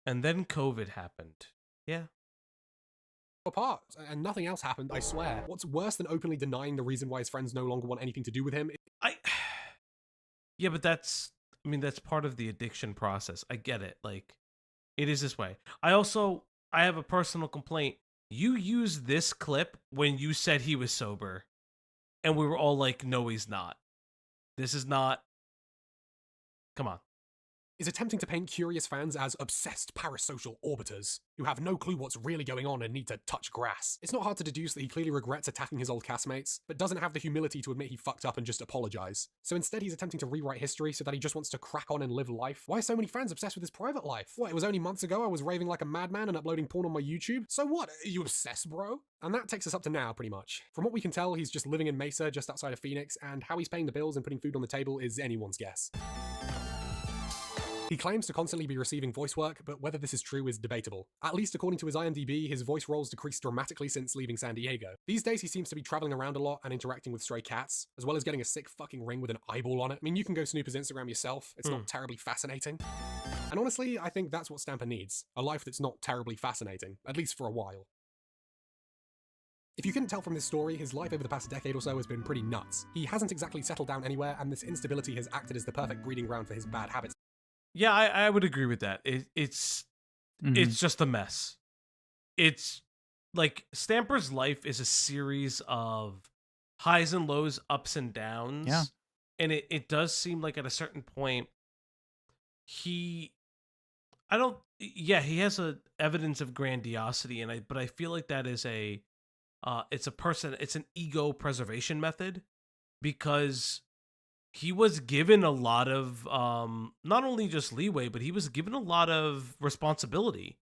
And then COVID happened. Yeah. Apart, and nothing else happened, I swear. What's worse than openly denying the reason why his friends no longer want anything to do with him Yeah, but that's part of the addiction process. I get it. Like, it is this way. I have a personal complaint. You used this clip when you said he was sober, and we were all like, no, he's not. This is not. Come on. Is attempting to paint curious fans as obsessed parasocial orbiters who have no clue what's really going on and need to touch grass. It's not hard to deduce that he clearly regrets attacking his old castmates, but doesn't have the humility to admit he fucked up and just apologize. So instead he's attempting to rewrite history so that he just wants to crack on and live life. Why are so many fans obsessed with his private life? What, it was only months ago I was raving like a madman and uploading porn on my YouTube? So what, are you obsessed, bro? And that takes us up to now, pretty much. From what we can tell, he's just living in Mesa, just outside of Phoenix, and how he's paying the bills and putting food on the table is anyone's guess. He claims to constantly be receiving voice work, but whether this is true is debatable. At least according to his IMDb, his voice roles decreased dramatically since leaving San Diego. These days he seems to be traveling around a lot and interacting with stray cats, as well as getting a sick fucking ring with an eyeball on it. I mean, you can go snoop his Instagram yourself, it's not terribly fascinating. And honestly, I think that's what Stamper needs. A life that's not terribly fascinating, at least for a while. If you couldn't tell from this story, his life over the past decade or so has been pretty nuts. He hasn't exactly settled down anywhere, and this instability has acted as the perfect breeding ground for his bad habits. Yeah, I would agree with that. It's just a mess. It's like Stamper's life is a series of highs and lows, ups and downs. Yeah. And it does seem like at a certain point he has a evidence of grandiosity, but I feel like that is it's an ego preservation method, because he was given a lot of not only just leeway, but he was given a lot of responsibility.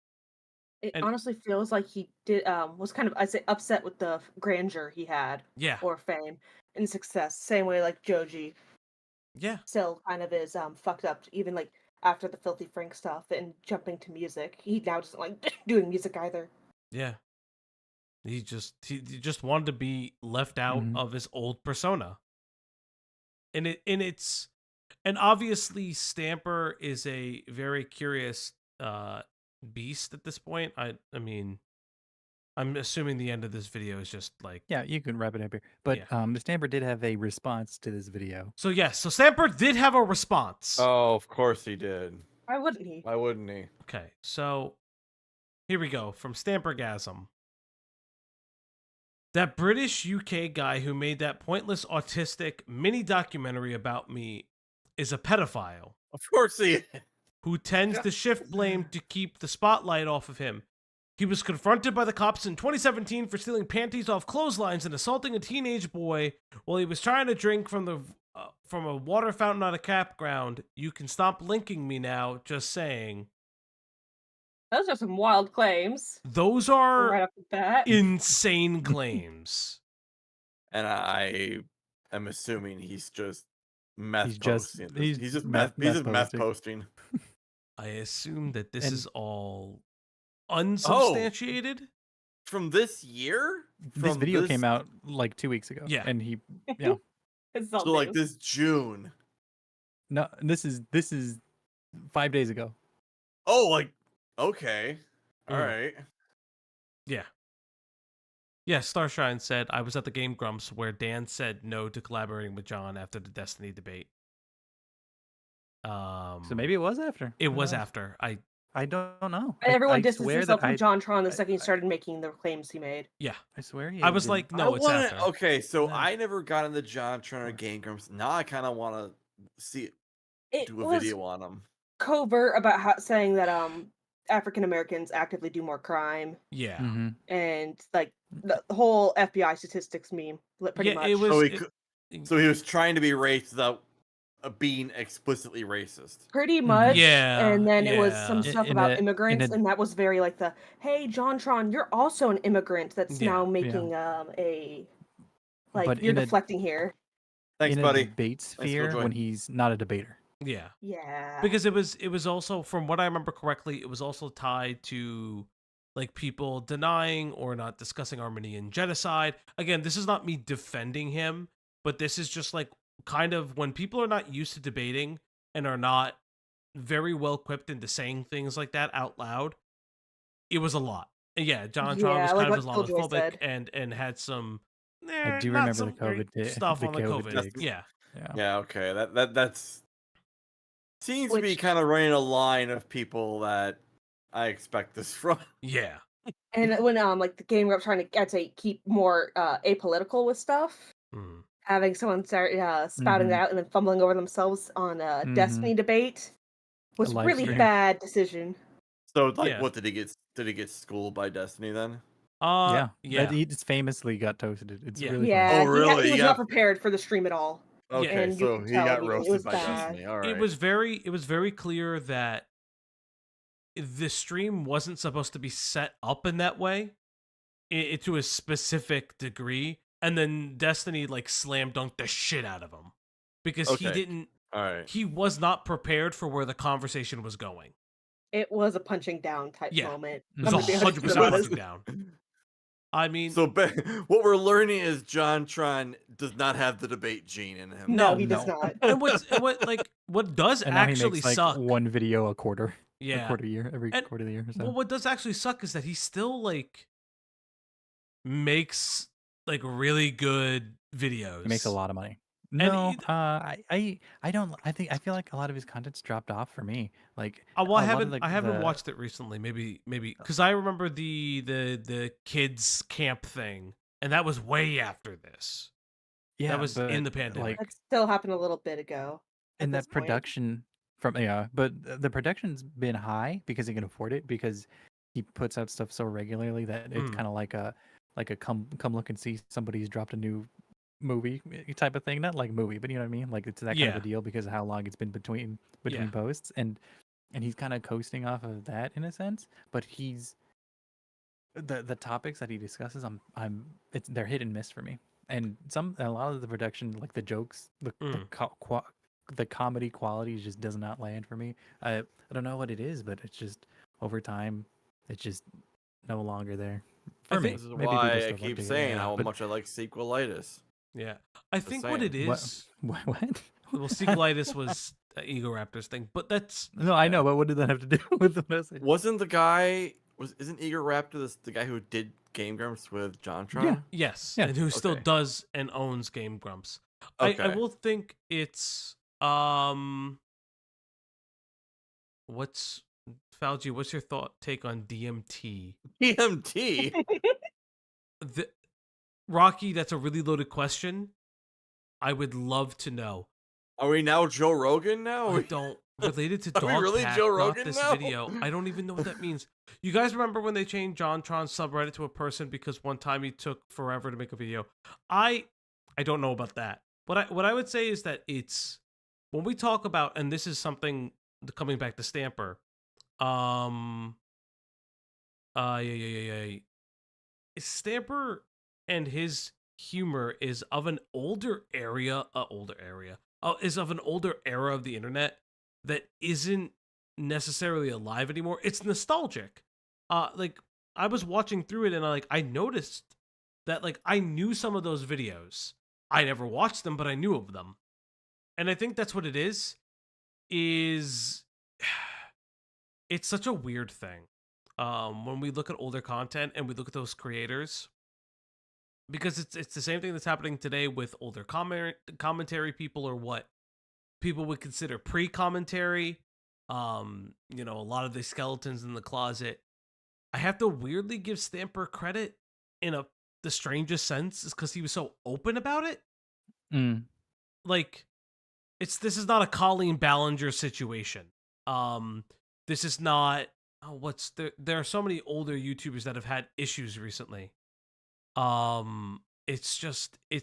It honestly feels like he was kind of, I'd say, upset with the grandeur he had, or fame and success. Same way like Joji, still kind of is fucked up, even like after the Filthy Frank stuff and jumping to music. He now doesn't like doing music either. Yeah, he just wanted to be left out of his old persona. And obviously Stamper is a very curious beast at this point. I mean, I'm assuming the end of this video is just like, yeah, you can wrap it up here. But Stamper did have a response to this video. So yes, so Stamper did have a response. Oh, of course he did. Why wouldn't he? Why wouldn't he? Okay, so here we go from Stampergasm. That British UK guy who made that pointless autistic mini documentary about me is a pedophile. Of course he is. Who tends to shift blame to keep the spotlight off of him. He was confronted by the cops in 2017 for stealing panties off clotheslines and assaulting a teenage boy while he was trying to drink from a water fountain on a campground. You can stop linking me now, just saying. Those are some wild claims. Those are right off the bat. Insane claims. And I am assuming he's just meth posting. He's just meth posting. I assume that this is all unsubstantiated. From this year? This video came out like 2 weeks ago. Yeah. And he, So like this June. No, this is 5 days ago. Oh, like, okay. All right. Yeah. Yeah, Starshine said, I was at the Game Grumps where Dan said no to collaborating with John after the Destiny debate. So maybe it was after. It was after. I don't know. Everyone distanced himself from JonTron the second he started making the claims he made. Yeah. I swear I was like, no, it's after. Okay, so I never got into JonTron or Game Grumps. Now I kind of want to see do a video on them. Covert about saying that African Americans actively do more crime. Yeah. And like the whole FBI statistics meme, pretty much. So he was trying to be racist without being explicitly racist. Pretty much. Yeah. And then it was some stuff about immigrants, and that was very like the, hey, JonTron, you're also an immigrant that's now making a like but you're deflecting here. Thanks, in buddy. A debate sphere when he's not a debater. Yeah. Yeah. Because it was also, from what I remember correctly, it was also tied to like people denying or not discussing Armenian genocide. Again, this is not me defending him, but this is just like kind of when people are not used to debating and are not very well equipped into saying things like that out loud. It was a lot. And yeah, JonTron was kind of Islamophobic and had some I do remember the COVID stuff on the COVID. Yeah. Yeah. Okay. That's seems to be kind of running a line of people that I expect this from. Yeah. And when like the game grumps trying to, I'd say, keep more apolitical with stuff, having someone start spouting that out and then fumbling over themselves on a Destiny debate was really bad decision. So like, what did he get? Did he get schooled by Destiny then? Yeah. Yeah. He just famously got toasted. It's really Yeah. funny. Oh, really? He was not prepared for the stream at all. Okay, and so you could he tell got it roasted was by bad. Destiny. All right. It was very clear that the stream wasn't supposed to be set up in that way, to a specific degree, and then Destiny like slam dunked the shit out of him because he didn't. All right. He was not prepared for where the conversation was going. It was a punching down type moment. It was 100% punching down. I mean, so what we're learning is JonTron does not have the debate gene in him. No, he does not. And what does and now actually he makes, suck? Like, one video a quarter. Yeah, a quarter year, every quarter of the year. Or so. Well, what does actually suck is that he still like makes like really good videos. He makes a lot of money. No, I don't. I feel like a lot of his content's dropped off for me. Like, well, I haven't watched it recently. Maybe because I remember the kids camp thing, and that was way after this. Yeah, that was in the pandemic. That still happened a little bit ago. And that production but the production's been high because he can afford it, because he puts out stuff so regularly that it's kind of like a come look and see somebody's dropped a new movie type of thing. Not like movie, but you know what I mean? Like, it's that kind of a deal because of how long it's been between posts, and he's kind of coasting off of that in a sense. But he's the topics that he discusses, they're hit and miss for me. And a lot of the production, like the jokes, the comedy quality just does not land for me. I don't know what it is, but it's just over time, it's just no longer there. For me. This is why I keep saying how much I like sequelitis. Yeah, I think what it is. What? Well, sequelitis was an Ego Raptors thing, but that's no, I know, but what did that have to do with the message? Wasn't the guy isn't Ego Raptor the guy who did Game Grumps with JonTron? Yeah. Yes, and who still does and owns Game Grumps. I will think it's what's Falgi? What's your take on DMT? DMT. Rocky, that's a really loaded question. I would love to know. Are we now Joe Rogan now? I don't. Related to Dog really Pack, Joe not Rogan this now? video. I don't even know what that means. You guys remember when they changed JonTron's subreddit to a person because one time he took forever to make a video? I don't know about that. What I would say is that it's when we talk about, and this is something coming back to Stamper. Stamper and his humor is of an older era. Is of an older era of the internet that isn't necessarily alive anymore. It's nostalgic. Like I was watching through it and I noticed that like I knew some of those videos. I never watched them, but I knew of them. And I think that's what it is it's such a weird thing. When we look at older content and we look at those creators, because it's the same thing that's happening today with older commentary people, or what people would consider pre-commentary. You know, a lot of the skeletons in the closet. I have to weirdly give Stamper credit in the strangest sense, is because he was so open about it. Like, this is not a Colleen Ballinger situation. This is not. There are so many older YouTubers that have had issues recently. It's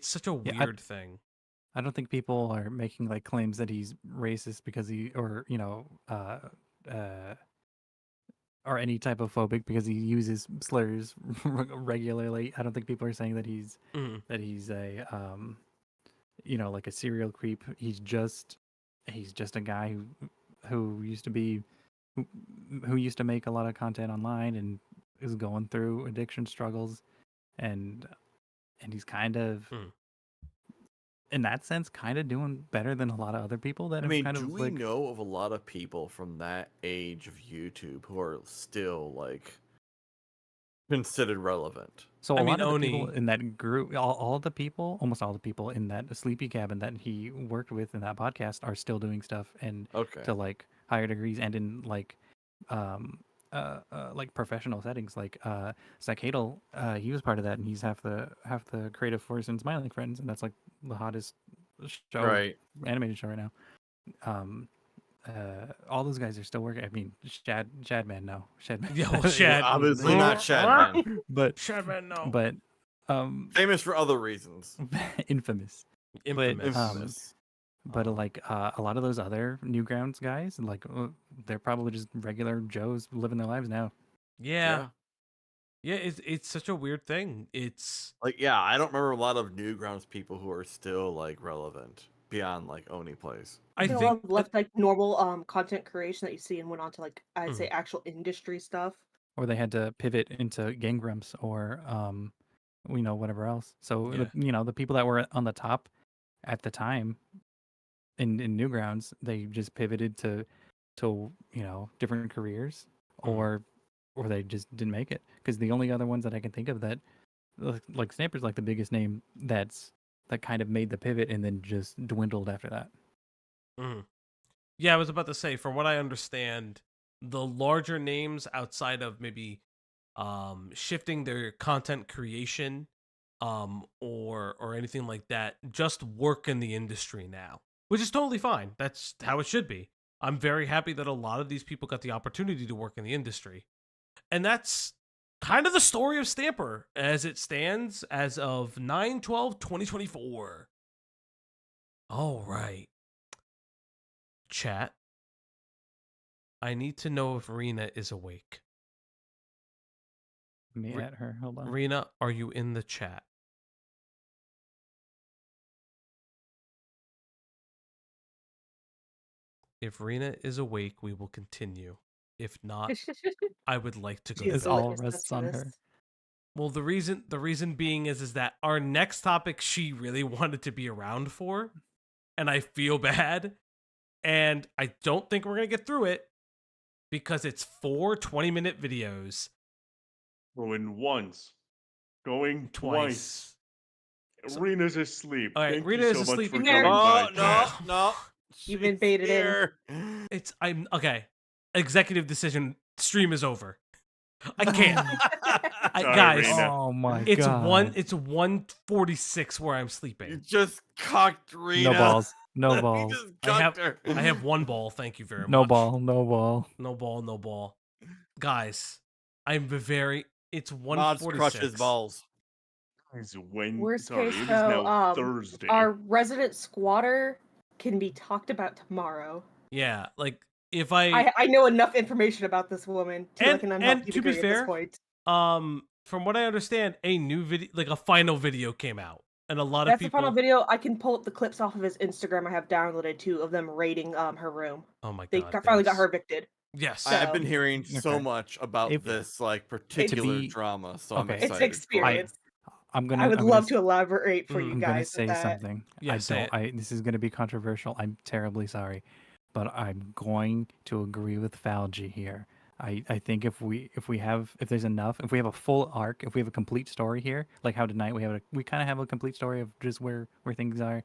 such a weird thing. I don't think people are making like claims that he's racist because or any type of phobic because he uses slurs regularly. I don't think people are saying that he's a like a serial creep. He's just a guy who used to make a lot of content online and is going through addiction struggles, and he's kind of in that sense kind of doing better than a lot of other people that we like... know of a lot of people from that age of YouTube who are still like considered relevant. So I a mean, lot of the Oni. people in that group, all the people, almost all the people in that sleepy cabin that he worked with in that podcast are still doing stuff and to like higher degrees and in like professional settings. Like Sakadal, he was part of that, and he's half the creative force in Smiling Friends, and that's like the hottest show, animated show right now. All those guys are still working. I mean, Shadman, no. Shadman. Yeah, well, Shad. Obviously not Shadman. But Shadman, no. But famous for other reasons. Infamous. Infamous. But like a lot of those other Newgrounds guys, like they're probably just regular Joes living their lives now. Yeah. It's such a weird thing. It's like, yeah, I don't remember a lot of Newgrounds people who are still like relevant beyond like Oni plays. I think a lot of left like normal content creation that you see and went on to like I'd say actual industry stuff. Or they had to pivot into Gang Grumps or whatever else. So the people that were on the top at the time in Newgrounds, they just pivoted to different careers or they just didn't make it. Because the only other ones that I can think of that like Stamper's like the biggest name that kind of made the pivot and then just dwindled after that. Yeah, I was about to say, from what I understand, the larger names outside of maybe shifting their content creation or anything like that just work in the industry now, which is totally fine. That's how it should be. I'm very happy that a lot of these people got the opportunity to work in the industry. And that's kind of the story of Stamper as it stands as of 9/12/2024. All right. Chat. I need to know if Rena is awake. Me at her. Hold on. Rena, are you in the chat? If Rena is awake, we will continue. If not, I would like to go. This all rests on her. Well, the reason being is that our next topic she really wanted to be around for, and I feel bad, and I don't think we're gonna get through it because it's 4 20-minute videos. Going once, going twice. Rena's asleep. All right, Thank Rena you is so asleep. much for coming by. No. You've been baited in. I'm okay. Executive decision. Stream is over. I can't. Guys, oh my it's god. It's 1:46 where I'm sleeping. You just cocked Rena. No balls. No balls. I have one ball. Thank you very much. No ball. No ball. No ball. No ball. Guys, I'm very. It's 1:46. Mods crushes balls. Worst Sorry, case, it is though, now Thursday. our resident squatter can be talked about tomorrow. Yeah, like if I know enough information about this woman to and to be fair, at this point. From what I understand, a new video, like a final video, came out, and a lot of That's people. the final video. I can pull up the clips off of his Instagram. I have downloaded too of them raiding her room. Oh my god! They finally got her evicted. Yes, So, I've been hearing so much about this like particular drama, so I'm excited. It's an experience. I would love to elaborate for you I'm guys. gonna say something. Yeah, This is gonna be controversial. I'm terribly sorry, but I'm going to agree with Falgi here. I think if there's enough, if we have a full arc, if we have a complete story here, like how tonight we kind of have a complete story of just where things are.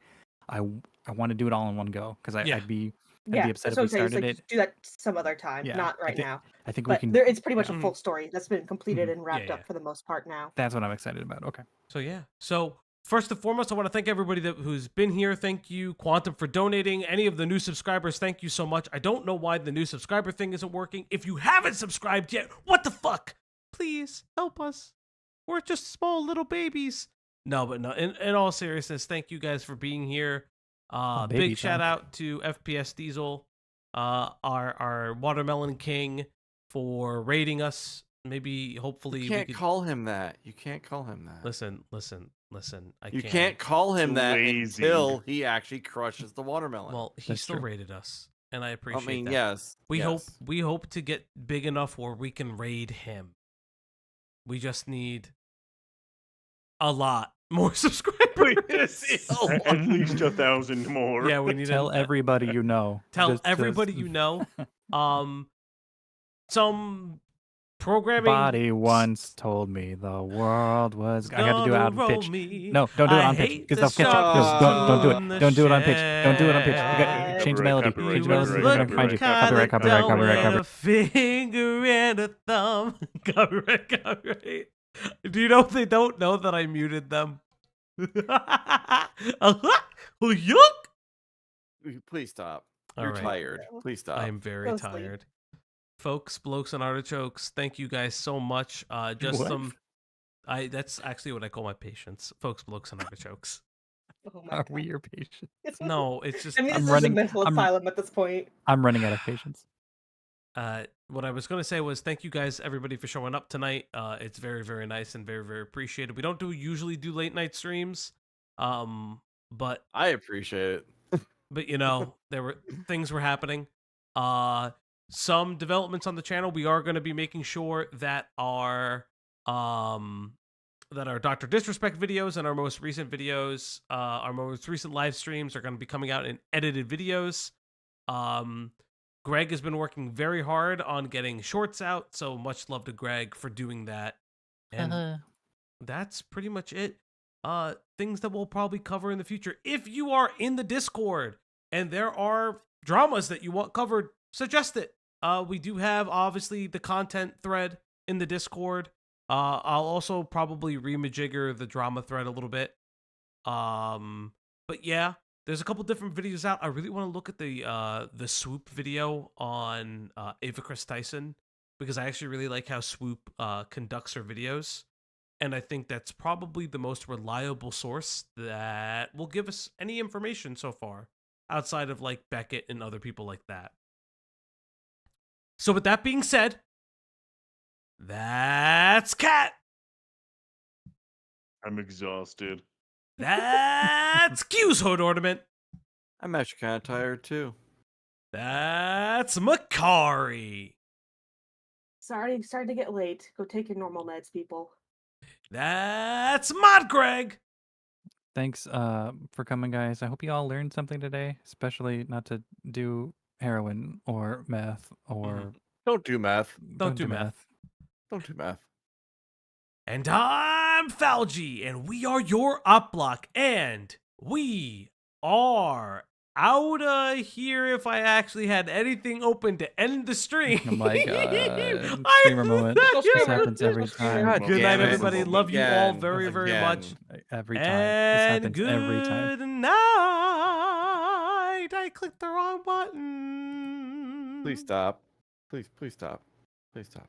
I want to do it all in one go because I'd be upset if we started it. Do that some other time, not right now. I think but we can. It's pretty much a full story that's been completed and wrapped Yeah. up for the most part now. That's what I'm excited about. Okay. So yeah. So first and foremost, I want to thank everybody who's been here. Thank you, Quantum, for donating. Any of the new subscribers, thank you so much. I don't know why the new subscriber thing isn't working. If you haven't subscribed yet, what the fuck? Please help us. We're just small little babies. No, but no. In all seriousness, thank you guys for being here. Big shout out to FPS Diesel, our Watermelon King, for raiding us. Maybe, hopefully, you can't call him that. You can't call him that. Listen. You can't call him that until he actually crushes the watermelon. Well, he still raided us, and I appreciate that. Yes. We hope to get big enough where we can raid him. We just need a lot more subscribers. At least 1,000 more. Yeah, we need tell everybody you know. Tell everybody you know. Some programming. Somebody once told me the world was. I got to do it on pitch. No, don't do it on pitch because they'll catch up. Don't do it. Don't do it on pitch. Don't do it on pitch. You got change the melody. Change the melody. They're gonna find you. Copyright. A finger and a thumb. Copyright. Do you know if they don't know that I muted them? Please stop. All You're right. tired. Please stop. I'm very tired. Folks, blokes, and artichokes, thank you guys so much. Just What? that's actually what I call my patients. Folks, blokes, and artichokes. Oh my Are we your patients? No, it's just I mean, I'm this running- is a mental I'm- asylum at this point. I'm running out of patience. What I was going to say was thank you guys, everybody, for showing up tonight. It's very, very nice and very, very appreciated. We don't usually do late night streams, but I appreciate it. But you know, things were happening. Some developments on the channel. We are going to be making sure that our Dr. Disrespect videos and our most recent videos, our most recent live streams are going to be coming out in edited videos. Greg has been working very hard on getting shorts out, so much love to Greg for doing that. And that's pretty much it. Things that we'll probably cover in the future. If you are in the Discord and there are dramas that you want covered, suggest it. We do have, obviously, the content thread in the Discord. I'll also probably remajigger the drama thread a little bit. But yeah, there's a couple different videos out. I really want to look at the Swoop video on Ava Chris Tyson, because I actually really like how Swoop conducts her videos. And I think that's probably the most reliable source that will give us any information so far, outside of like Beckett and other people like that. So with that being said, that's Cat. I'm exhausted. That's Q's Hood Ornament. I'm actually kind of tired too. That's Makari. Sorry, starting to get late. Go take your normal meds, people. That's Mod Greg. Thanks for coming, guys. I hope you all learned something today, especially not to do heroin or meth or... Don't do meth. Don't do meth. Don't do meth. And I'm Falgi, and we are your Opp Block, and we are out of here. If I actually had anything open to end the stream. Oh my god. Streamer moment. This happens every time. Good night, everybody. Love you all very, very much. Every time. This happens every time. Good night. I clicked the wrong button. Please stop. Please stop. Please stop.